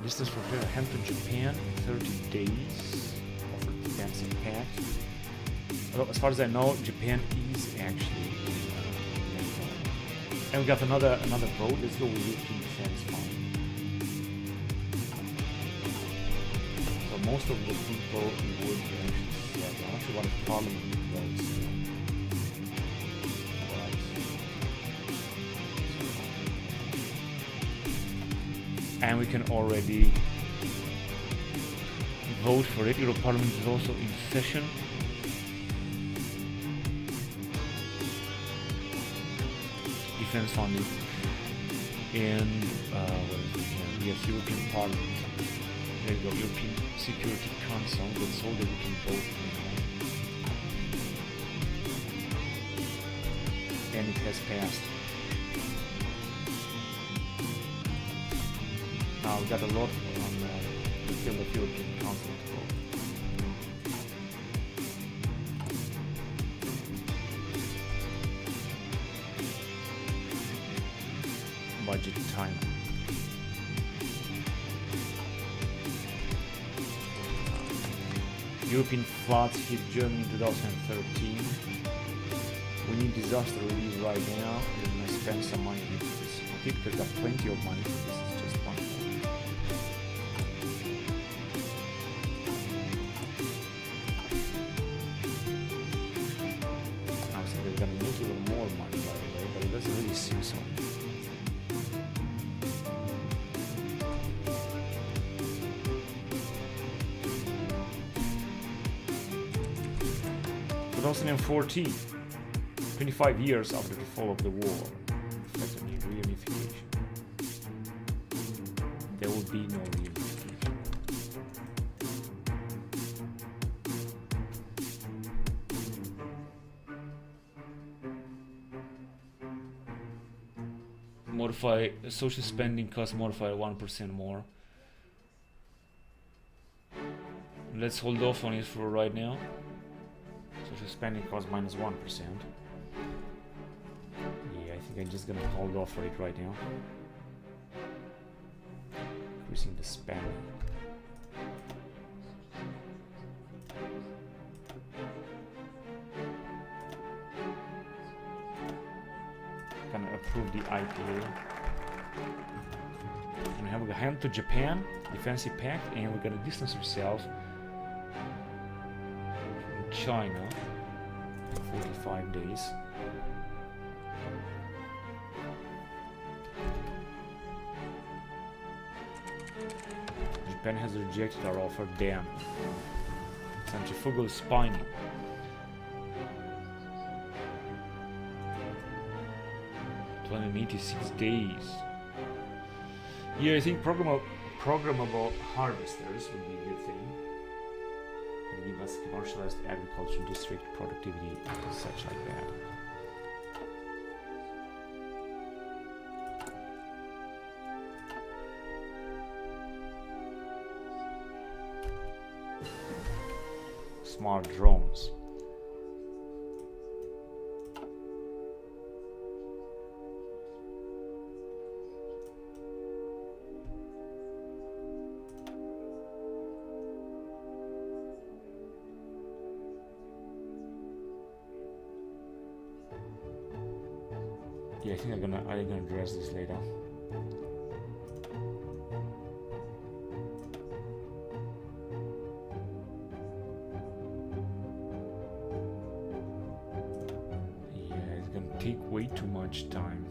Distance from Hampton, Japan, 30 days. Offered defensive pact. Well, as far as I know, Japan is actually. And we got another vote. Let's go with European Defense Fund. Most of the people would actually, I actually want to parliament votes. And we can already vote for it. Euro Parliament is also in session. Defense funding. And what is it here? Yes, European Parliament. There you go, European Security Council. That's all that we can vote on. And it has passed. Now we got a lot on the field of European Council to vote. Budget time. European floods hit Germany in 2013. We need disaster relief right now. We're gonna spend some money into this. Okay, because we've got plenty of money for this. It's just one. I was thinking we're gonna need a little more money, by the way, but it doesn't really seem so. 2014, 25 years after the fall of the wall, effectively reunification. There will be no reunification. Modify social spending cost, modify 1% more. let's hold off on it for right now. Social spending cost -1%. Yeah, I think I'm just gonna hold off for it right now. Increasing the spending. Gonna approve the IPA. And we have a hand to Japan, defensive pact, and we're gonna distance ourselves from China in 45 days. Japan has rejected our offer. Damn. Centrifugal spinning. $286 days. Yeah, I think programmable harvesters would be a good thing. And give us commercialized agriculture district productivity and such like that. Smart drones. Yeah, I think I'm gonna address this later. Take way too much time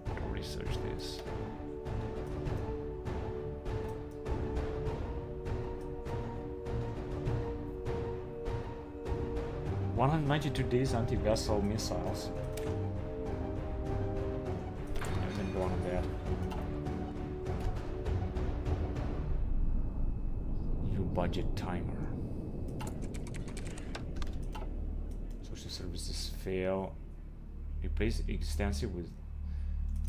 to research this. $192 days anti-vessel missiles. I didn't go on that. New budget timer. Services fail. Replace extensive with.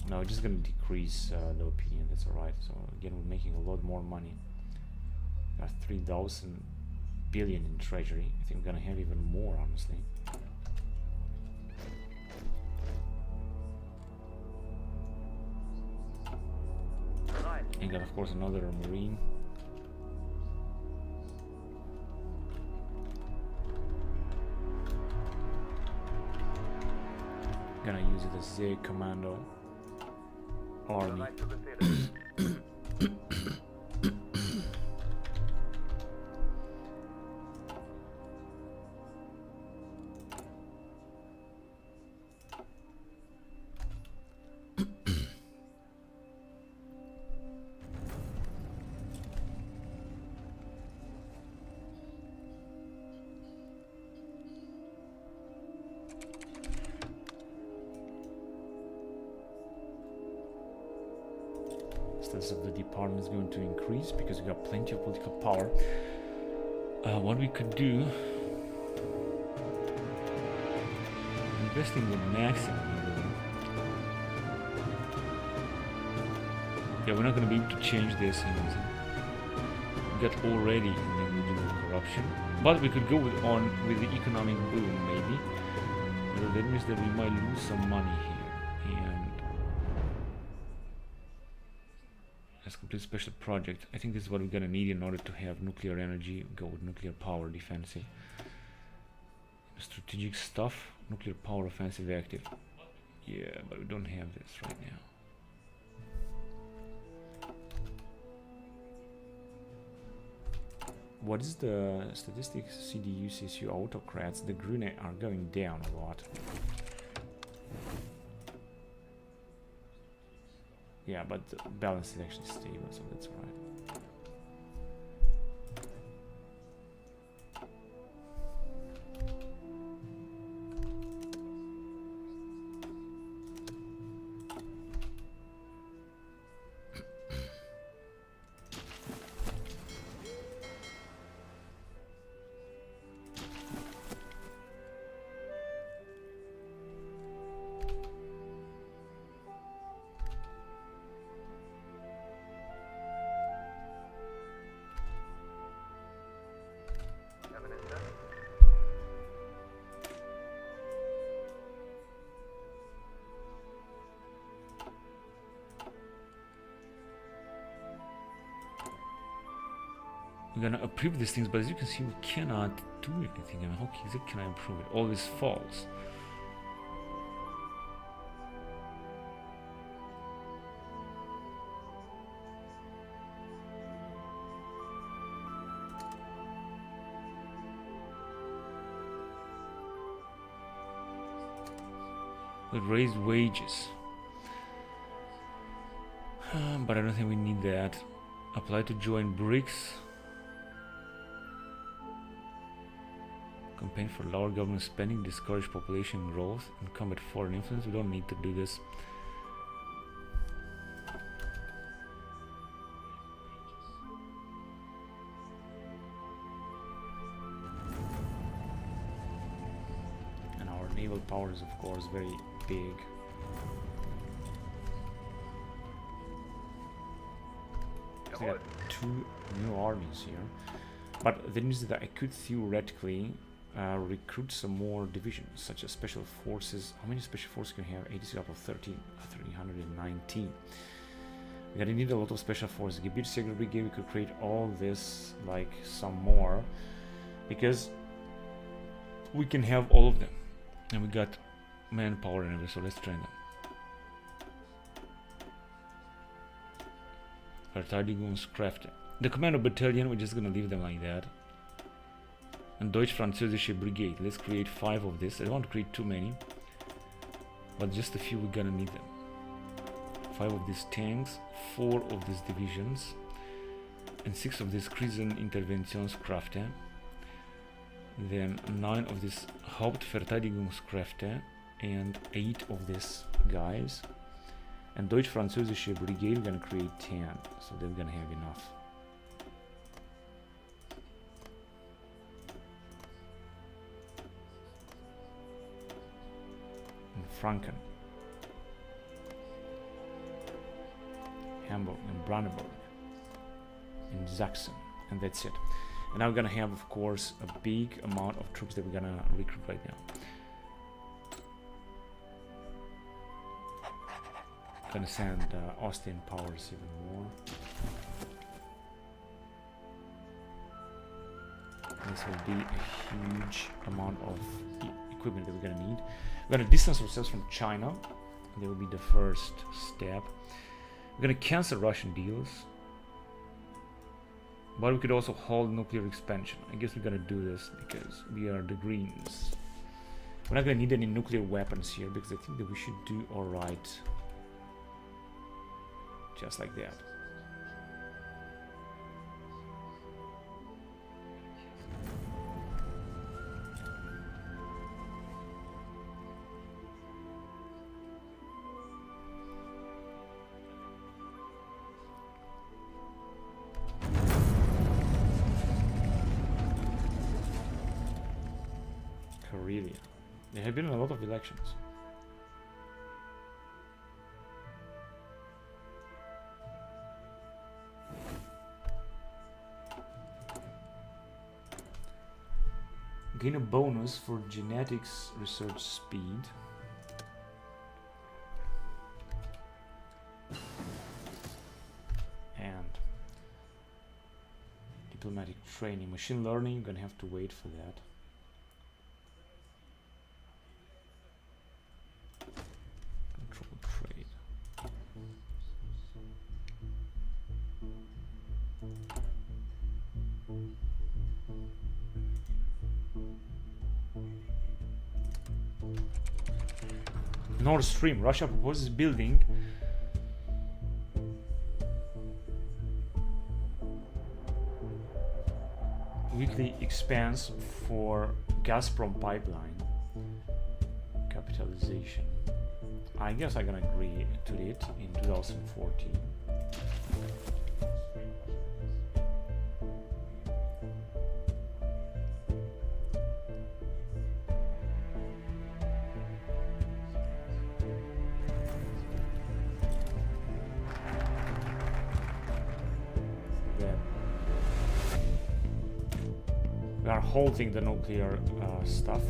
No, just gonna decrease the opinion. That's alright. So again, we're making a lot more money. Got 3,000 billion in treasury. I think we're gonna have even more, honestly. And got, of course, another marine. Gonna use it as a commando army. Status of the department is going to increase because we got plenty of political power. What we could do, investing the maximum. Yeah, we're not going to be able to change this, and we got already individual corruption. But we could go with the economic boom, maybe. Well, that means that we might lose some money here. And let's complete special project. I think this is what we're gonna need in order to have nuclear energy. Go with nuclear power defensive. Strategic stuff, nuclear power offensive active. Yeah, but we don't have this right now. What is the statistics? CDU, CSU autocrats, the Grune are going down a lot. Yeah, but the balance is actually stable, so that's right. We're gonna approve these things, but as you can see, we cannot do anything. I mean, how exactly can I improve it? Always false. We raised wages. But I don't think we need that. Apply to join BRICS. Campaign for lower government spending, discourage population growth, and combat foreign influence. We don't need to do this. And our naval power is, of course, very big. So we got 2 new armies here. But the thing is that I could theoretically recruit some more divisions, such as special forces. How many special forces can we have? 86 out of 319. We're gonna need a lot of special forces. Gebietsjäger brigade, we could create all this, like some more, because we can have all of them. And we got manpower and everything, so let's train them. Verteidigungskräfte. The commando battalion, we're just gonna leave them like that. And Deutsch-Französische Brigade. Let's create 5 of this. I don't want to create too many, but just a few, we're gonna need them. 5 of these tanks, 4 of these divisions, and 6 of these Kriseninterventionskräfte. Then 9 of these Hauptverteidigungskräfte and 8 of these guys. And Deutsch-Französische Brigade, we're gonna create 10, so they're gonna have enough. Franken, Hamburg, and Brandenburg, in Sachsen, and that's it. And now we're gonna have, of course, a big amount of troops that we're gonna recruit right now. Gonna send Austrian powers even more. This will be a huge amount of equipment that we're gonna need. We're gonna distance ourselves from China. That will be the first step. We're gonna cancel Russian deals, but we could also hold nuclear expansion. I guess we're gonna do this because we are the Greens. We're not gonna need any nuclear weapons here because I think that we should do all right, just like that. There have been a lot of elections. Gain a bonus for genetics research speed. And diplomatic training. Machine learning, you're gonna have to wait for that. Nord Stream. Russia proposes building weekly expense for Gazprom pipeline capitalization. I guess I'm gonna agree to it in 2014. We are halting the nuclear stuff.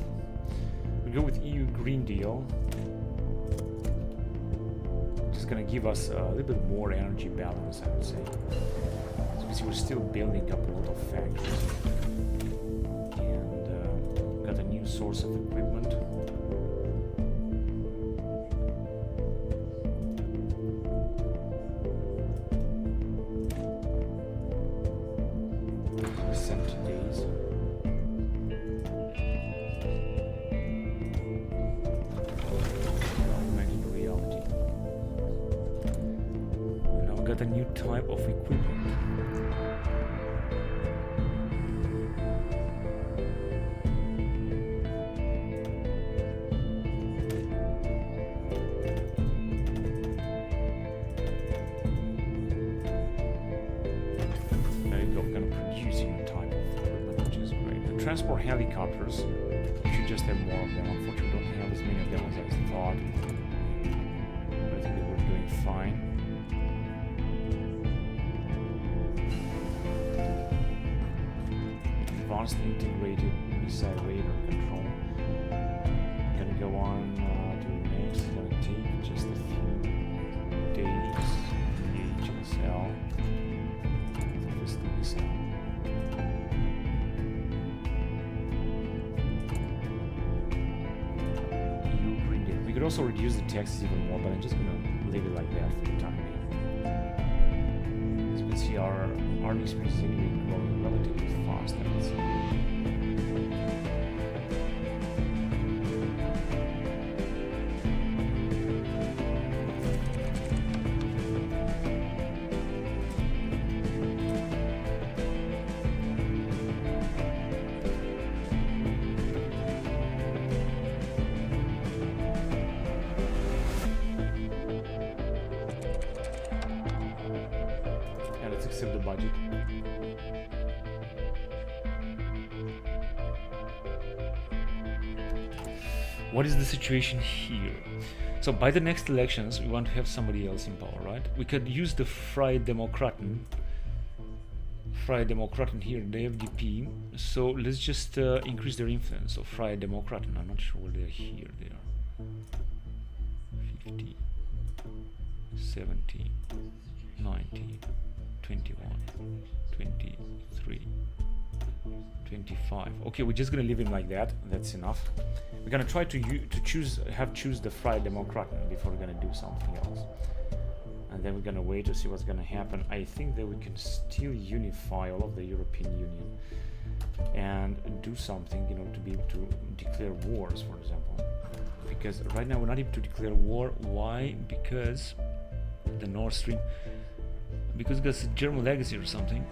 We go with EU Green Deal. Just gonna give us a little bit more energy balance, I would say. So we see we're still building up a lot of factories. And got a new source of equipment. A new type of equipment. There you go, kind of producing a type of equipment, which is great. The transport helicopters, you should just have more of them. Unfortunately, we don't have as many of them as I thought. But I think they were doing fine. Integrated missile radar control. Gonna go on to the next. It's gonna take just a few days. The HSL. This the missile. Green Deal. We could also reduce the taxes even more, but I'm just gonna leave it like that for the time being. As you can see, our army space is anyway growing relatively fast. Accept the budget. What is the situation here? So by the next elections, we want to have somebody else in power, right? We could use the Freie Demokraten here, the FDP. So let's just increase their influence. So Freie Demokraten, I'm not sure where they're here. They are 50, 70, 90. 21, 23, 25. Okay, we're just gonna leave him like that. That's enough. We're gonna try to choose the Freie Demokraten before we're gonna do something else, and then we're gonna wait to see what's gonna happen. I think that we can still unify all of the European Union and do something, you know, to be able to declare wars, for example. Because right now we're not able to declare war. Why? Because the Nord Stream. Because it got a German legacy or something.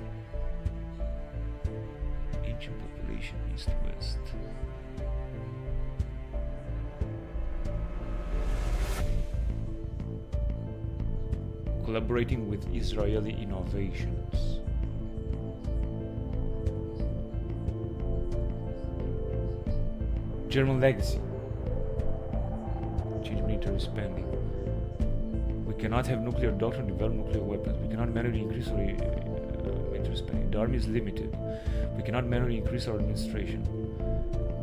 Ancient population, east-west. Collaborating with Israeli innovations. German legacy. Change military spending. We cannot have nuclear doctrine, develop nuclear weapons. We cannot manually increase our military spending. The army is limited. We cannot manually increase our administration.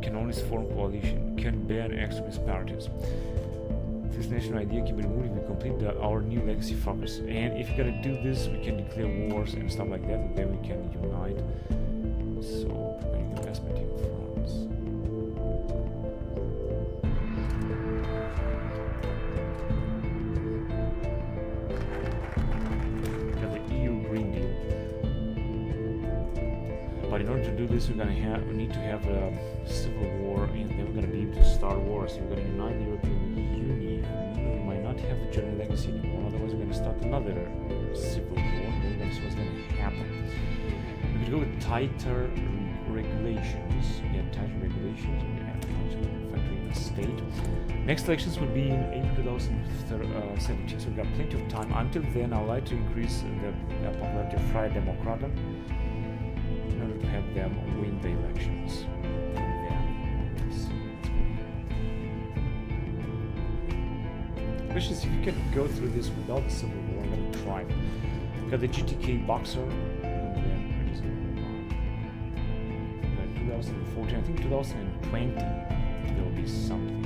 Can only form coalition. Can ban extremist parties. This national idea can be removed if we complete our new legacy focus. And if we're gonna do this, we can declare wars and stuff like that, and then we can unite. So, preparing investment in France. But in order to do this, we need to have a civil war, and then we're going to be able to start wars. We're going to unite the European Union. We might not have the German legacy anymore, otherwise we're going to start another civil war, and then we're going to see what's going to happen. We could go with tighter regulations. Yeah, tighter regulations. We have factory in the state. Next elections will be in April 2017, so we've got plenty of time. Until then, I'd like to increase the popularity of Freie Demokraten, to have them win the elections. Question is if you can go through this without the civil war. I'm going to try. Got the GTK Boxer, and then we're just going to 2014. I think 2020 there will be something.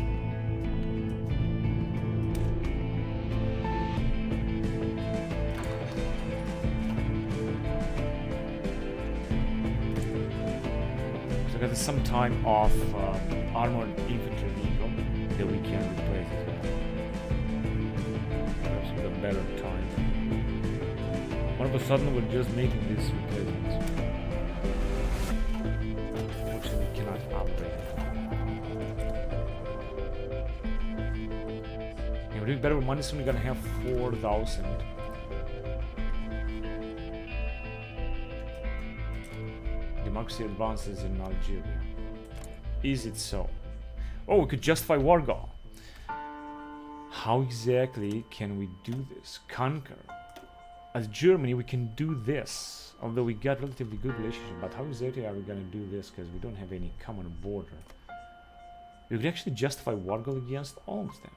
So got some type of armored infantry vehicle that we can replace it with. Perhaps with a better time. All of a sudden we're just making these replacements. Unfortunately we cannot upgrade it. And we're doing better with money, soon we're gonna have 4,000. Democracy advances in Algeria. Is it so? Oh, we could justify war goal. How exactly can we do this? Conquer. As Germany, we can do this. Although we got relatively good relationship, but how exactly are we gonna do this? Because we don't have any common border. We could actually justify war goal against all of them.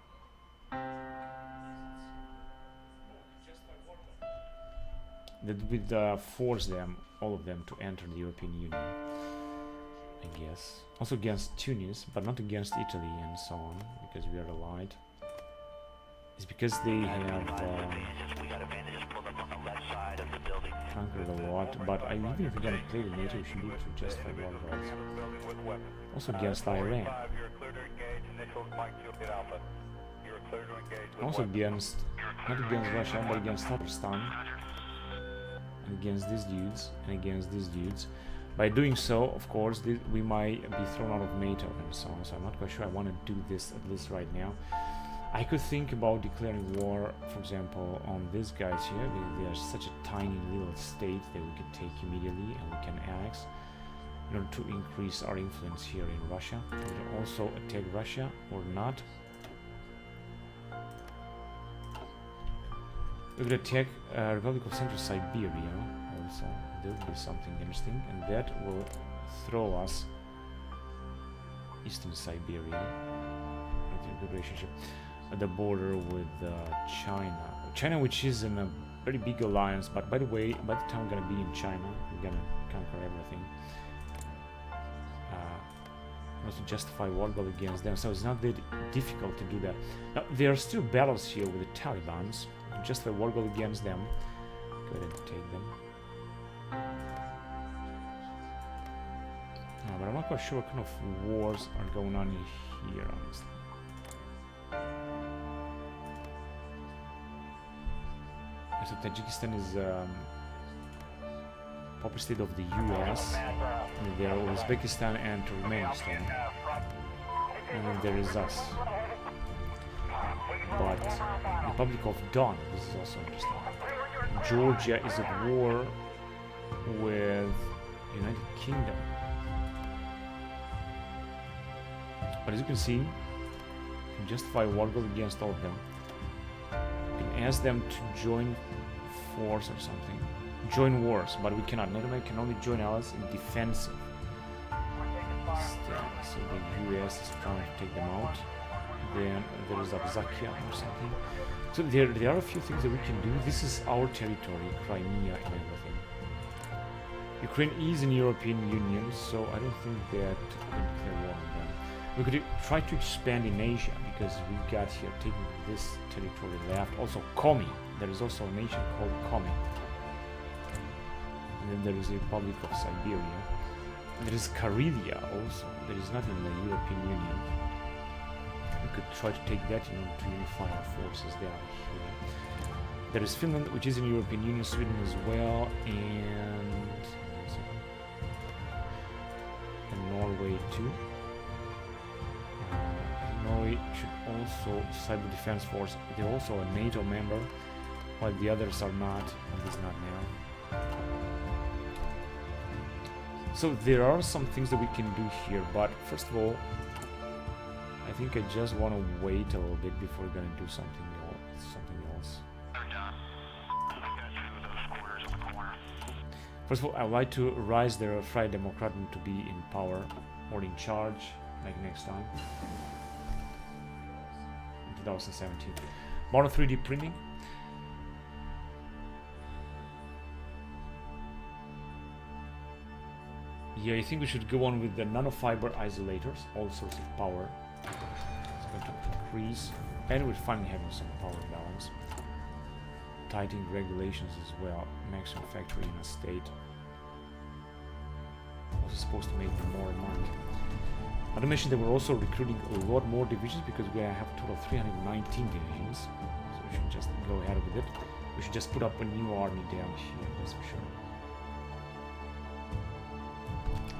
That would force them, all of them, to enter the European Union, I guess. Also against Tunis, but not against Italy and so on, because we are allied. It's because they have conquered a lot, but even if we're gonna play with NATO, we should be able to justify war goals. Also against Iran. Also against, not against Russia, but against Tatarstan. Against these dudes and against these dudes. By doing so, of course, we might be thrown out of NATO and so on. So I'm not quite sure I want to do this, at least right now. I could think about declaring war, for example, on these guys here. They are such a tiny little state that we could take immediately and we can annex in order to increase our influence here in Russia. We can also attack Russia or not. We could attack Republic of Central Siberia also. That would be something interesting, and that will throw us Eastern Siberia with a good relationship at the border with China, which is in a very big alliance. But by the way, by the time we're gonna be in China, we're gonna conquer everything. Also justify war goal against them, so it's not that difficult to do that. Now there are still battles here with the Talibans. Justify war goal against them. Go ahead and take them. But I'm not quite sure what kind of wars are going on here, honestly. So Tajikistan is puppet state of the US. And there are Uzbekistan and Turkmenistan. And then there is us. But Republic of Don, this is also interesting. Georgia is at war with United Kingdom. But as you can see, you can justify war goal against all of them. You can ask them to join force or something. Join wars, but we cannot. Not only can only join allies in defensive. So the US is trying to take them out. Then there is Abkhazia or something. So there are a few things that we can do. This is our territory, Crimea and everything. Ukraine is in European Union, so I don't think that we can declare war on them. We could try to expand in Asia, because we got here taking this territory left. Also Komi, there is also a nation called Komi. And then there is the Republic of Siberia. There is Karelia also, that is not in the European Union. We could try to take that in order to unify our forces there. Here. There is Finland, which is in the European Union, Sweden as well, and Norway too. Norway should also cyber defense force. They're also a NATO member, while the others are not, at least not now. So there are some things that we can do here, but first of all, I think I just want to wait a little bit before we're gonna do something else. First of all, I would like to rise the Friday Democratum to be in power or in charge, like next time. In 2017. Modern 3D printing. Yeah, I think we should go on with the nanofiber isolators, all sorts of power. It's going to increase, and we're finally having some power balance. Tightening regulations as well, maximum factory in a state. Also supposed to make them more money. Not to mention that we're also recruiting a lot more divisions because we have a total of 319 divisions. So we should just go ahead with it. We should just put up a new army down here, that's for sure.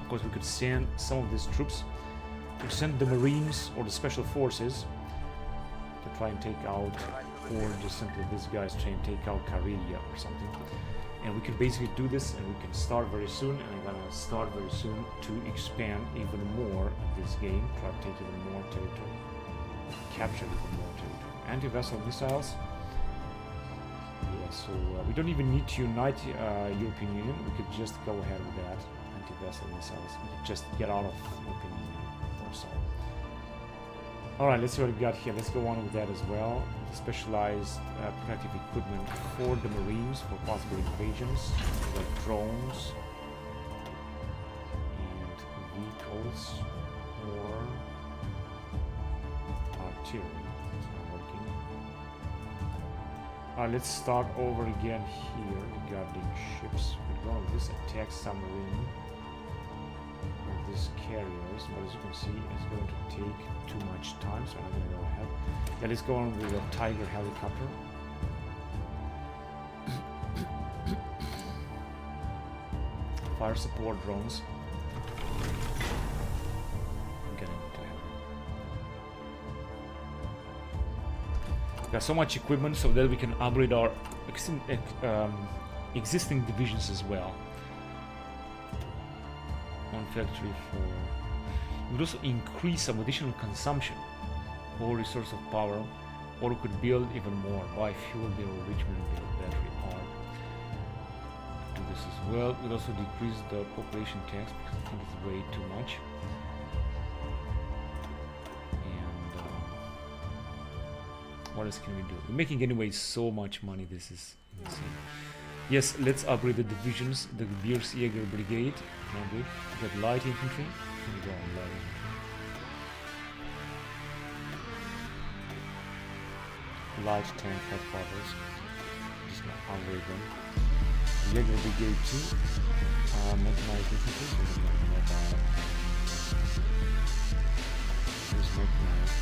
Of course, we could send some of these troops. We could send the Marines or the Special Forces to try and take out, or just simply these guys try and take out Karelia or something. And we can basically do this, and we can start very soon, and I'm gonna start very soon to expand even more this game, try to take even more territory, capture even more territory. Anti-vessel missiles. Yeah, so we don't even need to unite European Union, we could just go ahead with that. Anti-vessel missiles, we could just get out of European Union or so. Alright, let's see what we got here. Let's go on with that as well. Specialized protective equipment for the Marines for possible invasions, like drones and vehicles or artillery. It's not working. Alright, let's start over again here regarding ships. We're going to this attack submarine. These carriers, but as you can see, it's going to take too much time, so I'm not going to go ahead. Yeah, let's go on with a Tiger helicopter. Fire support drones. I'm getting to have. Got so much equipment so that we can upgrade our existing divisions as well. One factory for... We would also increase some additional consumption or resource of power, or we could build even more, buy fuel bill, enrichment bill, battery power. Do this as well. We'll also decrease the population tax because I think it's way too much. And what else can we do? We're making anyway so much money, this is insane. Yes, let's upgrade the divisions. The Biersjäger Brigade, not good. We got light infantry. We go on light infantry. Light tank headquarters. Just gonna upgrade them. Jäger Brigade 2. Mechanized infantry. So we're gonna mobile. Just mechanized.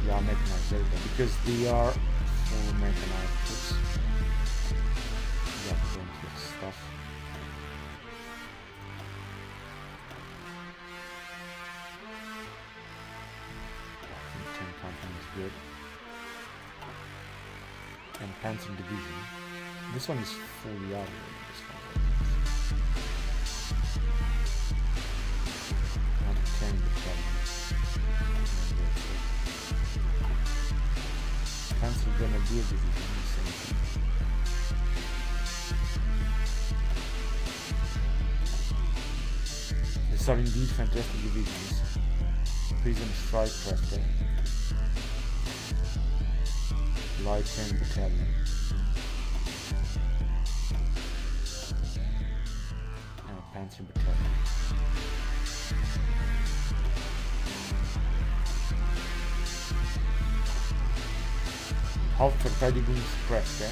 Yeah, mechanized. There we go. Because they are full mechanized troops. Stuff. 10 company is good. And Panzer Division. This one is fully out. This one. Not 10 Panzer Grenadier Division. These are indeed fantastic divisions. Prison Strike Crafter, Light Tank Battalion, and a Panzer Battalion. Hauptverteidigungskräfte,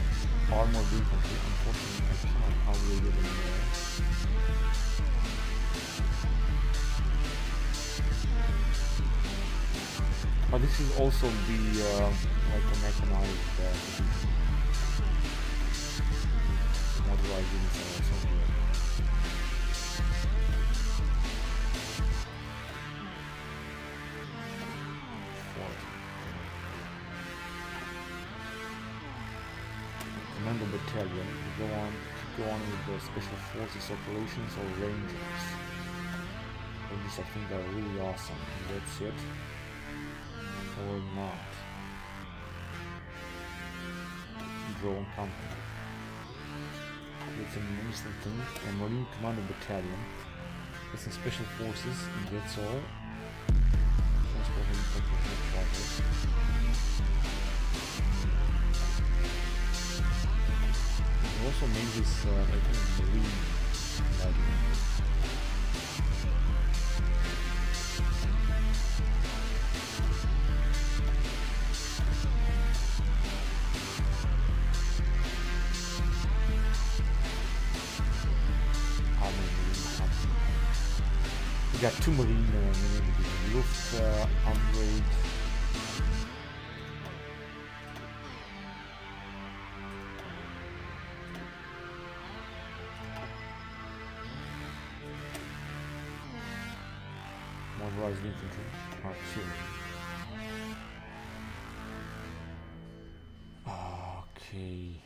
Armored Infantry. Unfortunately, I cannot upgrade it anymore. But this is also the like a mechanized division. Motorized units are also good. Commando Battalion. We go on with the Special Forces operations or Rangers. Rangers I think are really awesome. And that's it. Or not. Drone company. It's an instant thing. A Marine Commando Battalion. It's in Special Forces, and that's all. Transport helicopter headquarters. We also made this like a Marine lighting. We got 2 marine Luft upgrade. Mobilized infantry, artillery. Okay,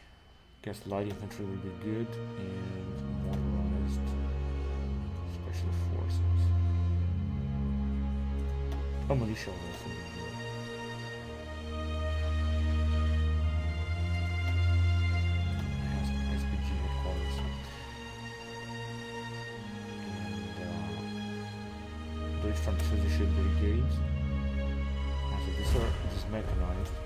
guess light infantry will be good, and mobilized special forces. Oh, militia will also be good. SPG headquarters. And Deutsche Französische Brigade. So this is mechanized.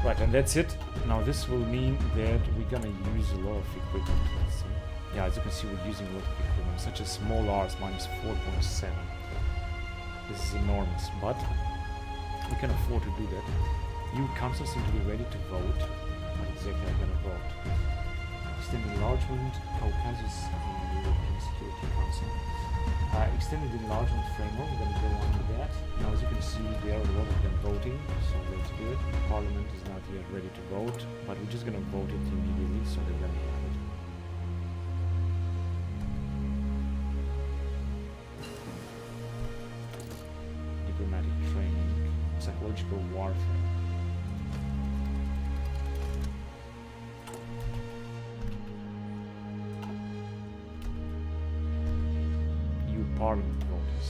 Right, and that's it. Now this will mean that we're gonna use a lot of equipment. Let's see. Yeah, as you can see, we're using a lot of equipment, such as small Rs minus 4.7. This is enormous, but we can afford to do that. You councils seem to be ready to vote. What exactly are you gonna vote? Extended enlargement, Caucasus, the European Security Council. Extended enlargement framework, we're gonna go on with that. Now as you can see, there are a lot of them voting, so that's good. Parliament is not yet ready to vote, but we're just gonna vote it immediately, so they're gonna have it. Diplomatic training, psychological warfare. Parliament voters.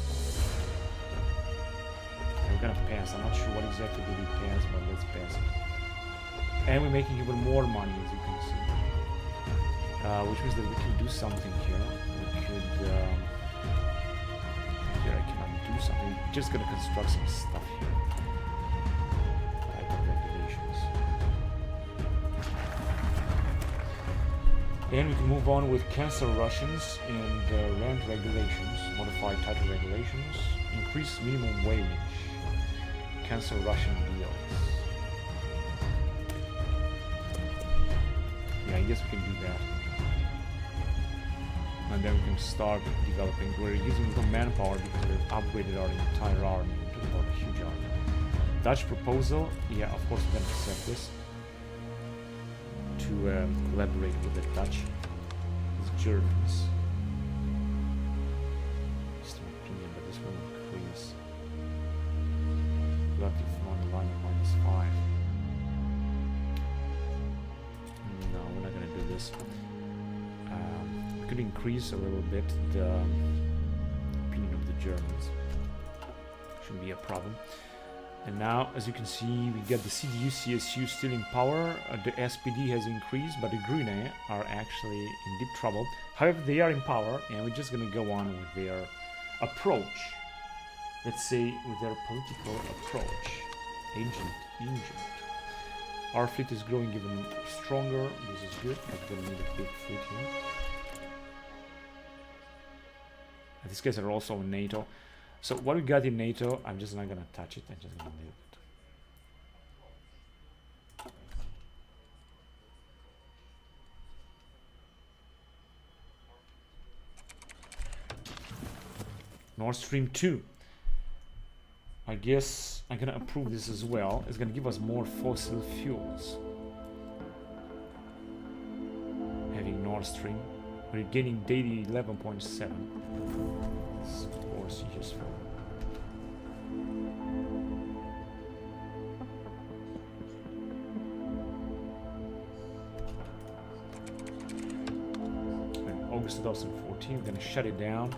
And we're gonna pass. I'm not sure what exactly did we pass, but let's pass it. And we're making even more money, as you can see. Which means that we can do something here. We could... here I cannot do something. We're just gonna construct some stuff here. Type of regulations. And we can move on with cancel Russians and rent regulations. Modify title regulations, increase minimum wage, cancel Russian deals. Yeah, I guess we can do that. And then we can start developing. We're using the manpower because we've upgraded our entire army into a huge army. Dutch proposal, yeah, of course we're gonna accept this. To collaborate with the Dutch, with Germans. But this will increase. Relative non-alignment -5. No, we're not gonna do this. We could increase a little bit the opinion of the Germans. Shouldn't be a problem. And now, as you can see, we get the CDU, CSU still in power. The SPD has increased, but the Grüne are actually in deep trouble. However, they are in power, and we're just gonna go on with their approach. Let's say with their political approach. Ancient. Our fleet is growing even stronger. This is good. I'm gonna need a big fleet here. And these guys are also in NATO. So what we got in NATO, I'm just not gonna touch it. I'm just gonna leave it. Nord Stream 2. I guess I'm gonna approve this as well. It's gonna give us more fossil fuels. Having Nord Stream. We're getting daily 11.7. It's of course useful. In August 2014, we're gonna shut it down.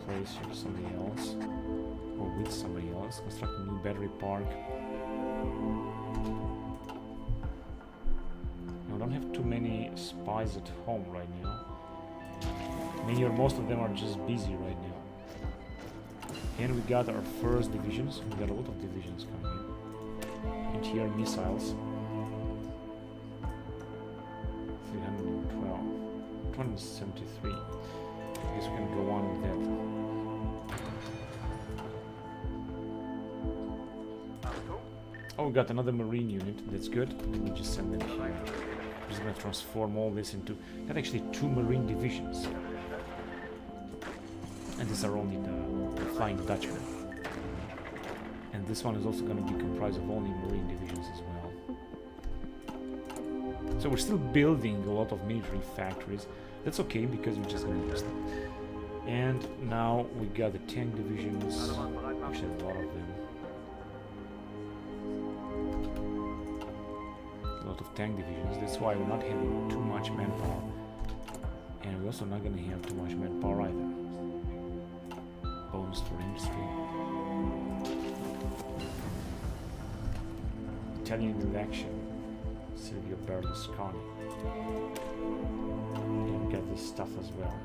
Place here somebody else, or with somebody else. Construct a new battery park. I don't have too many spies at home right now. Many or most of them are just busy right now. And we got our first divisions. We got a lot of divisions coming in. Anti-air missiles. 273. I guess we can go on with that. Oh, we got another marine unit. That's good. Let me just send them here. I'm just gonna transform all this into... Got actually 2 marine divisions. And these are only the Flying Dutchmen. And this one is also gonna be comprised of only marine divisions as well. So we're still building a lot of military factories. That's okay, because we're just gonna use them. And now we got the tank divisions. Actually, a lot of them. A lot of tank divisions. That's why we're not having too much manpower. And we're also not gonna have too much manpower either. Bonus for industry. Italian election. Silvio Berlusconi. And get this stuff as well.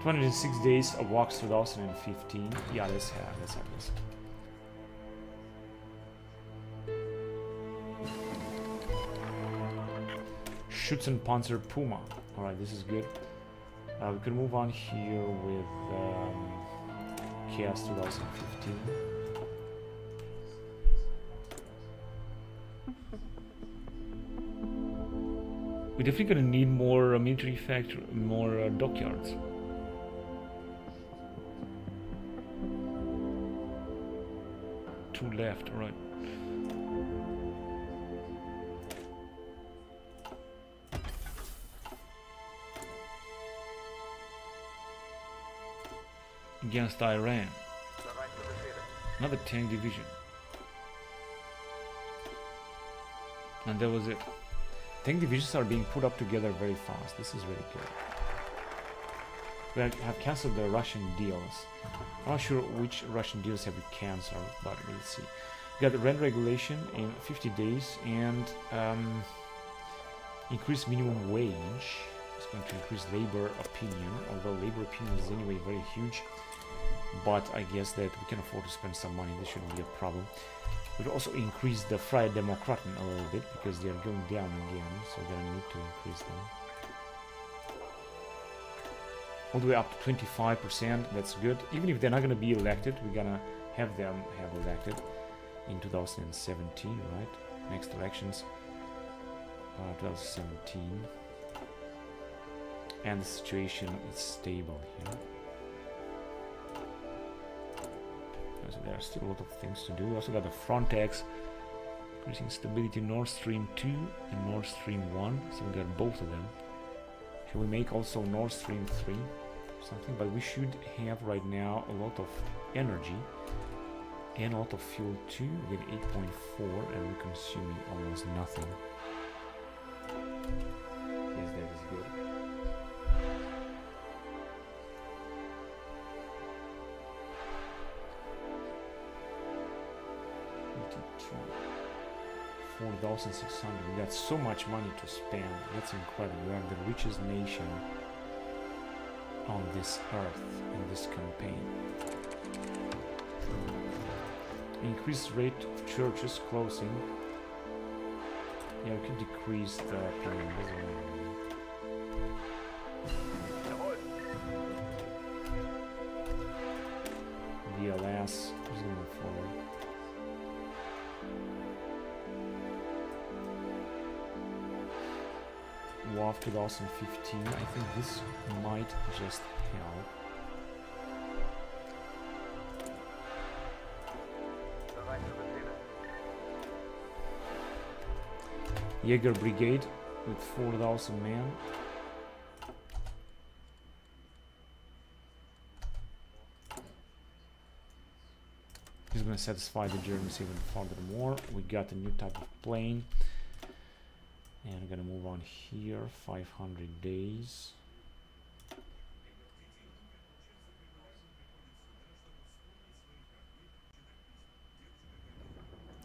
"206 days of walks 2015. Yeah, let's have this. Schützenpanzer Puma. Alright, this is good. We can move on here with Chaos 2015. We're definitely gonna need more military factory, more dockyards. Two left, alright. Against Iran. Another tank division. And that was it. Tank divisions are being put up together very fast. This is really good. We have cancelled the Russian deals. I'm not sure which Russian deals have we cancelled, but we'll see. We got the rent regulation in 50 days and increased minimum wage. It's going to increase labor opinion, although labor opinion is anyway very huge. But I guess that we can afford to spend some money. This shouldn't be a problem. We'll also increase the Freie Demokraten a little bit because they are going down again, so we're gonna need to increase them. All the way up to 25%, that's good. Even if they're not gonna be elected, we're gonna have them elected in 2017, right? Next elections, 2017. And the situation is stable here. So there are still a lot of things to do. We also got the Frontex, increasing stability, Nord Stream 2 and Nord Stream 1. So we got both of them. Shall we make also Nord Stream 3 or something? But we should have right now a lot of energy and a lot of fuel too. We get 8.4 and we're consuming almost nothing. Yes, that is good. $4,600. We got so much money to spend. That's incredible. We are the richest nation on this earth in this campaign. Increased rate of churches closing. Yeah, we could decrease the DLS is going forward. WAF 2015. I think this might just help. Jaeger Brigade with 4,000 men. He's gonna satisfy the Germans even furthermore. We got a new type of plane. And we're gonna move on here, 500 days.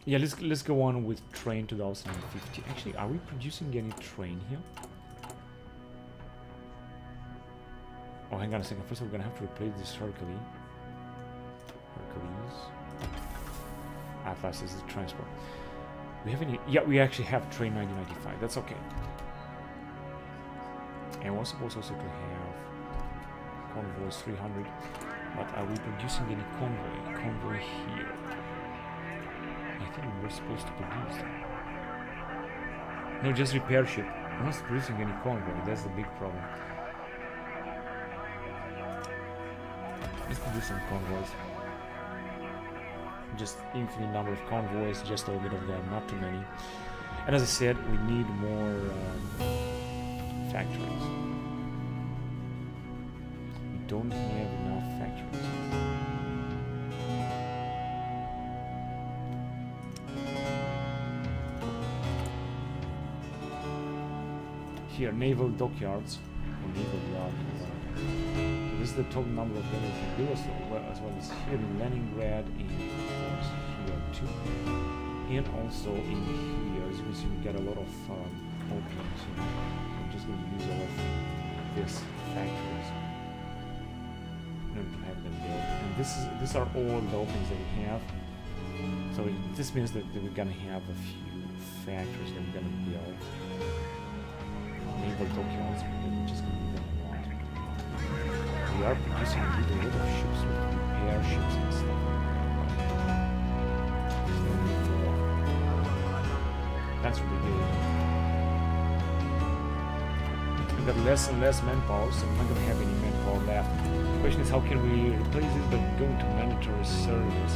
Yeah, let's go on with train 2050. Actually, are we producing any train here? Oh, hang on a second. First, we're gonna have to replace this Hercules. Atlas is the transport. We have any? Yeah, we actually have train 1995. That's okay. And we're supposed also to have convoys 300. But are we producing any convoy? Convoy here. I think we're supposed to produce them. No, just repair ship. We're not producing any convoy. That's the big problem. Let's produce some convoys. Just infinite number of convoys, just a little bit of them, not too many. And as I said, we need more factories. We don't have enough factories. Here, naval dockyards, or naval yard. This is the total number of them we can do, as well as here in Leningrad, in of course here too, and also in here. As you can see, we get a lot of openings. You know? I'm just going to use all of these factories in order to have them built. And these are all the openings that we have. So this means that we're going to have a few factories that we're going to build. Naval dockyards, we're just going to leave them alone. We are producing a lot of ships, with repair ships and stuff like that. There's no need for more. That's really good. We've got less and less manpower, so we're not going to have any manpower left. The question is, how can we replace this by going to mandatory service?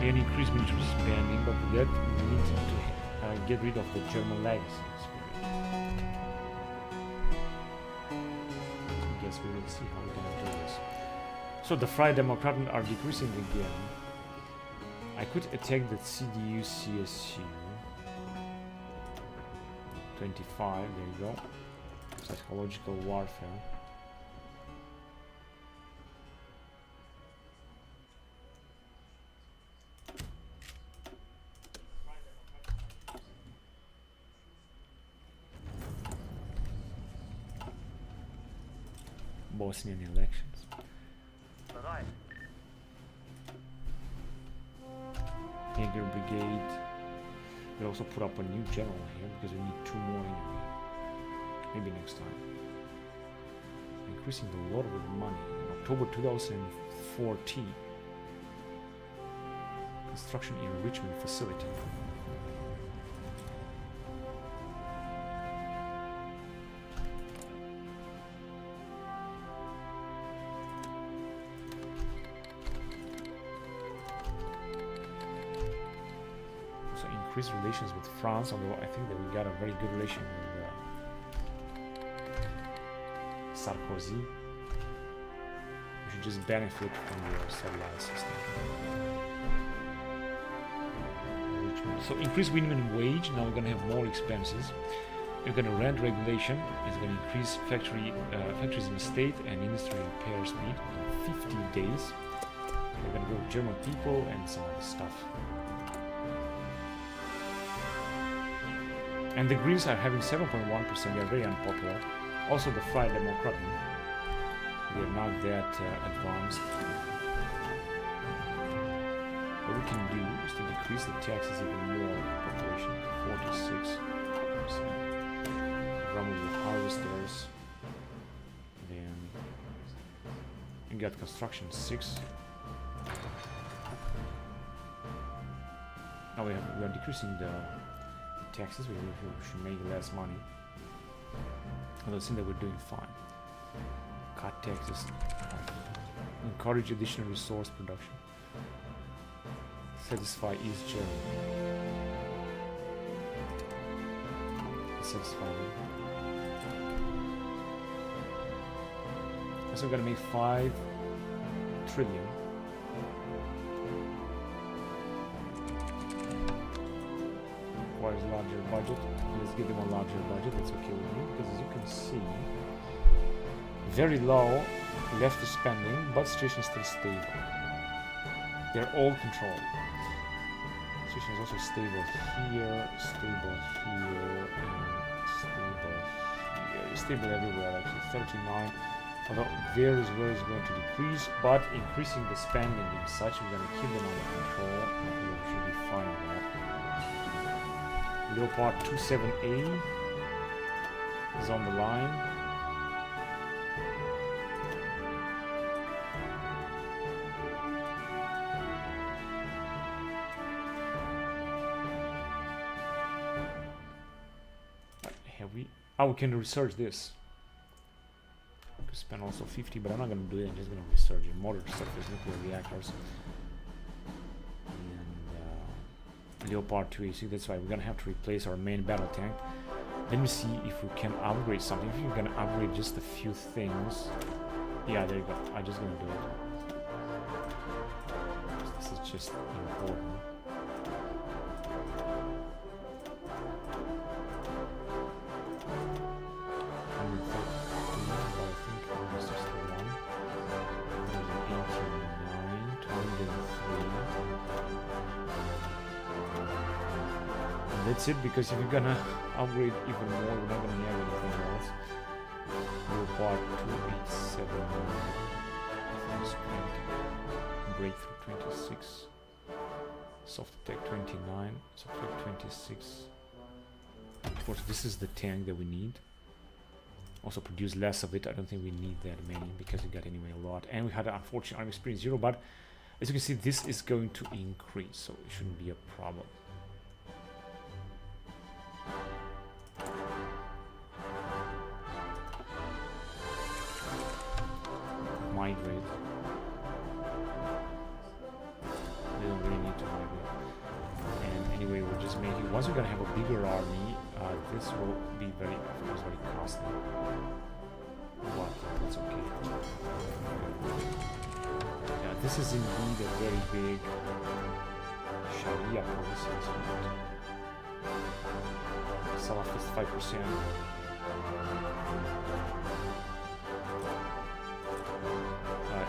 And increase military spending, but for that we need to get rid of the German legacy. I guess we will see how we're gonna do this. So the Freie Demokraten are decreasing again. I could attack the CDU CSU. 25, there you go. Psychological warfare. Bosnian elections. Jaeger Brigade. We'll also put up a new general here because we need 2 more anyway. Maybe next time. Increasing a lot of money. In October 2014. Construction enrichment facility. Increase relations with France, although I think that we got a very good relation with Sarkozy. We should just benefit from their satellite system. So increase minimum wage, now we're going to have more expenses. We're going to rent regulation, it's going to increase factories in the state and industry repairs need in 15 days. We're going to go with German people and some other stuff. And the Greens are having 7.1%, they are very unpopular. Also the Freie Demokraten, they are not that advanced. What we can do is to decrease the taxes even more, population 46%. Remove harvesters, then you got construction 6. Now we are decreasing the taxes, we should make less money. Although I think that we're doing fine. Cut taxes. Encourage additional resource production. Satisfy East Germany. Satisfy them. So we're gonna make 5 trillion. Requires larger budget. Let's give them a larger budget. That's okay with me because as you can see, Very low left spending, but situation is still stable. They're all controlled. Situation is also stable here, stable here, and stable here. It's stable everywhere actually. 39. Although there is where it's going to decrease, but increasing the spending in such, we're going to keep them under control. We should be fine with that. Leopard 27A is on the line. Have we? Oh, we can research this. We could spend also 50, but I'm not going to do it. I'm just going to research in motor surface nuclear reactors. And Leopard 2 AC, that's why we're going to have to replace our main battle tank. Let me see if we can upgrade something. If we're going to upgrade just a few things. Yeah, there you go. I'm just going to do it. This is just important. That's it, because if you're gonna upgrade even more, we're not gonna have anything else. Leopard 287, breakthrough 26, soft attack 29, soft attack 26. Of course, this is the tank that we need. Also produce less of it. I don't think we need that many because we got anyway a lot, and we had an unfortunate army experience 0. But as you can see, this is going to increase, so it shouldn't be a problem. Migrate. We don't really need to migrate. And anyway, we're just making. Once we're gonna have a bigger army, this will be very, of course, very costly. But it's okay. Yeah, this is indeed a very big Sharia policy. Salafist 5%.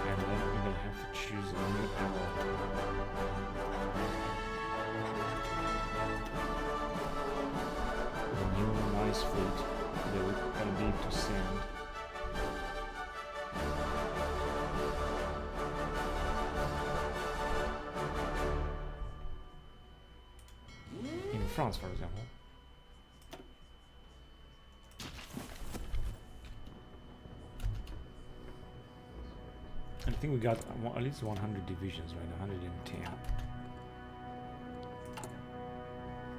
And then we're gonna have to choose a new ally. A new nice fleet that we're gonna be able to send. In France, for example. I think we got at least 100 divisions, right? 110.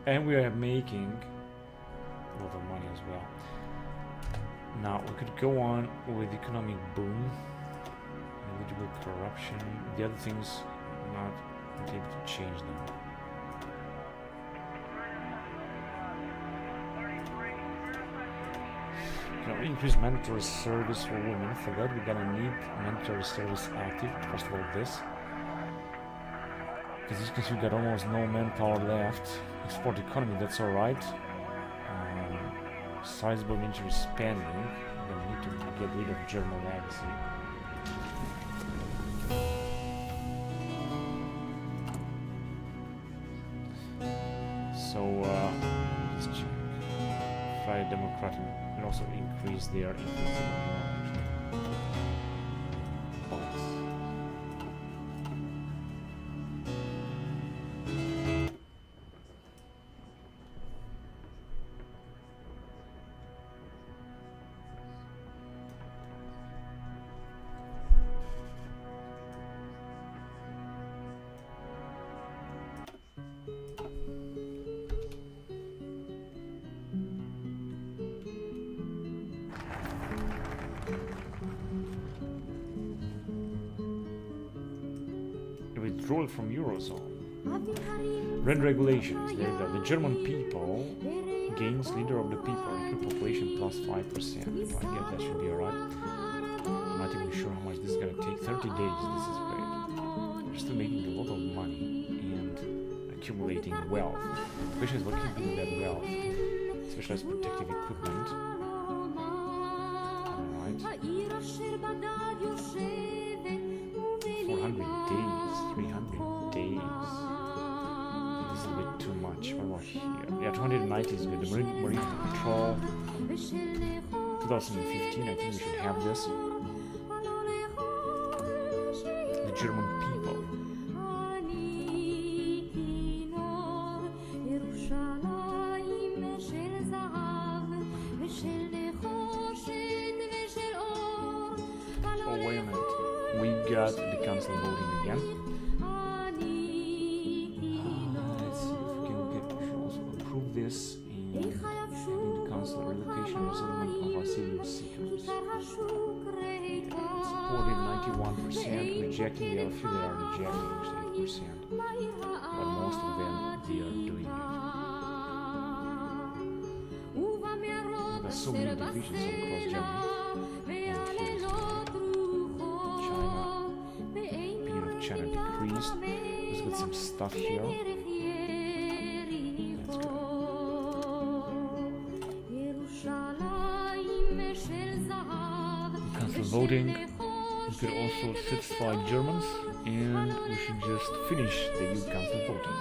And we are making a lot of money as well. Now, we could go on with economic boom, negligible corruption. The other things, not able to change them. Increase mandatory service for women. For that, we're gonna need mandatory service active. First of all, this, because as you can see, we got almost no manpower left. Export economy, that's all right. Sizable military spending. We're gonna need to get rid of German legacy. So let's check. Friday Democratic. Also increase their influence in the withdrawal from Eurozone. Rent regulations. There you go. The German people gains leader of the people. Equal population plus 5%. I guess that should be alright. I'm not even sure how much this is going to take. 30 days. This is great. We're still making a lot of money and accumulating wealth. The question is, what can we do with that wealth? Specialized protective equipment. Alright. days, 300 days. This is a bit too much. What about here? Yeah, 290 is good. The Marine Patrol. 2015, I think we should have this. The German people. Oh, wait a minute. We got the council voting again. Let's see if we can also approve this and in the council relocation and resettlement of asylum seekers. Supported 91%, rejecting the other few that are rejecting actually 8%. But most of them they are doing it. There's so many divisions all across Germany. China decreased. Let's get some stuff here. Let's go. Council voting. We could also satisfy Germans, and we should just finish the EU Council voting.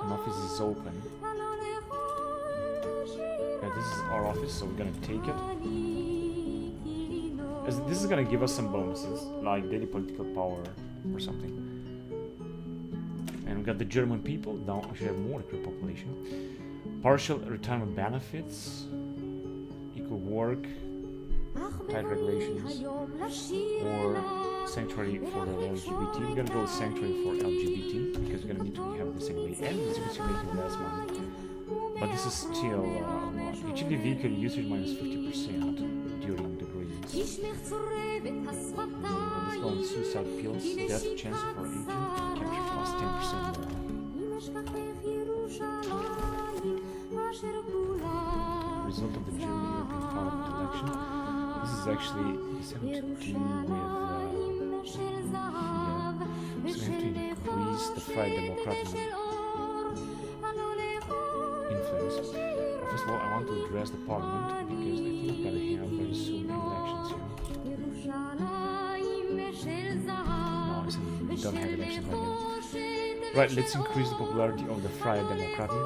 An office is open. This is our office, so we're gonna take it. This is gonna give us some bonuses, like daily political power or something. And we got the German people. Now we should have more recruit population. Partial retirement benefits, equal work, tight regulations, or sanctuary for the LGBT. We're gonna go with sanctuary for LGBT because we're gonna need to have this anyway. And as you can see, making less money. But this is still utility vehicle usage minus 50% during the greens. Let's go on suicide pills, death chance for agent, capture plus 10% more. Result of the German European Parliament election. This is actually something to do with here. So we have to increase the Fried Democratic influence. First of all, I want to address the parliament because I think we're going to have very soon elections here. No, we don't have elections right now. Right, let's increase the popularity of the Freie Demokraten.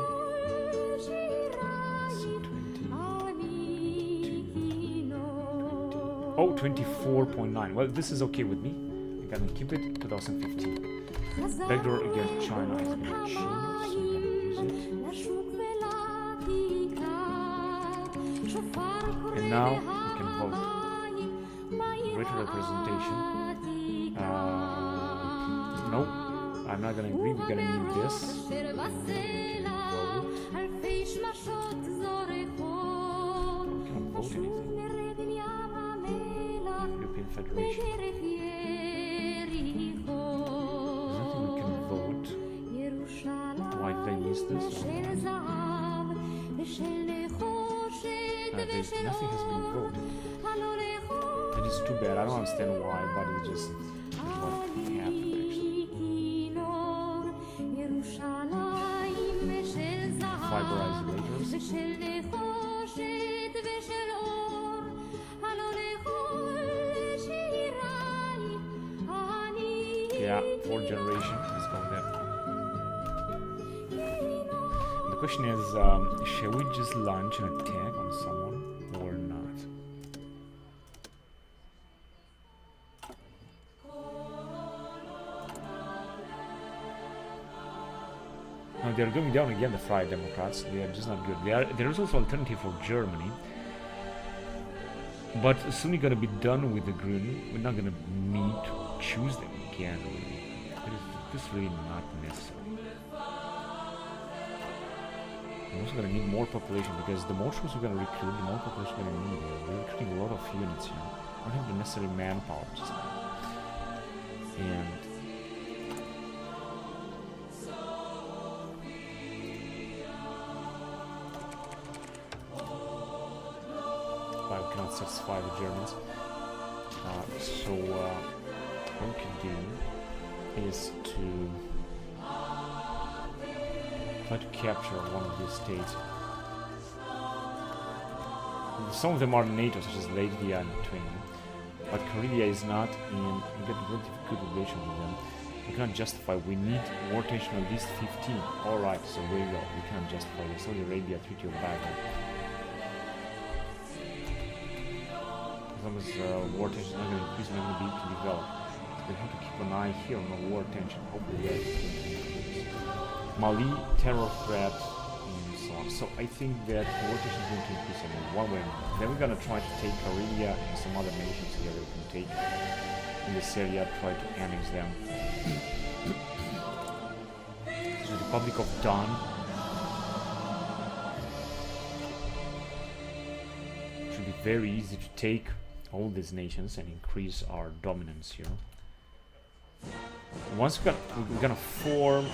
Let's see, 24.9. Well, this is okay with me. I'm going to keep it 2015. Backdoor against China has been achieved, so we're going to use it. And now we can vote. Greater representation. No, I'm not gonna agree. We're gonna need this. We can vote. We cannot vote anything. European Federation. There's nothing we can vote. Why did I miss this? Nothing has been voted. It is too bad. I don't understand why, but it's just what happened actually. Fiber isolators. Yeah, 4th generation. Let's go there. The question is, shall we just launch an attack on someone or not? Now they're going down again, the Freie Democrats. They are just not good. There is also alternative for Germany. But soon we're going to be done with the Grünen. We're not going to need to choose them again, really. This is really not necessary. We're also going to need more population because the more troops we're going to recruit, the more population we're going to need. We're recruiting a lot of units here. We don't have the necessary manpower just now. And but we cannot satisfy the Germans. So what we can do is to try to capture one of these states. Some of them are NATO, such as Latvia and Lithuania, but Karelia is not, and we got a really good relation with them. We cannot justify, we need war tension at least 15. Alright, so there you go, we cannot justify the Saudi Arabia Treaty of Baghdad. As long as war tension is not going to increase, we're not going to be able to develop. So we have to keep an eye here on the war tension. Hopefully that is going to increase. Mali, terror threat, and so on. So I think that war tension is going to increase in one way or another. Then we're going to try to take Karelia and some other nations here that we can take in this area, try to annex them. The Republic of Don. It should be very easy to take all these nations and increase our dominance here. Once we're gonna form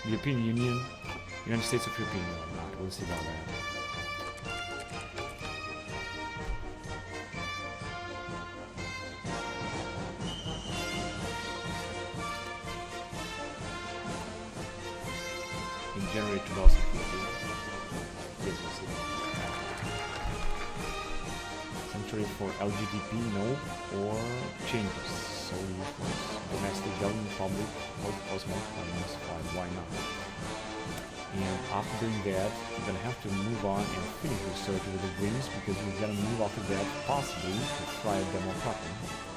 the European Union, United States of European Union or not. We'll see about that. January 2015. Yes, we'll see. Sanctuary for LGDP, no, or changes. So domestic government, public, both cosmic, unspecified, why not? And after doing that, we're gonna have to move on and finish research with the Greens, because we're gonna move after that possibly to try a democracy,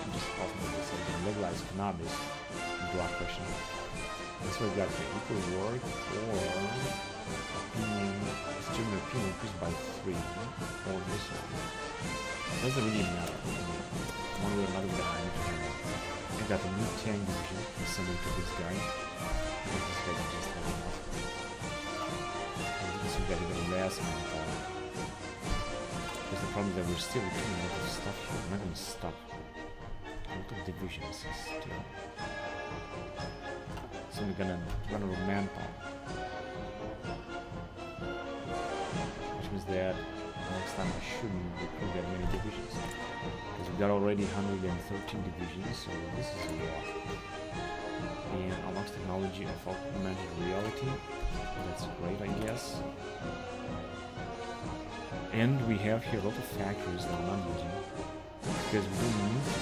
which is possible to legalize cannabis and drug question. That's why we got the equal work or opinion, student opinion increased by 3 or this one. Doesn't really matter. One way or another, we're gonna need to handle. We got a new tank division assembled to this guy. This guy can just have enough. So we got even less manpower. Because the problem is that we're still recruiting a lot of stuff here. We're not gonna stop. A lot of divisions still. So we're gonna run out of manpower, which means that next time I shouldn't recruit that many divisions, because we got already 113 divisions, so this is a lot. And unlocks technology of augmented reality, that's great, I guess. And we have here a lot of factories that we're not using, because we don't need them.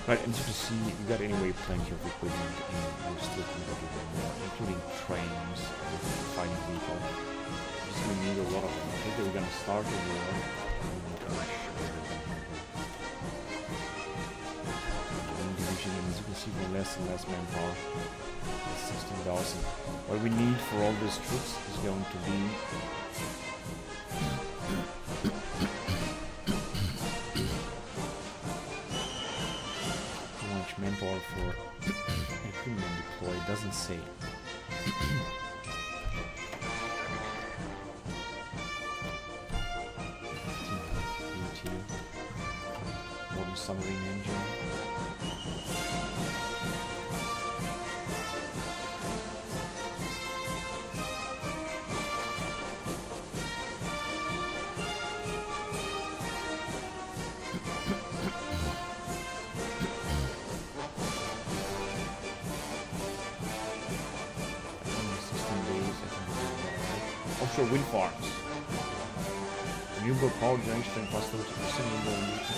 Right, and so to see, we got anyway plenty of equipment, and we're still going to do more, including trains and fighting vehicles. We're just going to need a lot of them. I think that we're going to start a war. Division, and as you can see, we're less and less manpower. 16,000. What we need for all these troops is going to be manpower for equipment deployed. Doesn't say. Modern submarine engine. Offshore wind farms. Renewable power generation plus 30% renewable energy.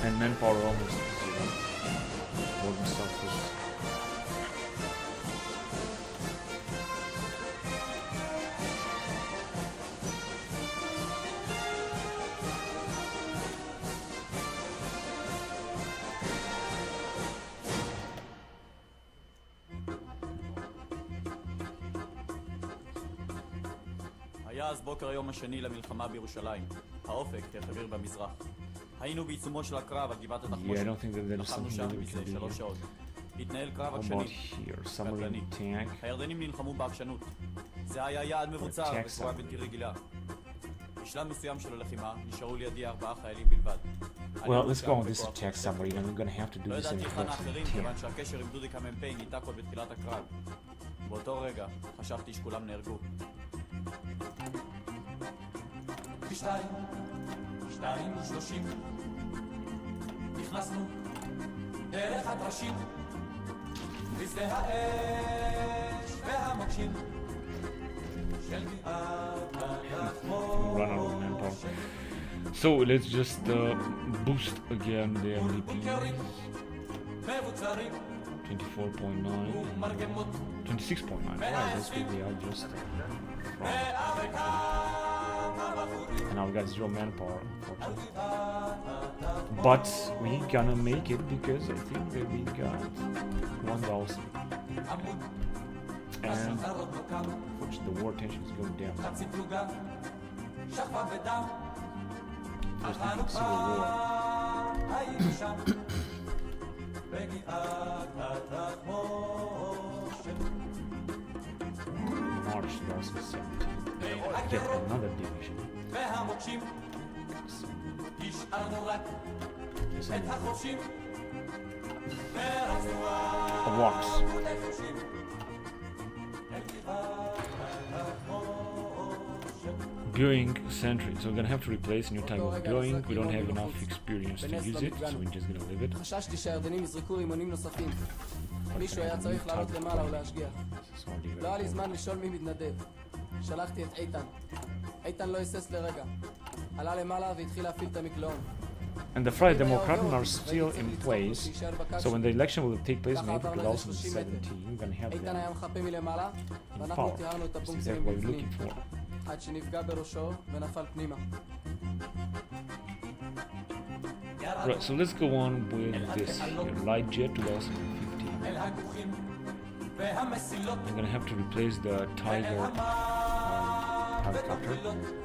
And manpower almost zero. Modern surface. היה אז בוקר היום השני למלחמה בירושלים. האופק תחביר במזרח. היינו בעיצומו של הקרב על גבעת התחמושת. לחמנו שם מזה 3 שעות. התנהל קרב עקשני, קטלני. הירדנים נלחמו בעקשנות. זה היה יעד מבוצר בצורה בלתי רגילה. בשלב מסוים של הלחימה נשארו לידי 4 חיילים בלבד. Well, let's go on this attack summary, and we're gonna have to do לא this in ידעתי the אחד first האחרים, attack. כיוון שהקשר עם דודיק המ"פ ניתק עוד בתחילת הקרב. באותו רגע חשבתי שכולם נהרגו. בשתיים, 2:30 נכנסנו דרך הדרשים בשדה האש והמוקשים של גבעת הנחמור. Run out of manpower. So let's just boost again the MVP. 24.9 and 26.9. Wow, that's good. They are just and now we got 0 manpower, unfortunately. But we gonna make it because I think that we got 1,000. And unfortunately, the war tension is going down. First leading civil war. March 2017. Get another division. A walks. Going century. So we're gonna have to replace a new type of going. We don't have enough experience to use it, so we're just gonna leave it. חששתי שהירדנים יזרקו רימונים נוספים. מישהו היה צריך לעלות למעלה ולהשגיח. לא היה לי זמן לשאול מי מתנדב. שלחתי את איתן. איתן לא היסס לרגע. עלה למעלה והתחיל להפעיל את המקלעון. And the Friday Democrats are still in place, so when the election will take place in April 2017, we're gonna have איתן them היה מחפה מלמעלה, in ואנחנו power. תיארנו את This is הבונקרים exactly what we're בפנים. looking for. עד שנפגע בראשו ונפל פנימה. Right, so let's go on with this here, Light Jet 2015. I'm gonna have to replace the Tiger helicopter,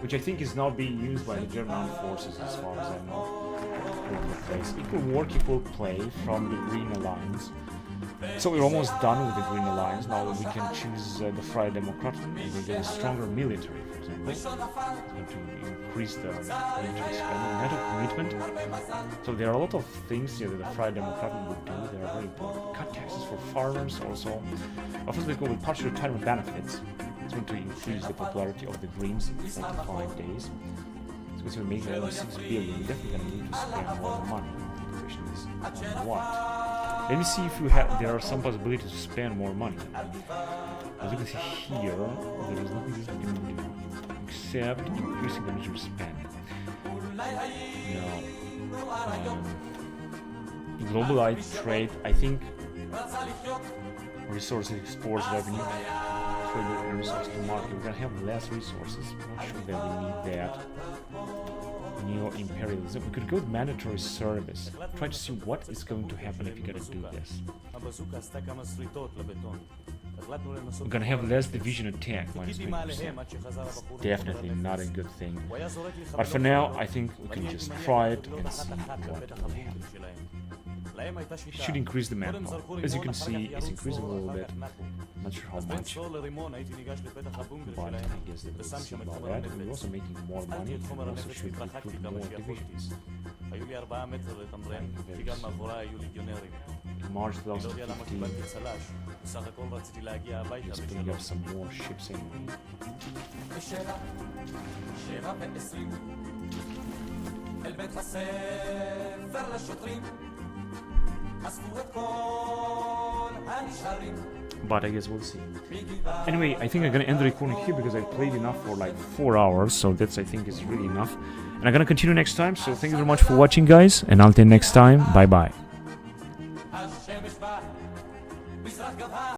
which I think is now being used by the German armed forces as far as I know. Equal work, equal play from the Green Alliance. So we're almost done with the Green Alliance. Now we can choose the Freie Demokraten and we get a stronger military, for example. It's going to increase the military spending, NATO commitment. So there are a lot of things here that the Freie Demokraten would do. They are very important. Cut taxes for farmers also. Of course, they go with partial retirement benefits. It's going to increase the popularity of the Greens in 45 days. It's going to make over 6 billion. We're definitely going to need to spend more money. The question is, on what? Let me see if you have. There are some possibilities to spend more money. As you can see here, there is nothing that we can do except increasing the military spending. Now, globalized trade. I think resources, exports, revenue, trade and resource to market. We're gonna have less resources. I'm not sure that we need that. Neo-imperialism. We could go with mandatory service. Try to see what is going to happen if you gotta do this. We're gonna have less division attack when it's 20%. Definitely not a good thing. But for now, I think we can just try it and see what will happen. It should increase the manpower. As you can see, it's increasing a little bit. Not sure how much, but I guess that we'll see about that. And we're also making more money, and we also should recruit more divisions. In March 2015, just putting up some more ships anyway. But I guess we'll see. Anyway, I think I'm gonna end the recording here because I played enough for like 4 hours, so that's I think is really enough. And I'm gonna continue next time, so thank you very much for watching, guys, and until next time, bye bye.